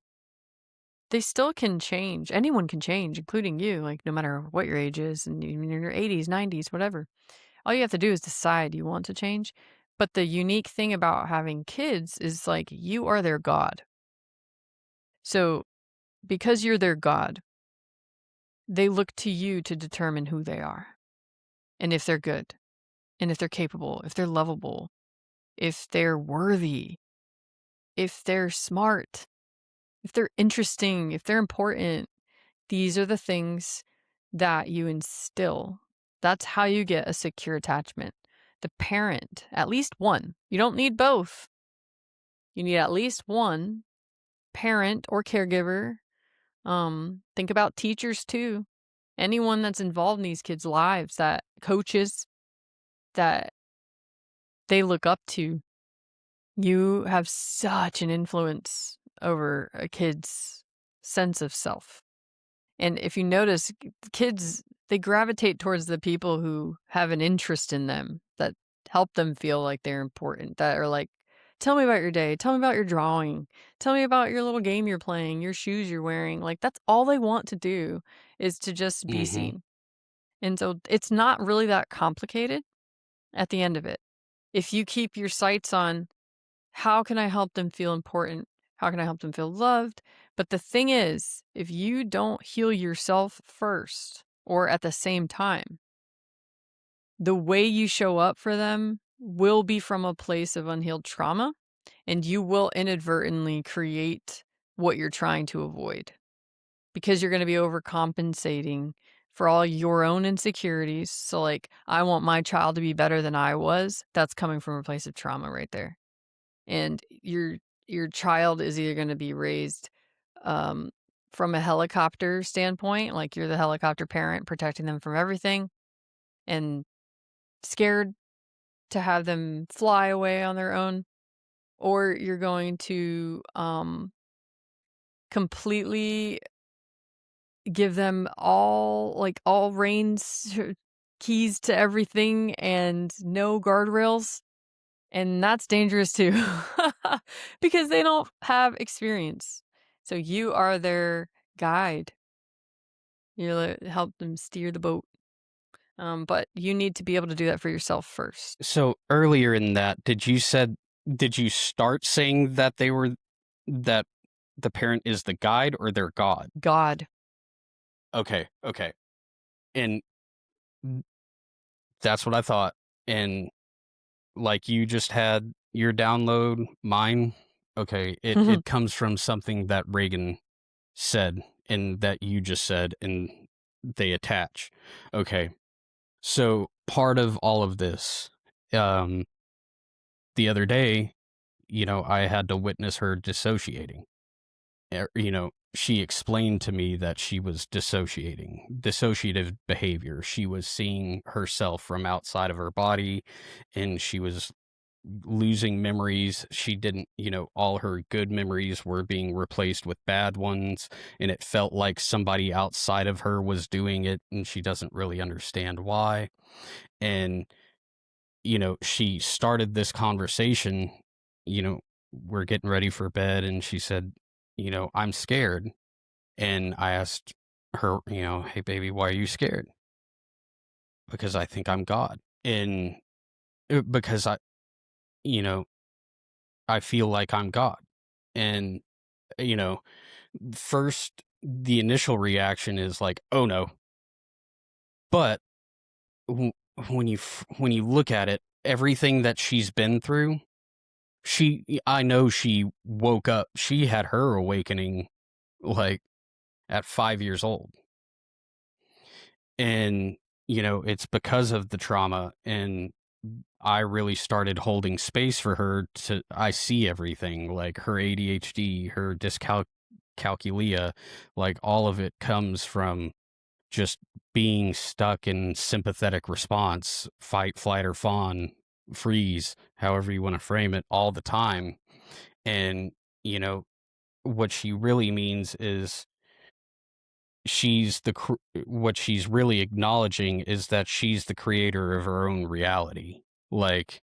they still can change. Anyone can change, including you, like no matter what your age is, and even in your 80s, 90s, whatever. All you have to do is decide you want to change. But the unique thing about having kids is like you are their God. So because you're their God, they look to you to determine who they are and if they're good and if they're capable, if they're lovable, if they're worthy, if they're smart, if they're interesting, if they're important. These are the things that you instill. That's how you get a secure attachment. The parent, at least one. You don't need both. You need at least one parent or caregiver. Think about teachers too. Anyone that's involved in these kids' lives, that coaches that they look up to. You have such an influence over a kid's sense of self. And if you notice, kids, they gravitate towards the people who have an interest in them, that help them feel like they're important, that are like, tell me about your day, tell me about your drawing, tell me about your little game you're playing, your shoes you're wearing. Like, that's all they want to do, is to just be Mhm. seen. And so it's not really that complicated at the end of it. If you keep your sights on, how can I help them feel important? How can I help them feel loved? But the thing is, if you don't heal yourself first or at the same time, the way you show up for them will be from a place of unhealed trauma, and you will inadvertently create what you're trying to avoid, because you're going to be overcompensating for all your own insecurities. So, like, I want my child to be better than I was. That's coming from a place of trauma right there. And your child is either going to be raised um, from a helicopter standpoint, like you're the helicopter parent protecting them from everything and scared to have them fly away on their own, or you're going to completely give them all reins, keys to everything, and no guardrails. And that's dangerous too, because they don't have experience. So you are their guide. Help them steer the boat. But you need to be able to do that for yourself first. So earlier in that, did you start saying that that the parent is the guide or their god? God. Okay, okay. And that's what I thought. And like you just had your download, mine. Okay, it comes from something that Reagan said and that you just said, and they attach. Okay. So part of all of this, um, the other day, I had to witness her dissociating. She explained to me that she was dissociative behavior. She was seeing herself from outside of her body, and she was losing memories. She didn't, all her good memories were being replaced with bad ones, and it felt like somebody outside of her was doing it, and she doesn't really understand why. And she started this conversation, you know, we're getting ready for bed, and she said, I'm scared. And I asked her, hey, baby, why are you scared? Because I think I'm God. And because you know, I feel like I'm God. And, you know, first, the initial reaction is like, oh no. But w- when you look at it, everything that she's been through, I know she woke up. She had her awakening like at 5 years old. And, it's because of the trauma. And I really started holding space for her I see everything, like her ADHD, her dyscalculia, like all of it comes from just being stuck in sympathetic response, fight, flight, or fawn, freeze, however you want to frame it, all the time. And, you know, what she really means is what she's really acknowledging is that she's the creator of her own reality. Like,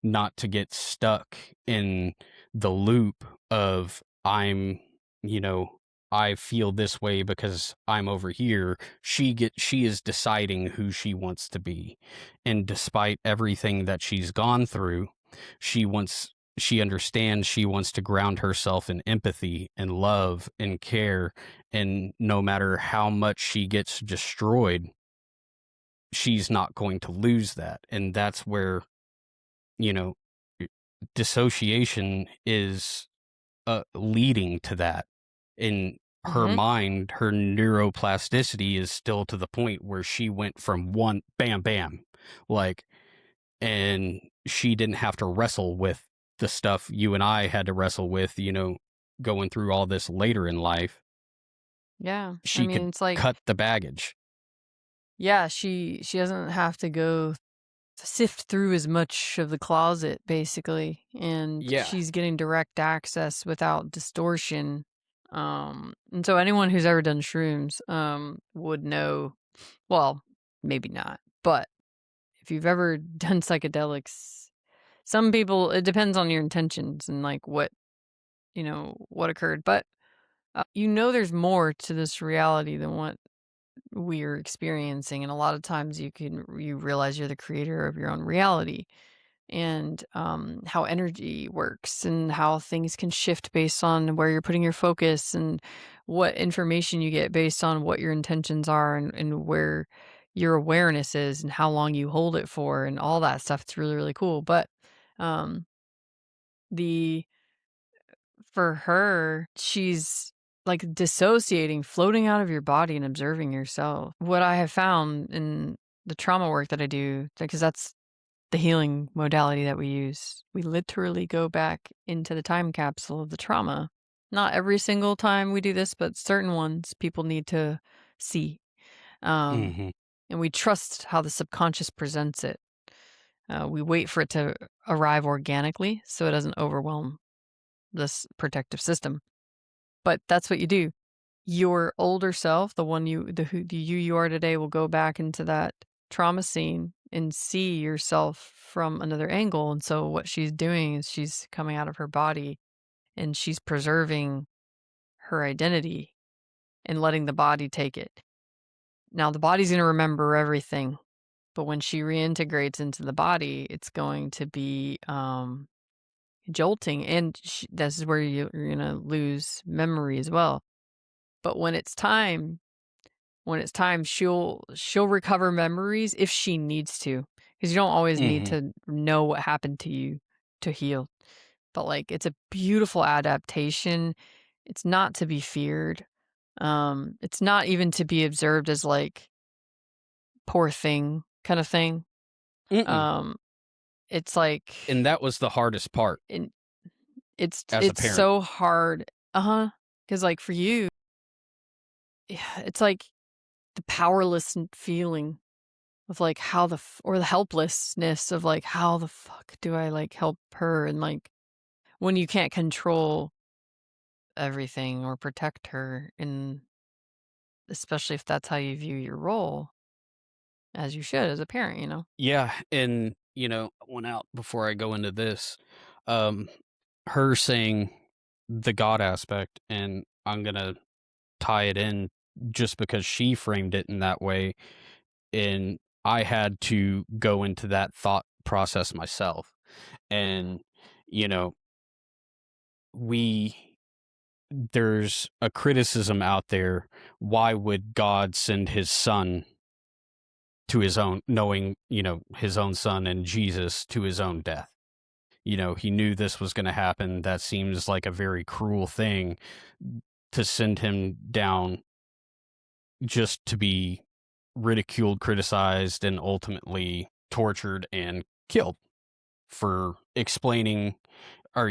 not to get stuck in the loop of you know, I feel this way because I'm over here. She is deciding who she wants to be. And despite everything that she's gone through, she understands she wants to ground herself in empathy and love and care. And no matter how much she gets destroyed, she's not going to lose that. And that's where, you know, dissociation is leading to that. In her Mhm. mind, her neuroplasticity is still to the point where she went from one bam, bam, like, and she didn't have to wrestle with the stuff you and I had to wrestle with, going through all this later in life. Yeah. I She mean, could it's like, cut the baggage. yeah, she doesn't have to go sift through as much of the closet, basically, and Yeah. she's getting direct access without distortion. And so anyone who's ever done shrooms, would know, well, maybe not, but if you've ever done psychedelics, some people, it depends on your intentions and like what occurred, but there's more to this reality than what we're experiencing. And a lot of times you realize you're the creator of your own reality, and how energy works and how things can shift based on where you're putting your focus, and what information you get based on what your intentions are, and where your awareness is and how long you hold it for and all that stuff. It's really, really cool. But um the for her, she's like dissociating, floating out of your body and observing yourself. What I have found in the trauma work that I do, because that's the healing modality that we use, we literally go back into the time capsule of the trauma. Not every single time we do this, but certain ones people need to see. Um, Mhm. and we trust how the subconscious presents it. We wait for it to arrive organically so it doesn't overwhelm this protective system. But that's what you do. Your older self, the one the you are today, will go back into that trauma scene and see yourself from another angle. And so what she's doing is she's coming out of her body and she's preserving her identity and letting the body take it. Now the body's going to remember everything, but when she reintegrates into the body, it's going to be jolting, and this is where you're going to lose memory as well. But when it's time, she'll recover memories if she needs to, because you don't always need Mhm. to know what happened to you to heal. But like, it's a beautiful adaptation. It's not to be feared. It's not even to be observed as like poor thing kind of thing. Mm-mm. Um, it's like, And that was the hardest part and it's as a it's parent. so hard. Uh-huh. Because like for you, yeah, it's like the powerless feeling of like or the helplessness of like, how the fuck do I like help her? And like, when you can't control everything or protect her, and especially if that's how you view your role, as you should as a parent. Yeah, and, one out before I go into this, um, her saying the God aspect, and I'm gonna tie it in just because she framed it in that way, and I had to go into that thought process myself. And, you know, we there's a criticism out there, why would God send his son to his own, knowing, his own son and Jesus to his own death? He knew this was going to happen. That seems like a very cruel thing to send him down just to be ridiculed, criticized, and ultimately tortured and killed for explaining, or,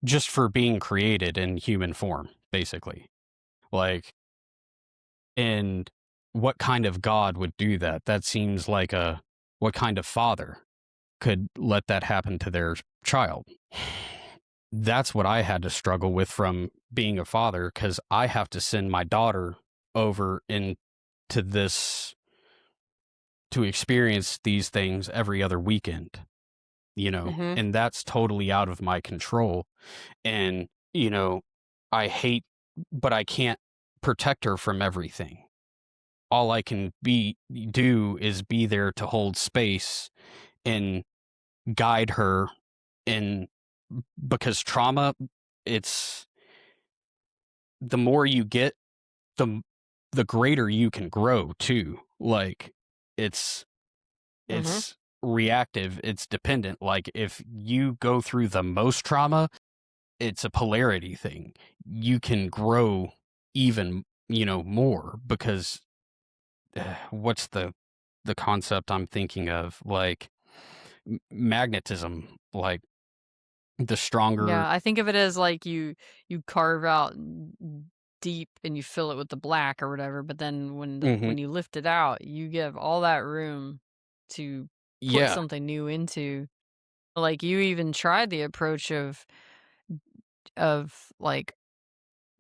just for being created in human form, basically. Like, and what kind of God would do that? That seems like what kind of father could let that happen to their child? That's what I had to struggle with from being a father, because I have to send my daughter over into this to experience these things every other weekend, Mm-hmm. and that's totally out of my control. And, I hate, but I can't protect her from everything. All I can do is be there to hold space and guide her in, because trauma, it's the more you get, the the greater you can grow too. Like, it's Mm-hmm. it's reactive, it's dependent. Like, if you go through the most trauma, it's a polarity thing. You can grow even, more, because what's the concept I'm thinking of? Like, magnetism, like the stronger. Yeah, I think of it as like you carve out deep and you fill it with the black or whatever, but then when Mhm. you lift it out, you give all that room to put Yeah. something new into. Like, you even tried the approach of, like,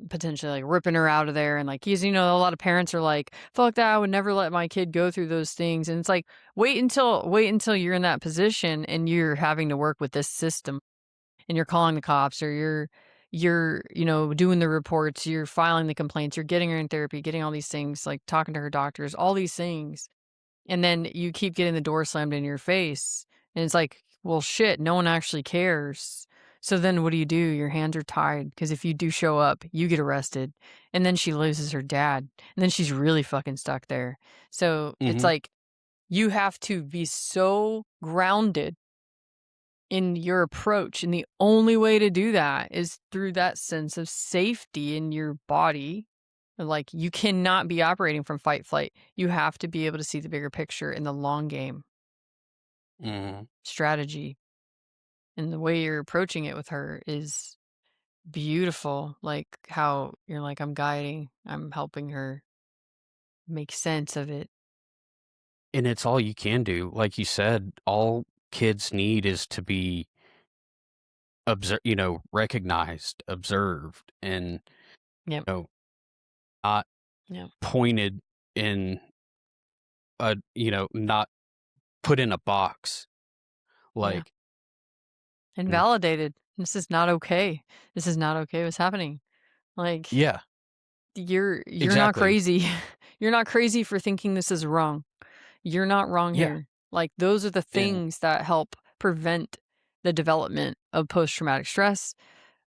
potentially, like, ripping her out of there and, like, 'cause, a lot of parents are like, "Fuck that, I would never let my kid go through those things," and it's like, wait until you're in that position and you're having to work with this system, and you're calling the cops, or you're doing the reports, you're filing the complaints, you're getting her in therapy, getting all these things, like, talking to her doctors, all these things. And then you keep getting the door slammed in your face, and it's like, "Well, shit, no one actually cares." So then what do? Your hands are tied because if you do show up, you get arrested, and then she loses her dad, and then she's really fucking stuck there. So it's Mhm. like, you have to be so grounded in your approach, and the only way to do that is through that sense of safety in your body. Like, you cannot be operating from fight flight. You have to be able to see the bigger picture in the long game Mhm. strategy. And the way you're approaching it with her is beautiful. Like, how you're like, I'm helping her make sense of it. And it's all you can do. Like you said, all kids need is to be recognized, observed, and, Yep. you know, not Yep. pointed in not put in a box. Yeah. Like, And mm, validated. This is not okay. This is not okay what's happening. Like, yeah, you're not exactly. crazy. You're not crazy for thinking this is wrong. You're not wrong Yeah. here. Like, those are the And things that help prevent the development of post traumatic stress,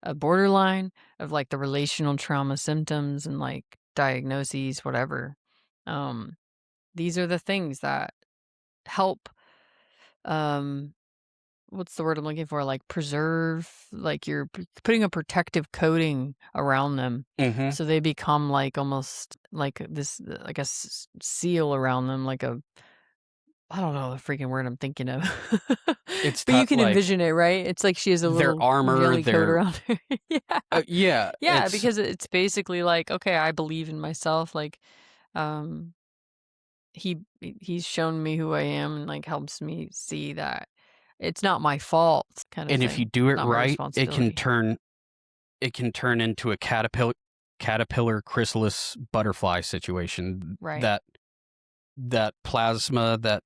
a borderline, of like the relational trauma symptoms and like diagnoses, whatever. Um, these are the things that help, um, what's the word I'm looking for? Like, preserve, like, you're putting a protective coating around them. mhm. So they become like almost like this, like a seal around them, like a, I don't know the freaking word I'm thinking of. It's But you tough, can like, envision it, right? It's like she has a their little armor, jelly coat their around her. Yeah. yeah, Yeah, it's because it's basically like, okay, I believe in myself, like, um, he's shown me who I am and, like, helps me see that it's not my fault kinda and if you thing, do it not my right, responsibility. it can turn into a caterpillar chrysalis butterfly situation. Right. That plasma, that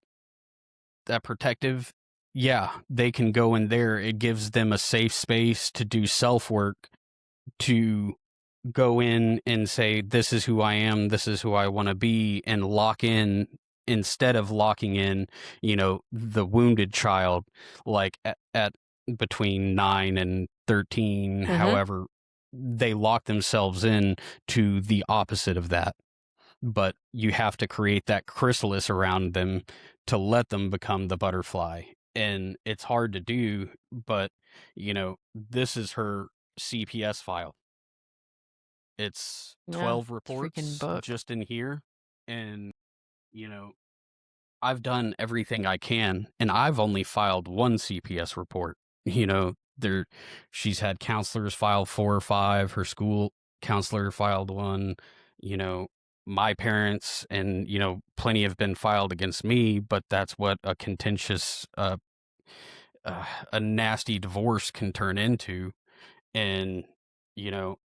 protective, yeah, they can go in there. It gives them a safe space to do self work, to go in and say, "This is who I am, this is who I wanna be," and lock in instead of locking in, the wounded child, like, at between 9 and 13, Mhm. however, they lock themselves in to the opposite of that. But you have to create that chrysalis around them to let them become the butterfly, and it's hard to do, but, this is her CPS file. It's Yeah. 12 It's a freaking reports book. just in here, and, you know, I've done everything I can, and I've only filed 1 CPS report. There she's had counselors file 4 or 5, her school counselor filed 1, you know, my parents and, plenty have been filed against me, but that's what a contentious, a nasty divorce can turn into, and, you know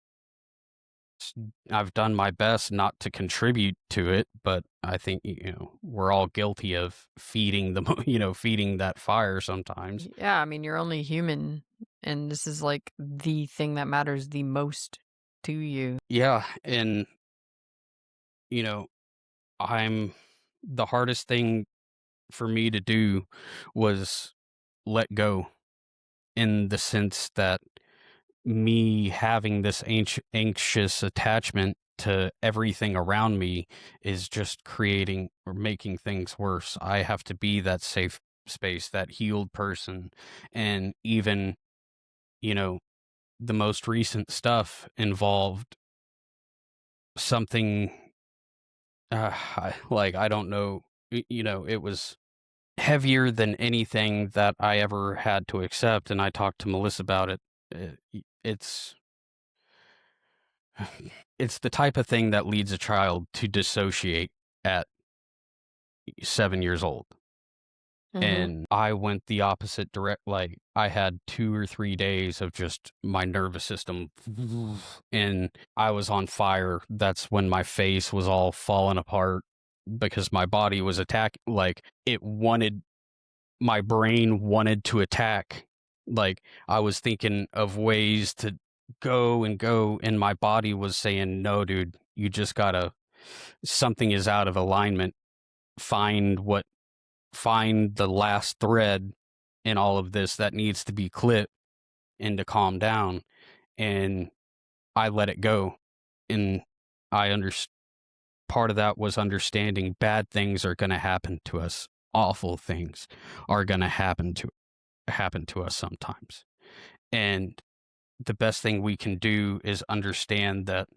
s- I've done my best not to contribute to it, but I think we're all guilty of feeding feeding that fire sometimes. Yeah, I mean, you're only human, and this is, like, the thing that matters the most to you. Yeah, and you know, I'm the hardest thing for me to do was let go, in the sense that me having this anxious attachment to everything around me is just creating or making things worse. I have to be that safe space, that healed person. And even, you know, the most recent stuff involved something, I don't know, it was heavier than anything that I ever had to accept. And I talked to Melissa about it. It's It's the type of thing that leads a child to dissociate at 7 years old. Mhm. and I went the opposite direct. Like, I had 2 or 3 days of just my nervous system, and I was on fire. That's when my face was all falling apart because my body was like, it wanted my brain wanted to attack. Like, I was thinking of ways to go and go, and my body was saying, "No, dude, you just gotta something is out of alignment. Find what find the last thread in all of this that needs to be clipped and to calm down." And I let it go. And I understood part of that was understanding bad things are going to happen to us. Awful things are going to happen to us sometimes. And the best thing we can do is understand that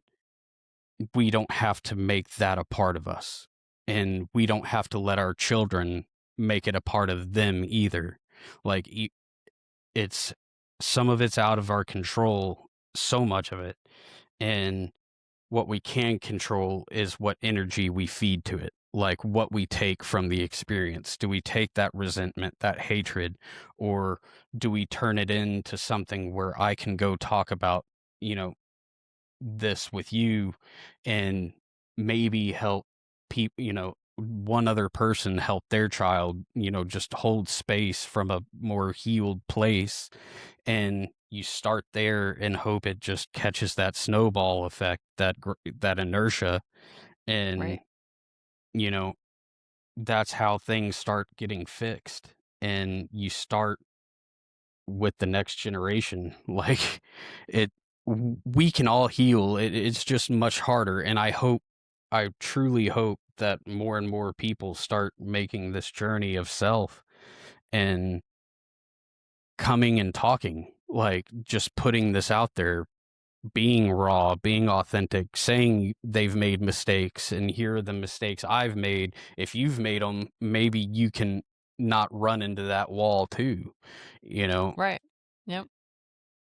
we don't have to make that a part of us. And we don't have to let our children make it a part of them either. Like, it's some of it's out of our control, so much of it. And what we can control is what energy we feed to it, like what we take from the experience. Do we take that resentment, that hatred, or do we turn it into something where I can go talk about, you know, this with you, and maybe help people, one other person help their child, just hold space from a more healed place. And you start there and hope it just catches that snowball effect, that inertia. And Right. you know that's how things start getting fixed, and you start with the next generation. Like, it we can all heal. It's just much harder, and I truly hope that more and more people start making this journey of self and coming and talking, like, just putting this out there, being raw, being authentic, saying they've made mistakes, and here are the mistakes I've made. If you've made them, maybe you can not run into that wall too, you know? Right. Yep.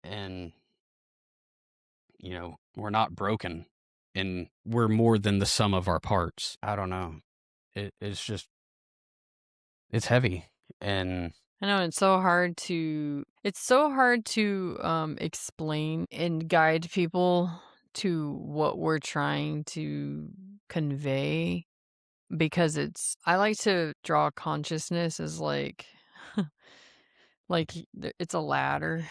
And, we're not broken, and we're more than the sum of our parts. I don't know. It's heavy. And I know it's so hard to explain and guide people to what we're trying to convey because I like to draw consciousness as like it's a ladder.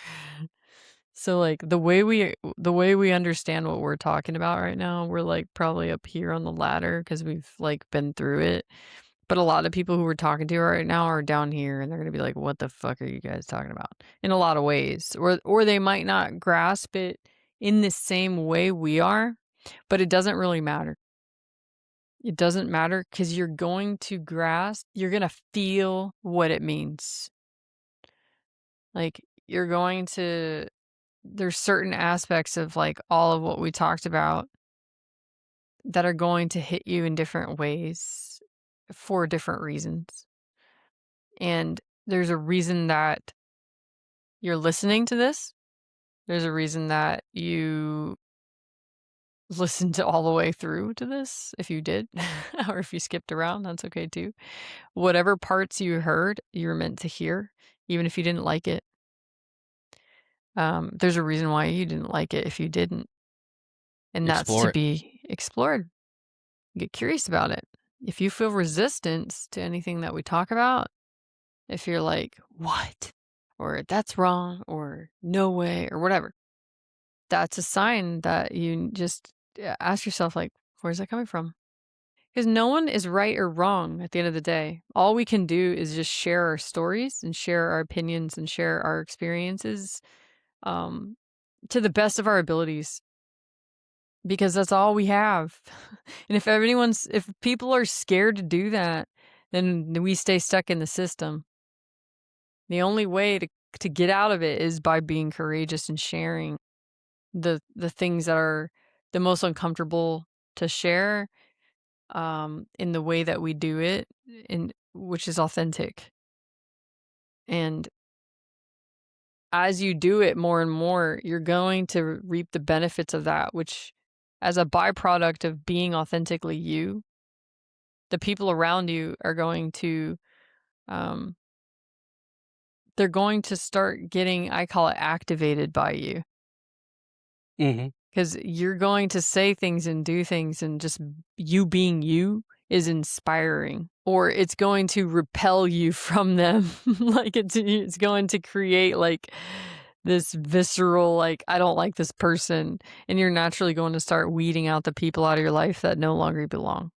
So like the way we understand what we're talking about right now, we're like probably up here on the ladder because we've like been through it. But a lot of people who we're talking to right now are down here and they're gonna be like, "What the fuck are you guys talking about?" In a lot of ways. Or they might not grasp it in the same way we are, but it doesn't really matter. It doesn't matter because you're gonna feel what it means. Like you're going to there's certain aspects of like all of what we talked about that are going to hit you in different ways for different reasons. And there's a reason that you're listening to this. There's a reason that you listened to all the way through to this. If you did, or if you skipped around, that's okay too. Whatever parts you heard, you were meant to hear, even if you didn't like it. There's a reason why you didn't like it if you didn't, and that's to explore it. be explored. Get curious about it. If you feel resistance to anything that we talk about, if you're like, what? Or that's wrong, or no way, or whatever, that's a sign that you just ask yourself, like, where's that coming from? Because no one is right or wrong at the end of the day. All we can do is just share our stories and share our opinions and share our experiences um, to the best of our abilities because that's all we have. And if people are scared to do that, then we stay stuck in the system. The only way to get out of it is by being courageous and sharing the things that are the most uncomfortable to share in the way that we do it, in which is authentic. And as you do it more and more, you're going to reap the benefits of that, which as a byproduct of being authentically you, the people around you are going to they're going to start getting, I call it, activated by you. Mhm. Because you're going to say things and do things, and just you being you is inspiring, or it's going to repel you from them. Like it's going to create like this visceral, like, I don't like this person, and you're naturally going to start weeding out the people out of your life that no longer belong.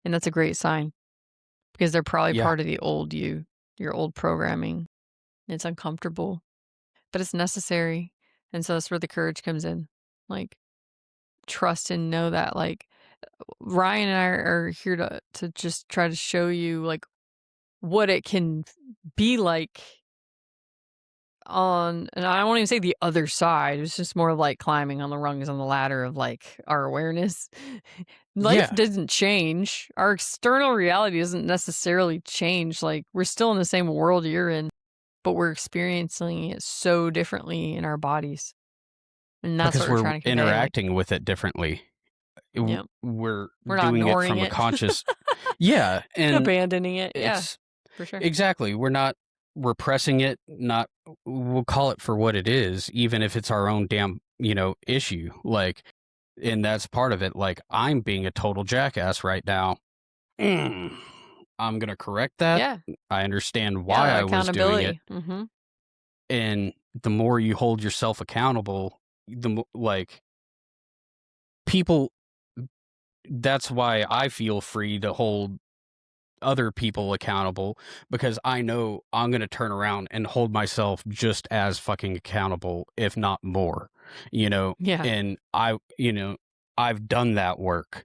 And that's a great sign because they're probably Yeah. part of the old you, your old programming. It's uncomfortable, but it's necessary. And so that's where the courage comes in. Like, trust and know that, like, Ryan and I are here to just try to show you like what it can be like on, and I won't even say the other side. It's just more of like climbing on the rungs on the ladder of like our awareness. Life Yeah. doesn't change. Our external reality doesn't necessarily change. Like, we're still in the same world you're in, but we're experiencing it so differently in our bodies. And that's what Because we're we're trying to convey. Like, interacting with it differently. yep, We're we're not doing it ignoring from a it, conscious. Yeah, and abandoning it. Yeah, it's for sure. exactly. We're not repressing it, not we'll call it for what it is, even if it's our own damn, issue. Like, and that's part of it. Like, I'm being a total jackass right now. Mm. I'm gonna correct that. Yeah. I understand Yeah, why that I was doing it. accountability. Mhm. And the more you hold yourself accountable, like people, that's why I feel free to hold other people accountable, because I know I'm going to turn around and hold myself just as fucking accountable, if not more, Yeah, and I've done that work.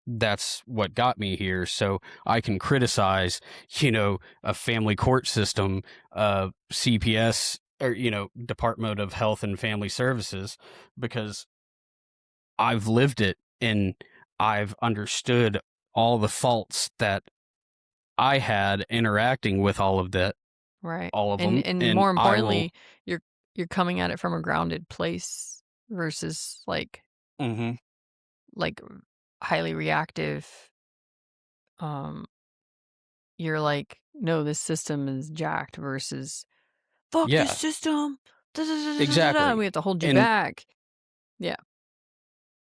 That's what got me here. So I can criticize, a family court system, CPS, or, Department of Health and Family Services, because I've lived it and I've understood all the faults that I had interacting with right. all of And them. and And more I will. importantly, you're coming at it from a grounded place versus Hmm. like highly reactive. Um you're like, no, this system is jacked versus fuck this Yeah, system. Da, da, da, da, da, da, and we exactly. have to hold you And back. Yeah.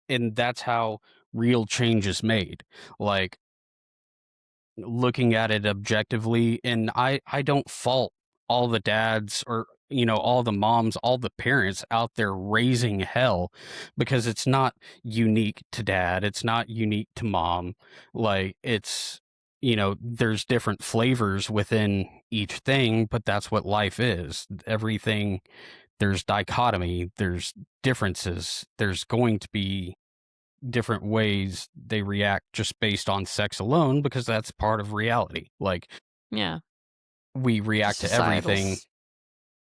that's how real change is made. Like, looking at it objectively, and I don't fault all the dads, or all the moms, all the parents out there raising hell, because it's not unique to dad, it's not unique to mom. Like, it's, there's different flavors within each thing, but that's what life is. Everything, there's dichotomy, there's differences, there's going to be different ways they react just based on sex alone, because that's part of reality. Like, Yeah. we react to Societal everything.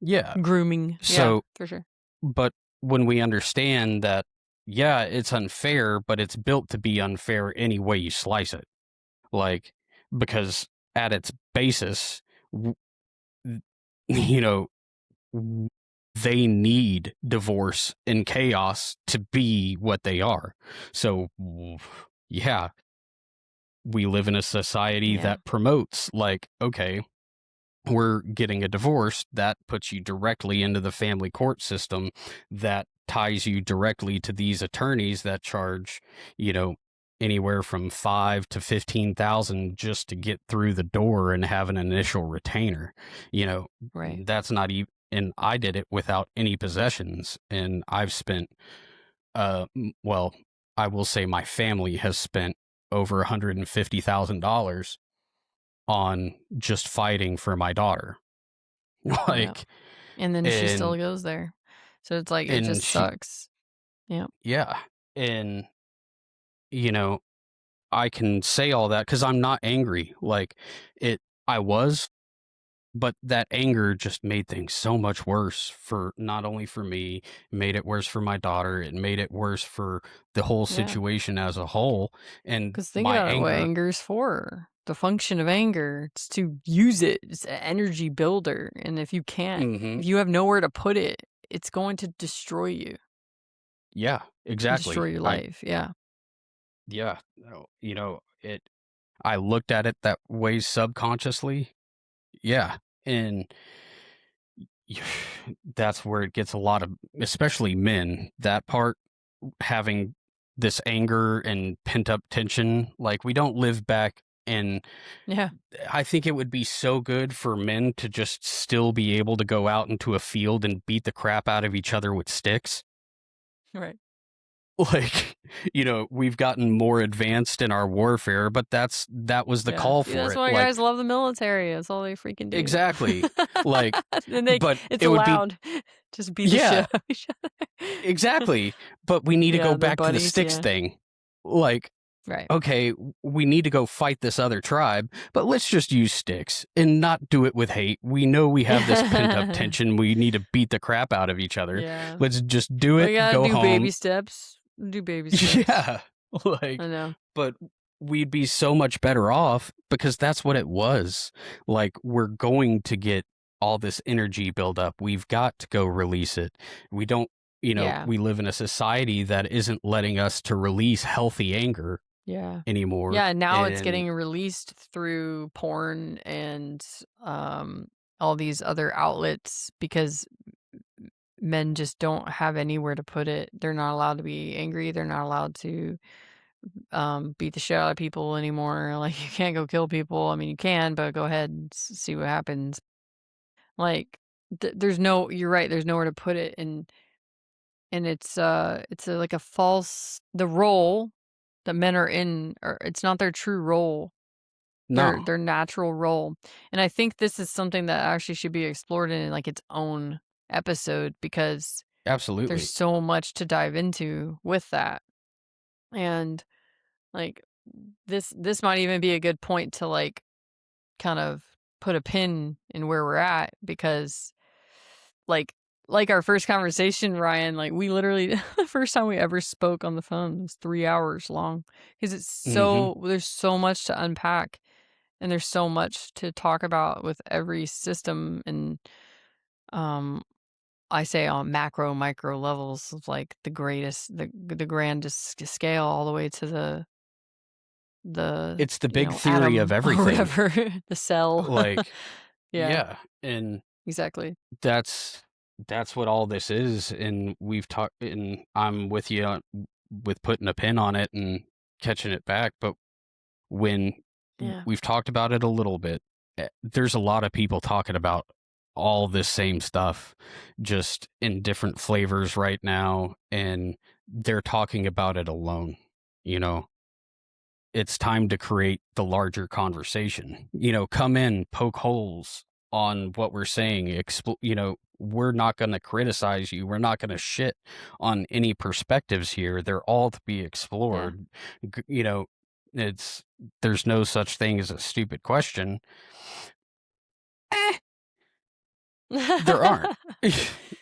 Yeah. grooming. Yeah, So, for sure. but when we understand that, yeah, it's unfair, but it's built to be unfair any way you slice it. Like, because at its basis, w- you know, w- they need divorce and chaos to be what they are. So, yeah, we live in a society Yeah. that promotes, like, okay, we're getting a divorce, that puts you directly into the family court system, that ties you directly to these attorneys that charge, you know anywhere from 5 to 15,000 just to get through the door and have an initial retainer. you know Right. that's not even, and I did it without any possessions, and I've spent, well, I will say my family has spent over $150,000 on just fighting for my daughter. Yeah. Like, And then she still and goes there. So it's like it and just she, sucks. Yeah. yeah, and you know, I can say all that because I'm not angry. Like, it, I was, but that anger just made things so much worse, for not only for me, it made it worse for my daughter. It made it worse for the whole Yeah. situation as a whole. And Because think my about it, what anger. anger is for. The function of anger, it's to use it. It's an energy builder. And if you can't, Hmm. if you have nowhere to put it, it's going to destroy you Yeah, and destroy exactly. your life. Yeah. Yeah, it, I looked at it that way subconsciously, Yeah. And that's where it gets a lot of, especially men, that part, having this anger and pent up tension. Like, we don't live back. And Yeah. I think it would be so good for men to just still be able to go out into a field and beat the crap out of each other with sticks. Right. Like, we've gotten more advanced in our warfare, but that was the Yeah. call See, for that's it. why Like, guys love the military. That's all they freaking do. exactly. Like, And but it's it would be, allowed. Just beat the shit yeah, out of each other. exactly. But we need to Yeah, go they're back to the buddies, sticks yeah. thing. Like, Right. okay, we need to go fight this other tribe, but let's just use sticks and not do it with hate. We know we have this pent up tension. We need to beat the crap out of each other. Yeah. Let's just do We it, gotta go do baby home. steps. Do baby steps. Yeah. Like, I know. but we'd be so much better off because that's what it was. Like, we're going to get all this energy build up. We've got to go release it. We don't, Yeah. we live in a society that isn't letting us to release healthy anger Yeah. anymore. Yeah, now it's And getting released through porn and all these other outlets because men just don't have anywhere to put it. They're not allowed to be angry. They're not allowed to beat the shit out of people anymore. Like, you can't go kill people. I mean, you can, but go ahead and see what happens. Like, there's no. You're right. There's nowhere to put it, and it's like a false. The role that men are in, or it's not their true role. no, Their natural role. And I think this is something that actually should be explored in like its own episode because there's absolutely. so much to dive into with that. And like this might even be a good point to like kind of put a pin in where we're at because like like our first conversation, Ryan, like we literally the first time we ever spoke on the phone was 3 hours long because Hmm. there's so much to unpack and there's so much to talk about with every system and um I say on macro micro levels of like the grandest scale all the way to the It's the big theory of atom or everything. whatever, the cell. Like, Yeah, yeah. And exactly. that's what all this is. And we've talked, and I'm with you with putting a pin on it and catching it back. But when Yeah. we've talked about it a little bit, there's a lot of people talking about all this same stuff, just in different flavors right now, and they're talking about it alone. You know, it's time to create the larger conversation. Come in, poke holes on what we're saying. We're not going to criticize you. We're not going to shit on any perspectives here. They're all to be Yeah. explored. G- You know, it's there's no such thing as a stupid question. Eh, there aren't.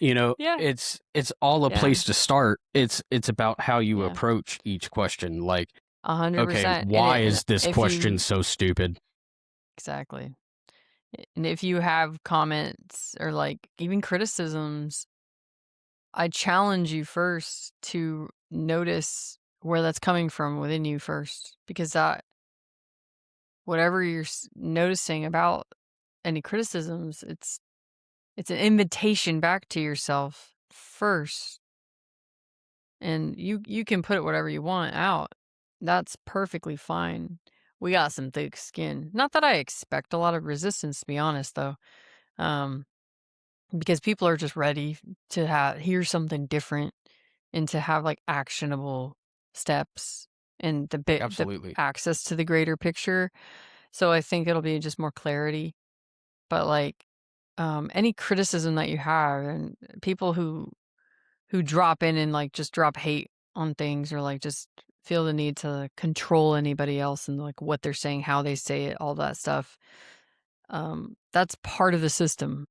Yeah. It's all a Yeah. place to start. It's about how you Yeah. approach each question. Like, okay, 100%. why And is this if question you so stupid? exactly. And if you have comments or like even criticisms, I challenge you first to notice where that's coming from within you first because that whatever you're noticing about any criticisms, it's an invitation back to yourself first. And you can put whatever you want out. That's perfectly fine. We got some thick skin. Not that I expect a lot of resistance, to be honest, though, um, because people are just ready to hear something different and to have like actionable steps and the Absolutely. access to the greater picture. So I think it'll be just more clarity. But like any criticism that you have and people who drop in and like just drop hate on things or like just feel the need to control anybody else and like what they're saying, how they say it, all that stuff. That's part of the system.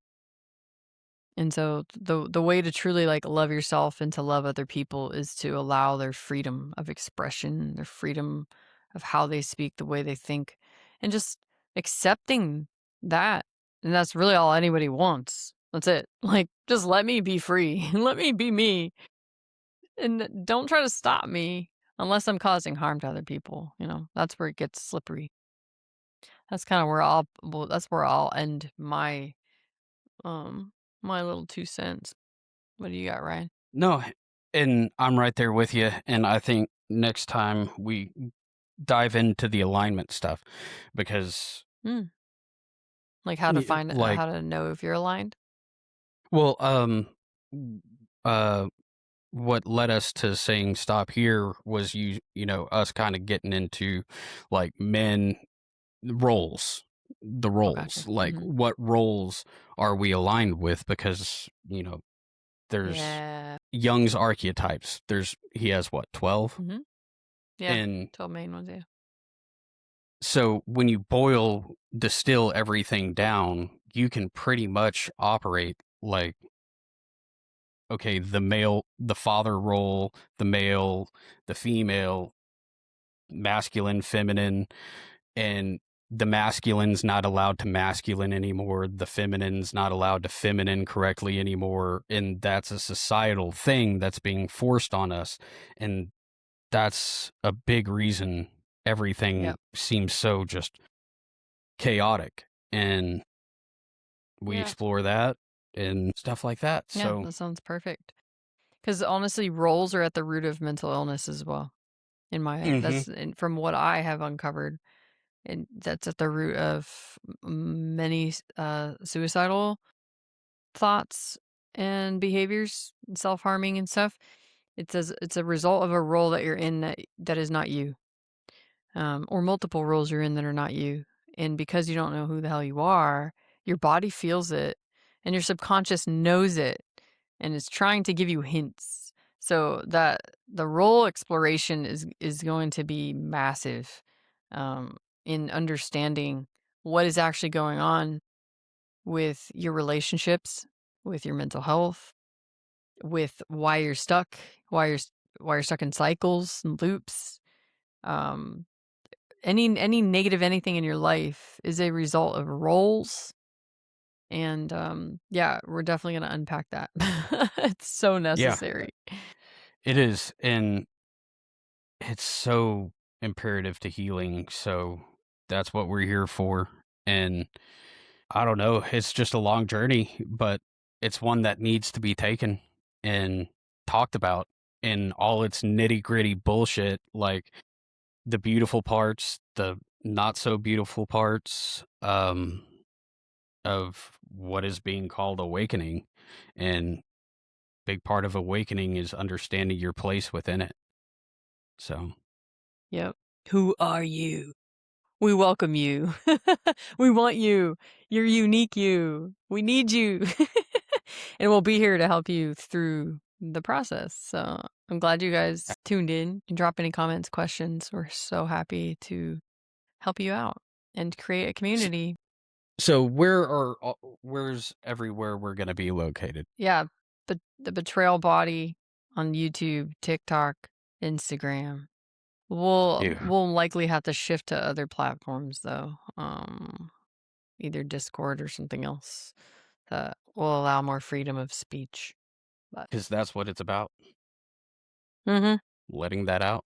And so the way to truly like love yourself and to love other people is to allow their freedom of expression, their freedom of how they speak, the way they think, and just accepting that. And that's really all anybody wants. That's it. Like, just let me be free. Let me be me. And don't try to stop me unless I'm causing harm to other people. That's where it gets slippery. That's kinda where that's where I'll end um, my little 2 cents. What do you got, Ryan? No, and I'm right there with you. And I think next time we dive into the alignment stuff because, Mm, like how to find like, how to know if you're aligned? well, w- uh, what led us to saying stop here was us kind of getting into like men roles, the Oh, gotcha. roles, like Mhm. what roles are we aligned with? Because, there's Yeah. Jung's archetypes. He has what, 12? Mhm. Yeah. And 12 main ones, yeah. so when you distill everything down, you can pretty much operate like, okay, the father role, the male, the female, masculine, feminine, and the masculine's not allowed to masculine anymore. The feminine's not allowed to feminine correctly anymore. And that's a societal thing that's being forced on us. And that's a big reason everything Yep. seems so just chaotic. And we Yeah. explore that and stuff like that. Yeah, So, that sounds perfect. Because honestly, roles are at the root of mental illness as well. In my hmm that's and from what I have uncovered, and that's at the root of many suicidal thoughts and behaviors, self-harming and stuff. It's a result of a role that you're in that is not you, or multiple roles you're in that are not you. And because you don't know who the hell you are, your body feels it, and your subconscious knows it, and it's trying to give you hints. So that the role exploration is going to be massive, um, in understanding what is actually going on with your relationships, with your mental health, with why you're stuck, why you're s- why you're stuck in cycles and loops. Um, any negative anything in your life is a result of roles, and yeah, we're definitely gonna unpack that. It's so yeah, necessary. it is. And it's so imperative to healing. So that's what we're here for. And I don't know, it's just a long journey, but it's one that needs to be taken and talked about in all its nitty gritty bullshit, like the beautiful parts, the not so beautiful parts, of what is being called awakening. And big part of awakening is understanding your place within it. So, Yep. Who are you? We welcome you. We want you. You're unique you. We need you. And we'll be here to help you through the process. So I'm glad you guys tuned in. You can drop any comments, questions. We're so happy to help you out and create a community. so where's everywhere we're going to be located? Yeah. But the Betrayal Body on YouTube, TikTok, Instagram. Yeah, We'll likely have to shift to other platforms though. Either Discord or something else that will allow more freedom of speech. But because that's what it's about, mhm. letting that out.